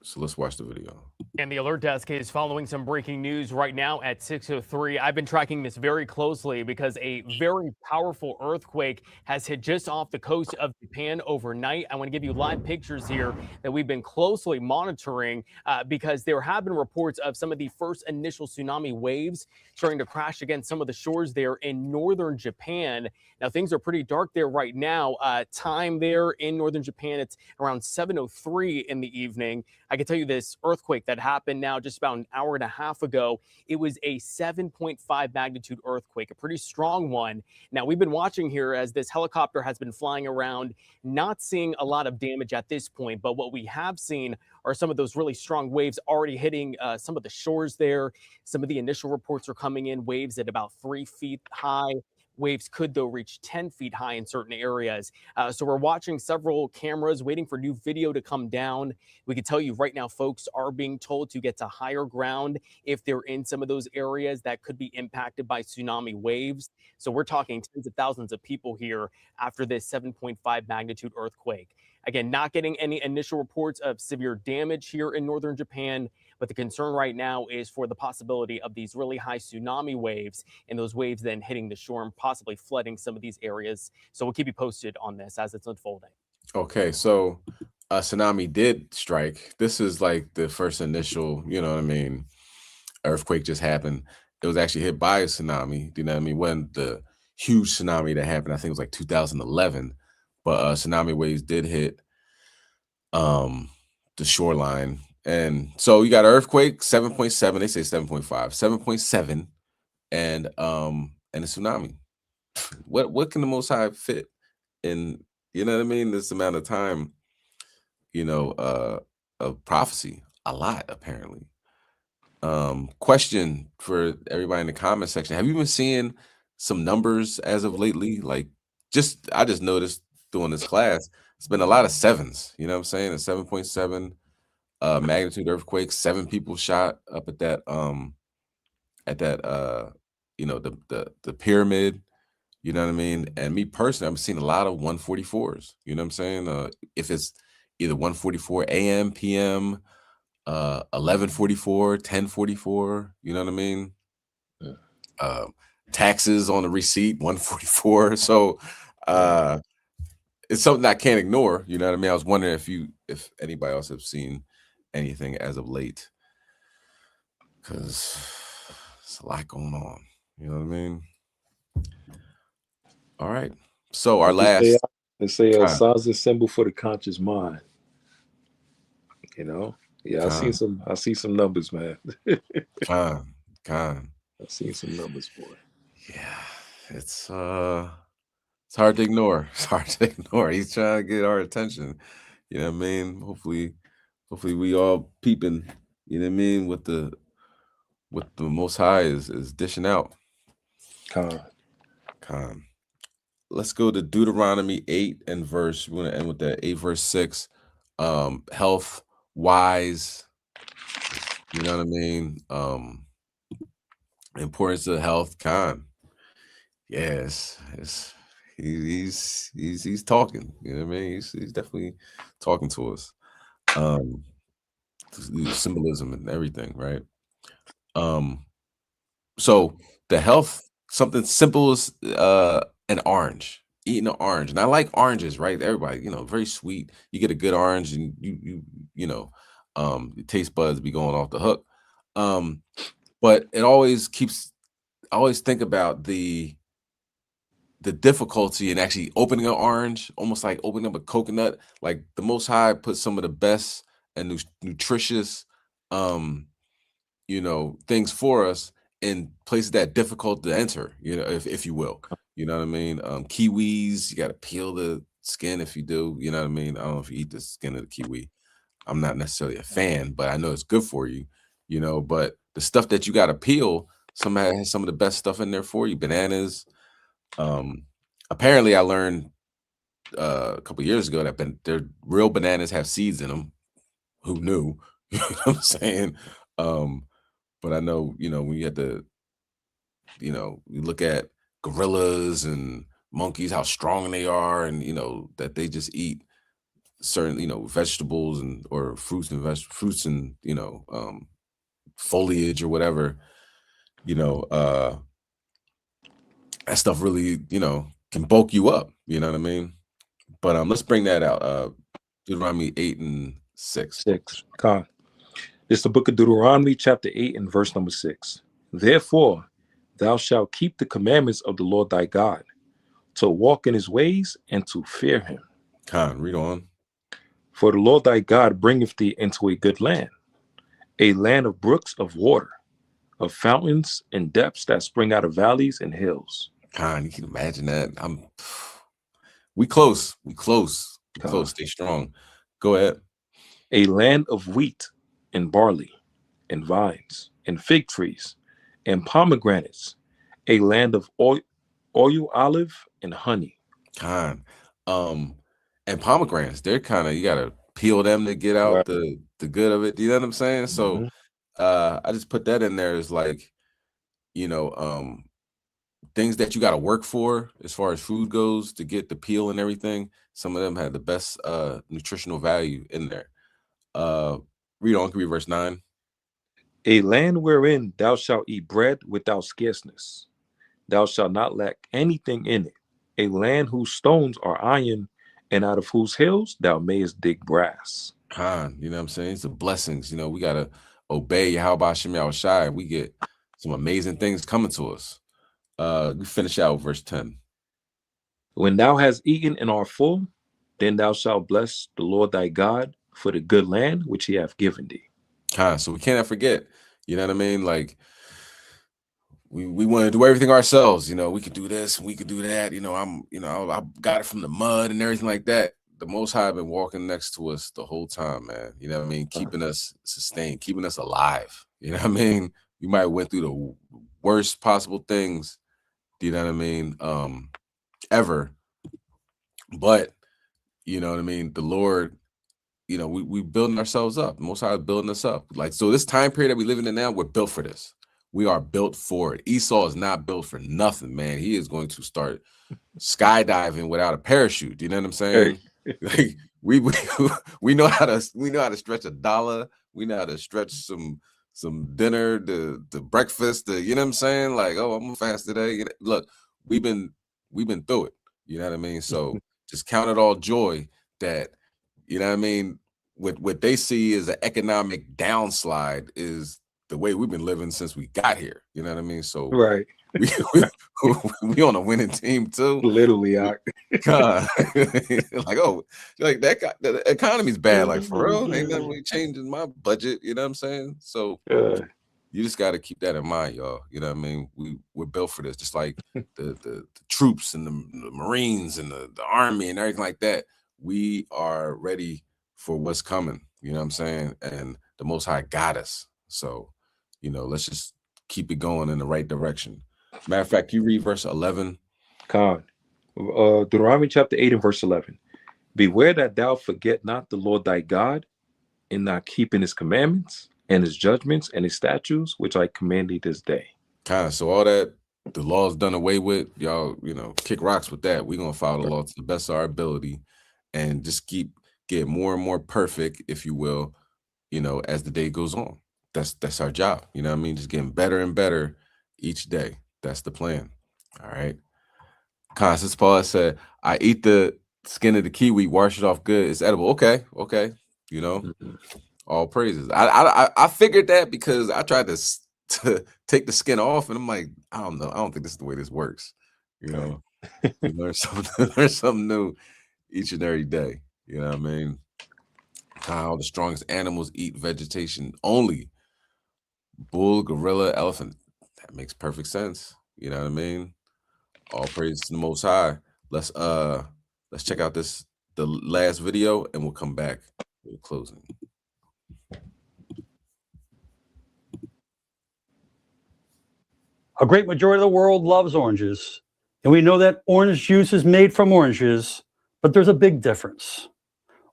So let's watch the video. And the alert desk is following some breaking news right now at 6:03. I've been tracking this very closely because a very powerful earthquake has hit just off the coast of Japan overnight. I want to give you live pictures here that we've been closely monitoring because there have been reports of some of the first initial tsunami waves starting to crash against some of the shores there in northern Japan. Now, things are pretty dark there right now. Time there in northern Japan, it's around 7:03 in the evening. I can tell you this earthquake that happened now just about an hour and a half ago, it was a 7.5 magnitude earthquake, a pretty strong one. Now, we've been watching here as this helicopter has been flying around, not seeing a lot of damage at this point, but what we have seen are some of those really strong waves already hitting some of the shores there. Some of the initial reports are coming in, waves at about 3 feet high. Waves could, though, reach 10 feet high in certain areas. So we're watching several cameras, waiting for new video to come down. We can tell you right now, folks are being told to get to higher ground if they're in some of those areas that could be impacted by tsunami waves. So we're talking tens of thousands of people here after this 7.5 magnitude earthquake. Again, not getting any initial reports of severe damage here in northern Japan, but the concern right now is for the possibility of these really high tsunami waves and those waves then hitting the shore and possibly flooding some of these areas. So we'll keep you posted on this as it's unfolding. Okay, so a tsunami did strike. This is like the first initial, you know what I mean, earthquake just happened. It was actually hit by a tsunami, you know what I mean? When the huge tsunami that happened, I think it was like 2011, but tsunami waves did hit the shoreline. And so you got an earthquake, 7.7, they say 7.5, 7.7, and a tsunami. What can the Most High fit in, you know what I mean, this amount of time, you know, of prophecy? A lot, apparently. Question for everybody in the comment section. Have you been seeing some numbers as of lately? Like, I just noticed doing this class, it's been a lot of sevens, you know what I'm saying? A 7.7 magnitude earthquake, 7 people shot up at that you know, the pyramid, you know what I mean? And me personally, I'm seeing a lot of 144s, you know what I'm saying? If it's either 1:44 a.m., p.m., 11:44, 10:44, you know what I mean? Taxes on the receipt, 1:44. So it's something I can't ignore, you know what I mean? I was wondering if anybody else have seen anything as of late, because it's a lot going on, you know what I mean? All right, so our last, they say signs and symbol for the conscious mind, you know. Yeah, I see some numbers, man. Con. I've seen some numbers, boy. Yeah, it's hard to ignore. It's hard to ignore. He's trying to get our attention, You know what I mean? Hopefully we all peeping, you know what I mean, what the Most High is dishing out. Con. Let's go to Deuteronomy 8 and verse. We're gonna end with that 8 verse 6. Health wise, you know what I mean? Importance of health, Con. Yes, he's talking, you know what I mean? He's definitely talking to us. Symbolism and everything, right? So the health, something simple as an orange, eating an orange. And I like oranges, right? Everybody, very sweet. You get a good orange and your taste buds be going off the hook. But it always I always think about the difficulty in actually opening an orange, almost like opening up a coconut. Like the Most High put some of the best and nutritious things for us in places that difficult to enter, if you will. You know what I mean? Kiwis, you got to peel the skin if you do. You know what I mean? I don't know if you eat the skin of the kiwi. I'm not necessarily a fan, but I know it's good for you, but the stuff that you got to peel, somebody has some of the best stuff in there for you. Bananas. Apparently I learned a couple years ago that their real bananas have seeds in them. Who knew? You know what I'm saying? But I know, when you have to, you look at gorillas and monkeys, how strong they are, and that they just eat certain, vegetables or fruits and foliage or whatever, that stuff really, can bulk you up, you know what I mean? But let's bring that out. Deuteronomy 8 and 6. It's the book of Deuteronomy, chapter 8 and verse number 6. Therefore, thou shalt keep the commandments of the Lord thy God, to walk in his ways and to fear him. Read on. For the Lord thy God bringeth thee into a good land, a land of brooks of water, of fountains and depths that spring out of valleys and hills. You can imagine that. We close. Stay strong. Go ahead. A land of wheat and barley and vines and fig trees and pomegranates, a land of oil, olive, and honey. And pomegranates, they're you gotta peel them to get out the good of it. Do you know what I'm saying? So I just put that in there as things that you gotta work for as far as food goes to get the peel and everything. Some of them have the best nutritional value in there. Read on, read verse 9. A land wherein thou shalt eat bread without scarceness. Thou shalt not lack anything in it. A land whose stones are iron, and out of whose hills thou mayest dig brass. You know what I'm saying? It's the blessings. We gotta obey Yahweh Shem Shai. We get some amazing things coming to us. We finish out with verse 10. When thou hast eaten and art full, then thou shalt bless the Lord thy God for the good land which he hath given thee. So we cannot forget, you know what I mean? Like we want to do everything ourselves, we could do this, we could do that, I got it from the mud and everything like that. The Most High been walking next to us the whole time, man. You know what I mean? Keeping us sustained, keeping us alive. You know what I mean? You might have went through the worst possible things, you know what I mean, ever. But, you know what I mean? The Lord, we building ourselves up. Most High is building us up. So this time period that we living in now, we're built for this. We are built for it. Esau is not built for nothing, man. He is going to start skydiving without a parachute. You know what I'm saying? Like we know how to stretch $1. We know how to stretch some dinner, the breakfast, you know what I'm saying? Like, oh, I'm gonna fast today. Look, we've been through it. You know what I mean? So just count it all joy that, you know what I mean, what they see as an economic downslide is the way we've been living since we got here. You know what I mean? So we on a winning team too. Literally, God. The economy's bad. Like, for real, ain't nothing really changing my budget. You know what I'm saying? So you just got to keep that in mind, y'all. You know what I mean? We're built for this, just like the troops and the Marines and the Army and everything like that. We are ready for what's coming. You know what I'm saying? And the Most High got us. So, you know, let's just keep it going in the right direction. Matter of fact, you read verse 11. Con. Deuteronomy chapter 8 and verse 11. Beware that thou forget not the Lord thy God, in not keeping his commandments and his judgments and his statutes, which I command thee this day. Kind of. So all that, the law's done away with. Y'all, you know, kick rocks with that. We're going to follow the law to the best of our ability and just get more and more perfect, if you will, you know, as the day goes on. That's our job. You know what I mean? Just getting better and better each day. That's the plan. All right. Constance Paul said, I eat the skin of the kiwi, wash it off good. It's edible. Okay. You know, all praises. I figured that because I tried to take the skin off, and I'm like, I don't know. I don't think this is the way this works. You know, you learn something new each and every day. You know what I mean? How the strongest animals eat vegetation only. Bull, gorilla, elephant. That makes perfect sense. You know what I mean? All praise to the Most High. Let's check out the last video, and we'll come back with closing. A great majority of the world loves oranges, and we know that orange juice is made from oranges, but there's a big difference.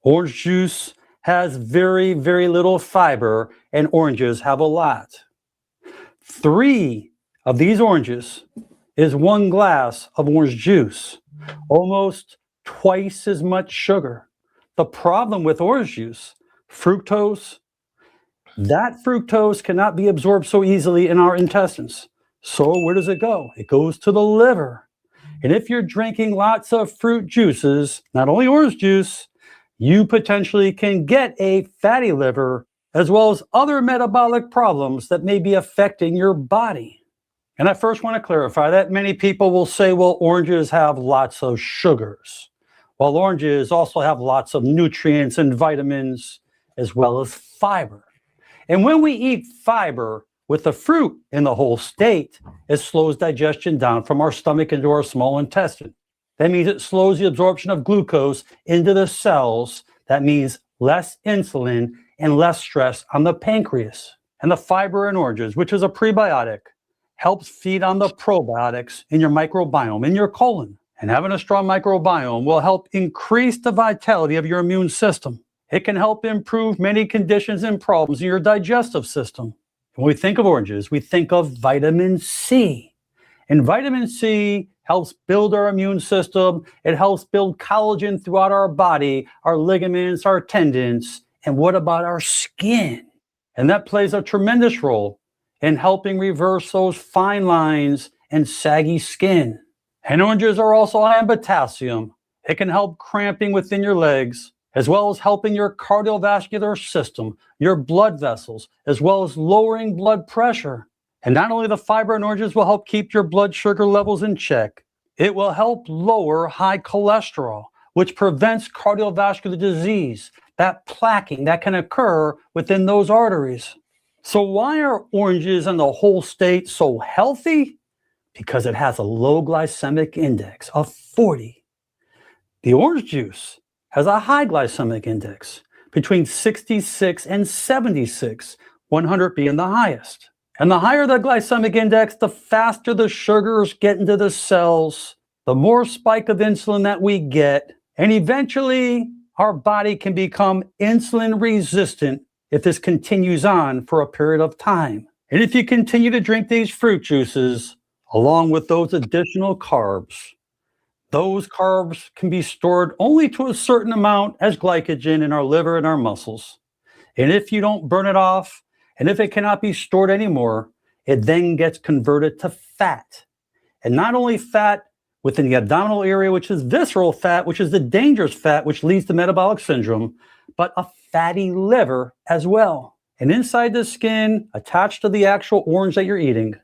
Orange juice has very, very little fiber, and oranges have a lot. 3 of these oranges is 1 glass of orange juice, almost twice as much sugar. The problem with orange juice, fructose, that fructose cannot be absorbed so easily in our intestines. So where does it go? It goes to the liver. And if you're drinking lots of fruit juices, not only orange juice, you potentially can get a fatty liver, as well as other metabolic problems that may be affecting your body. And I first want to clarify that many people will say, well, oranges have lots of sugars, while oranges also have lots of nutrients and vitamins, as well as fiber. And when we eat fiber with the fruit in the whole state, it slows digestion down from our stomach into our small intestine. That means it slows the absorption of glucose into the cells. That means less insulin and less stress on the pancreas. And the fiber in oranges, which is a prebiotic, helps feed on the probiotics in your microbiome, in your colon. And having a strong microbiome will help increase the vitality of your immune system. It can help improve many conditions and problems in your digestive system. When we think of oranges, we think of vitamin C. And vitamin C helps build our immune system. It helps build collagen throughout our body, our ligaments, our tendons. And what about our skin? And that plays a tremendous role in helping reverse those fine lines and saggy skin. And oranges are also high in potassium. It can help cramping within your legs, as well as helping your cardiovascular system, your blood vessels, as well as lowering blood pressure. And not only the fiber in oranges will help keep your blood sugar levels in check, it will help lower high cholesterol, which prevents cardiovascular disease, that plaquing that can occur within those arteries. So why are oranges and the whole state so healthy? Because it has a low glycemic index of 40. The orange juice has a high glycemic index between 66 and 76, 100 being the highest. And the higher the glycemic index, the faster the sugars get into the cells, the more spike of insulin that we get, and eventually our body can become insulin resistant if this continues on for a period of time. And if you continue to drink these fruit juices, along with those additional carbs, those carbs can be stored only to a certain amount as glycogen in our liver and our muscles. And if you don't burn it off, and if it cannot be stored anymore, it then gets converted to fat. And not only fat within the abdominal area, which is visceral fat, which is the dangerous fat, which leads to metabolic syndrome, but a fatty liver as well. And inside the skin, attached to the actual orange that you're eating,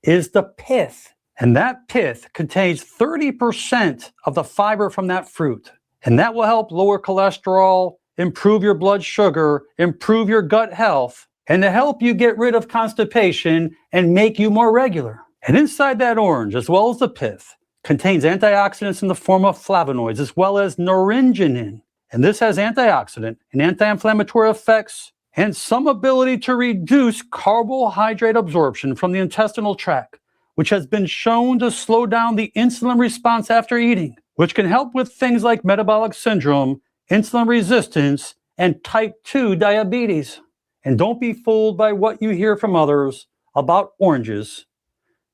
is the pith. And that pith contains 30% of the fiber from that fruit. And that will help lower cholesterol, improve your blood sugar, improve your gut health, and to help you get rid of constipation and make you more regular. And inside that orange, as well as the pith, contains antioxidants in the form of flavonoids, as well as naringenin. And this has antioxidant and anti-inflammatory effects and some ability to reduce carbohydrate absorption from the intestinal tract, which has been shown to slow down the insulin response after eating, which can help with things like metabolic syndrome, insulin resistance, and type 2 diabetes. And don't be fooled by what you hear from others about oranges,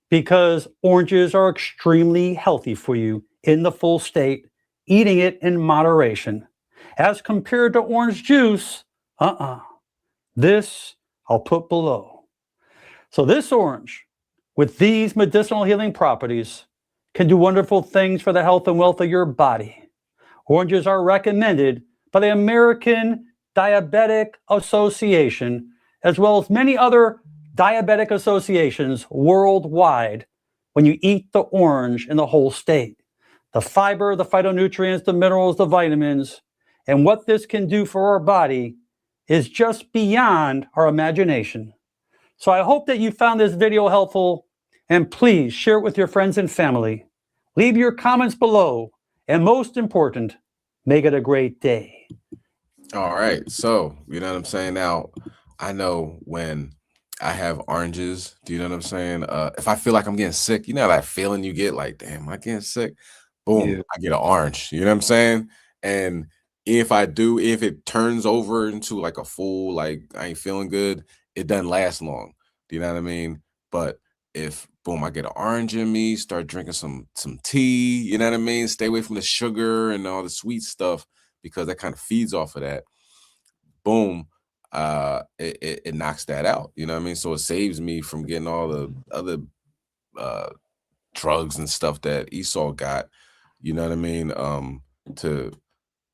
because oranges are extremely healthy for you in the full state, eating it in moderation. As compared to orange juice, this I'll put below. So this orange, with these medicinal healing properties, can do wonderful things for the health and wealth of your body. Oranges are recommended by the American Diabetic Association, as well as many other diabetic associations worldwide, when you eat the orange in the whole state. The fiber, the phytonutrients, the minerals, the vitamins, and what this can do for our body is just beyond our imagination. So I hope that you found this video helpful, and please share it with your friends and family. Leave your comments below, and most important, make it a great day. All right. So, you know what I'm saying? Now, I know when I have oranges, do you know what I'm saying? If I feel like I'm getting sick, you know that feeling you get like, damn, am I getting sick? Boom, I get an orange. You know what I'm saying? And if it turns over into like a full, like I ain't feeling good, it doesn't last long. Do you know what I mean? But if boom, I get an orange in me, start drinking some tea, you know what I mean? Stay away from the sugar and all the sweet stuff, because that kind of feeds off of that. Boom, it knocks that out. You know what I mean? So it saves me from getting all the other drugs and stuff that Esau got. You know what I mean?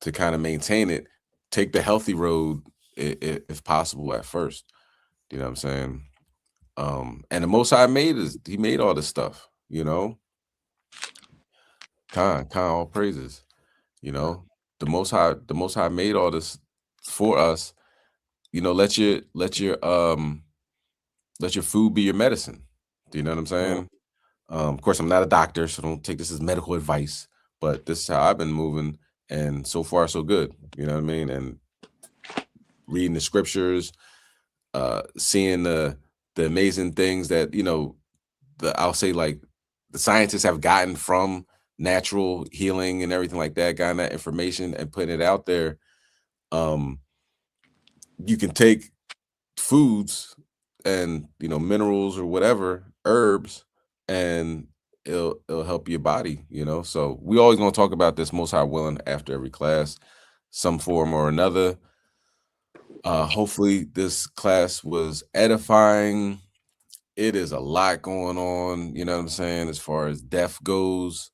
To kind of maintain it, take the healthy road if possible at first. You know what I'm saying? And the Most High he made all this stuff, you know. All praises. You know, the Most High made all this for us. You know, let your food be your medicine. Do you know what I'm saying? Of course, I'm not a doctor, so don't take this as medical advice, but this is how I've been moving, and so far so good. You know what I mean? And reading the scriptures, seeing the amazing things that, you know, I'll say like the scientists have gotten from natural healing and everything like that, gotten that information and putting it out there. You can take foods and, you know, minerals or whatever, herbs, and it'll help your body, you know. So we always gonna talk about this, Most High willing, after every class, some form or another. Hopefully this class was edifying. It is a lot going on, you know what I'm saying, as far as death goes.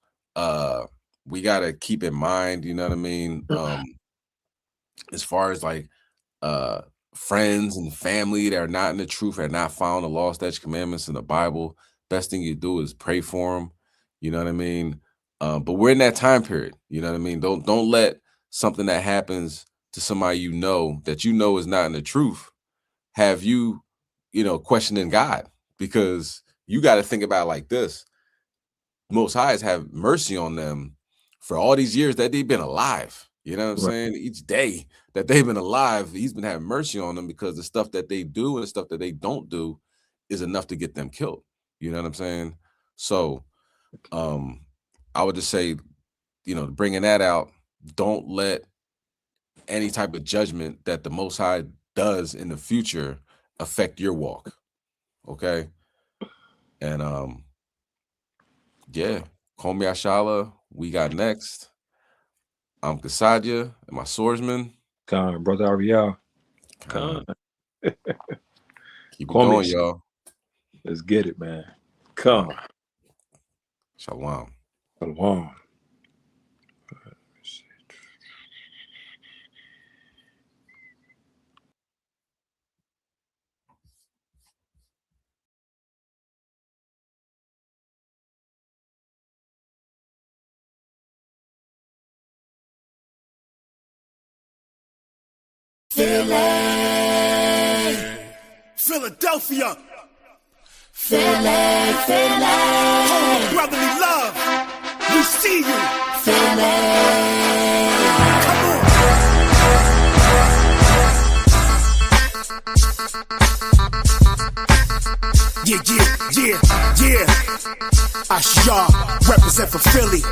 We gotta keep in mind, you know what I mean, as far as like friends and family that are not in the truth, are not found the law, statutes, commandments in the Bible, best thing you do is pray for them, you know what I mean. But we're in that time period, you know what I mean. Don't let something that happens to somebody you know that you know is not in the truth have you, you know, questioning God, because you got to think about it like this. Most Highs have mercy on them for all these years that they've been alive. You know what I'm saying? Each day that they've been alive, he's been having mercy on them, because the stuff that they do and the stuff that they don't do is enough to get them killed. You know what I'm saying? So I would just say, you know, bringing that out, don't let any type of judgment that the Most High does in the future affect your walk. Okay? And yeah, call me Ashala. We got next. I'm Chaasadyah, and my swordsman. Brother YAH. Keep it going, y'all. Let's get it, man. Shalom. Shalom. Philadelphia. Philly, Philly. Home of brotherly love. We see you. Philly. Come on. HOI, represent for Philly.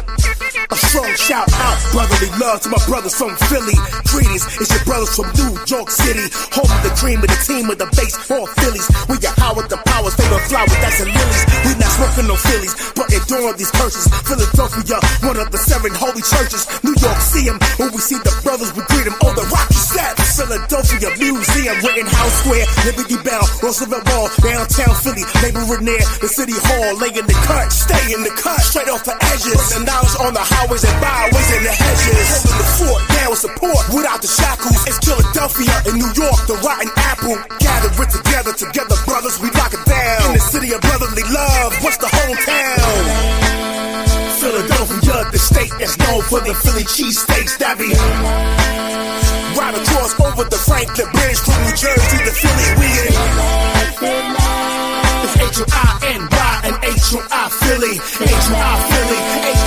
A strong shout out, brotherly love to my brothers from Philly. Greetings, it's your brothers from New York City. Home of the cream of the team of the baseball Phillies. We got Howard the Powers, favorite flowers, that's the lilies. We not smoking no Phillies, but enduring these curses. Philadelphia, one of the 7 holy churches. New York, see them, when we see the brothers, we greet them. Oh, the Rocky steps. Philadelphia Museum, Rittenhouse Square, Liberty Bell, Roosevelt Mall, downtown Philly, neighborhood near the city hall. Lay in the cut, stay in the cut, straight off the edges. Put the knowledge on the highways and byways and the hedges. Holding the fort down with support, without the shackles. It's Philadelphia in New York, the rotten apple. Gathered with together brothers, we lock it down. In the city of brotherly love, what's the hometown? Philadelphia, the state that's known for the Philly cheesesteaks that be right across over the Franklin Bridge from New Jersey to Philly. We in it's HOI-NY and HOI Philly, HOI Philly,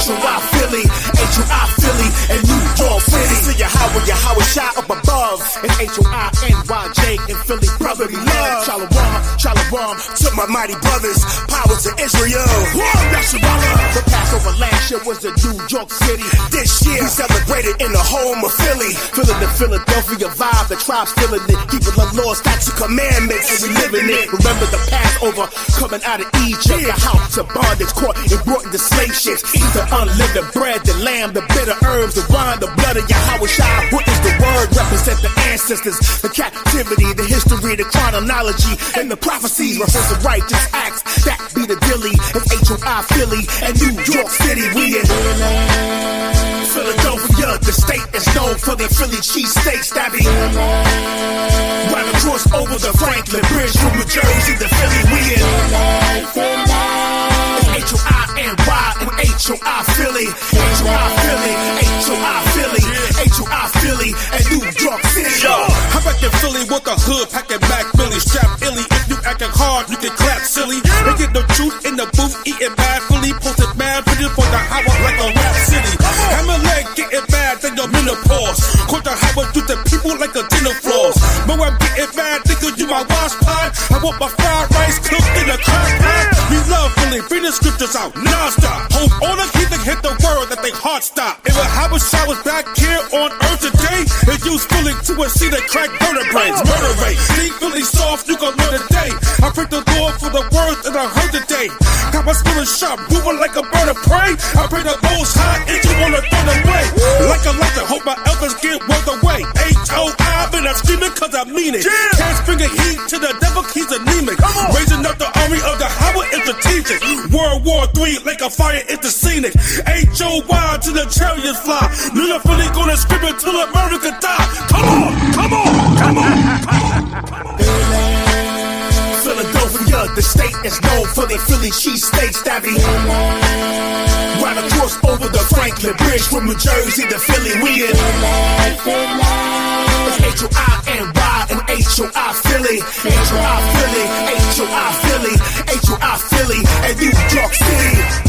HOI Philly, HOI Philly, and New York City. See your Howard shot up above. It's HOI-NYJ in Philly, brotherly love. Shalom to my mighty brothers. Power to Israel. The Passover last year was in New York City. This year we celebrated in the home of Philly. Feeling the Philadelphia vibe, the tribe's feeling it. Keeping the laws, statutes, commandments, and we living it. Remember the Passover coming out of Egypt, the house of bondage, caught and brought into slave ships. Eat the unliving bread, the lamb, the bitter herbs, the wine, the blood of Yahweh Shai. What is the word? Represent the ancestors, the captivity, the history, the chronology, and the prophecies. Rehearse the righteous acts, that be the dilly. It's HOI Philly and New York City. We in Philadelphia, the state that's known for the Philly cheesesteaks that be right across over the Franklin Bridge from New Jersey to Philly. We in HOI-NY and HOI Philly, HOI Philly, HOI Philly, HOI Philly, and New York City. Yo, how about the Philly with the hood, packing back Billy, strap illy. If you acting hard, you can clap silly. They get the truth in the booth, eating bad Philly, posted mad video for the Howard like a rap city. Hammer leg getting mad, then your menopause. Caught the Howard through the people like a dinner floors. But I'm getting mad, nigga, you my wash pot. I want my fried rice cooked in a crack pot. We love Philly, bring the scriptures out non-stop. Hope all the heathen hit the world that they heart stop. If a Howard Shai was back here on earth today, it used Philly to a seed that crack vertebrae. Murder rate, deep Philly soft, you gon' know today. I pray the Lord for the words that I heard today. Got my spirit sharp, moving like a bird of prey. I pray the Most High, and you wanna throw them away. Like a lighter, hope my elders get worth away. HOI, been I'm screaming cause I mean it. Can't bring a heat to the devil, he's anemic. Raising up the army of the Howard is strategic. World War III, like a fire, it's the scenic. HOI to the chariots fly. Little Philly gonna scream until America die. Come on, come on, come on, come on. Philadelphia, the state is known for the Philly cheesesteaks that be right across over the Franklin Bridge from New Jersey to Philly. We in it's HOI-NY and HOI Philly, HOI Philly, HOI Philly, HOI Philly, and New York City.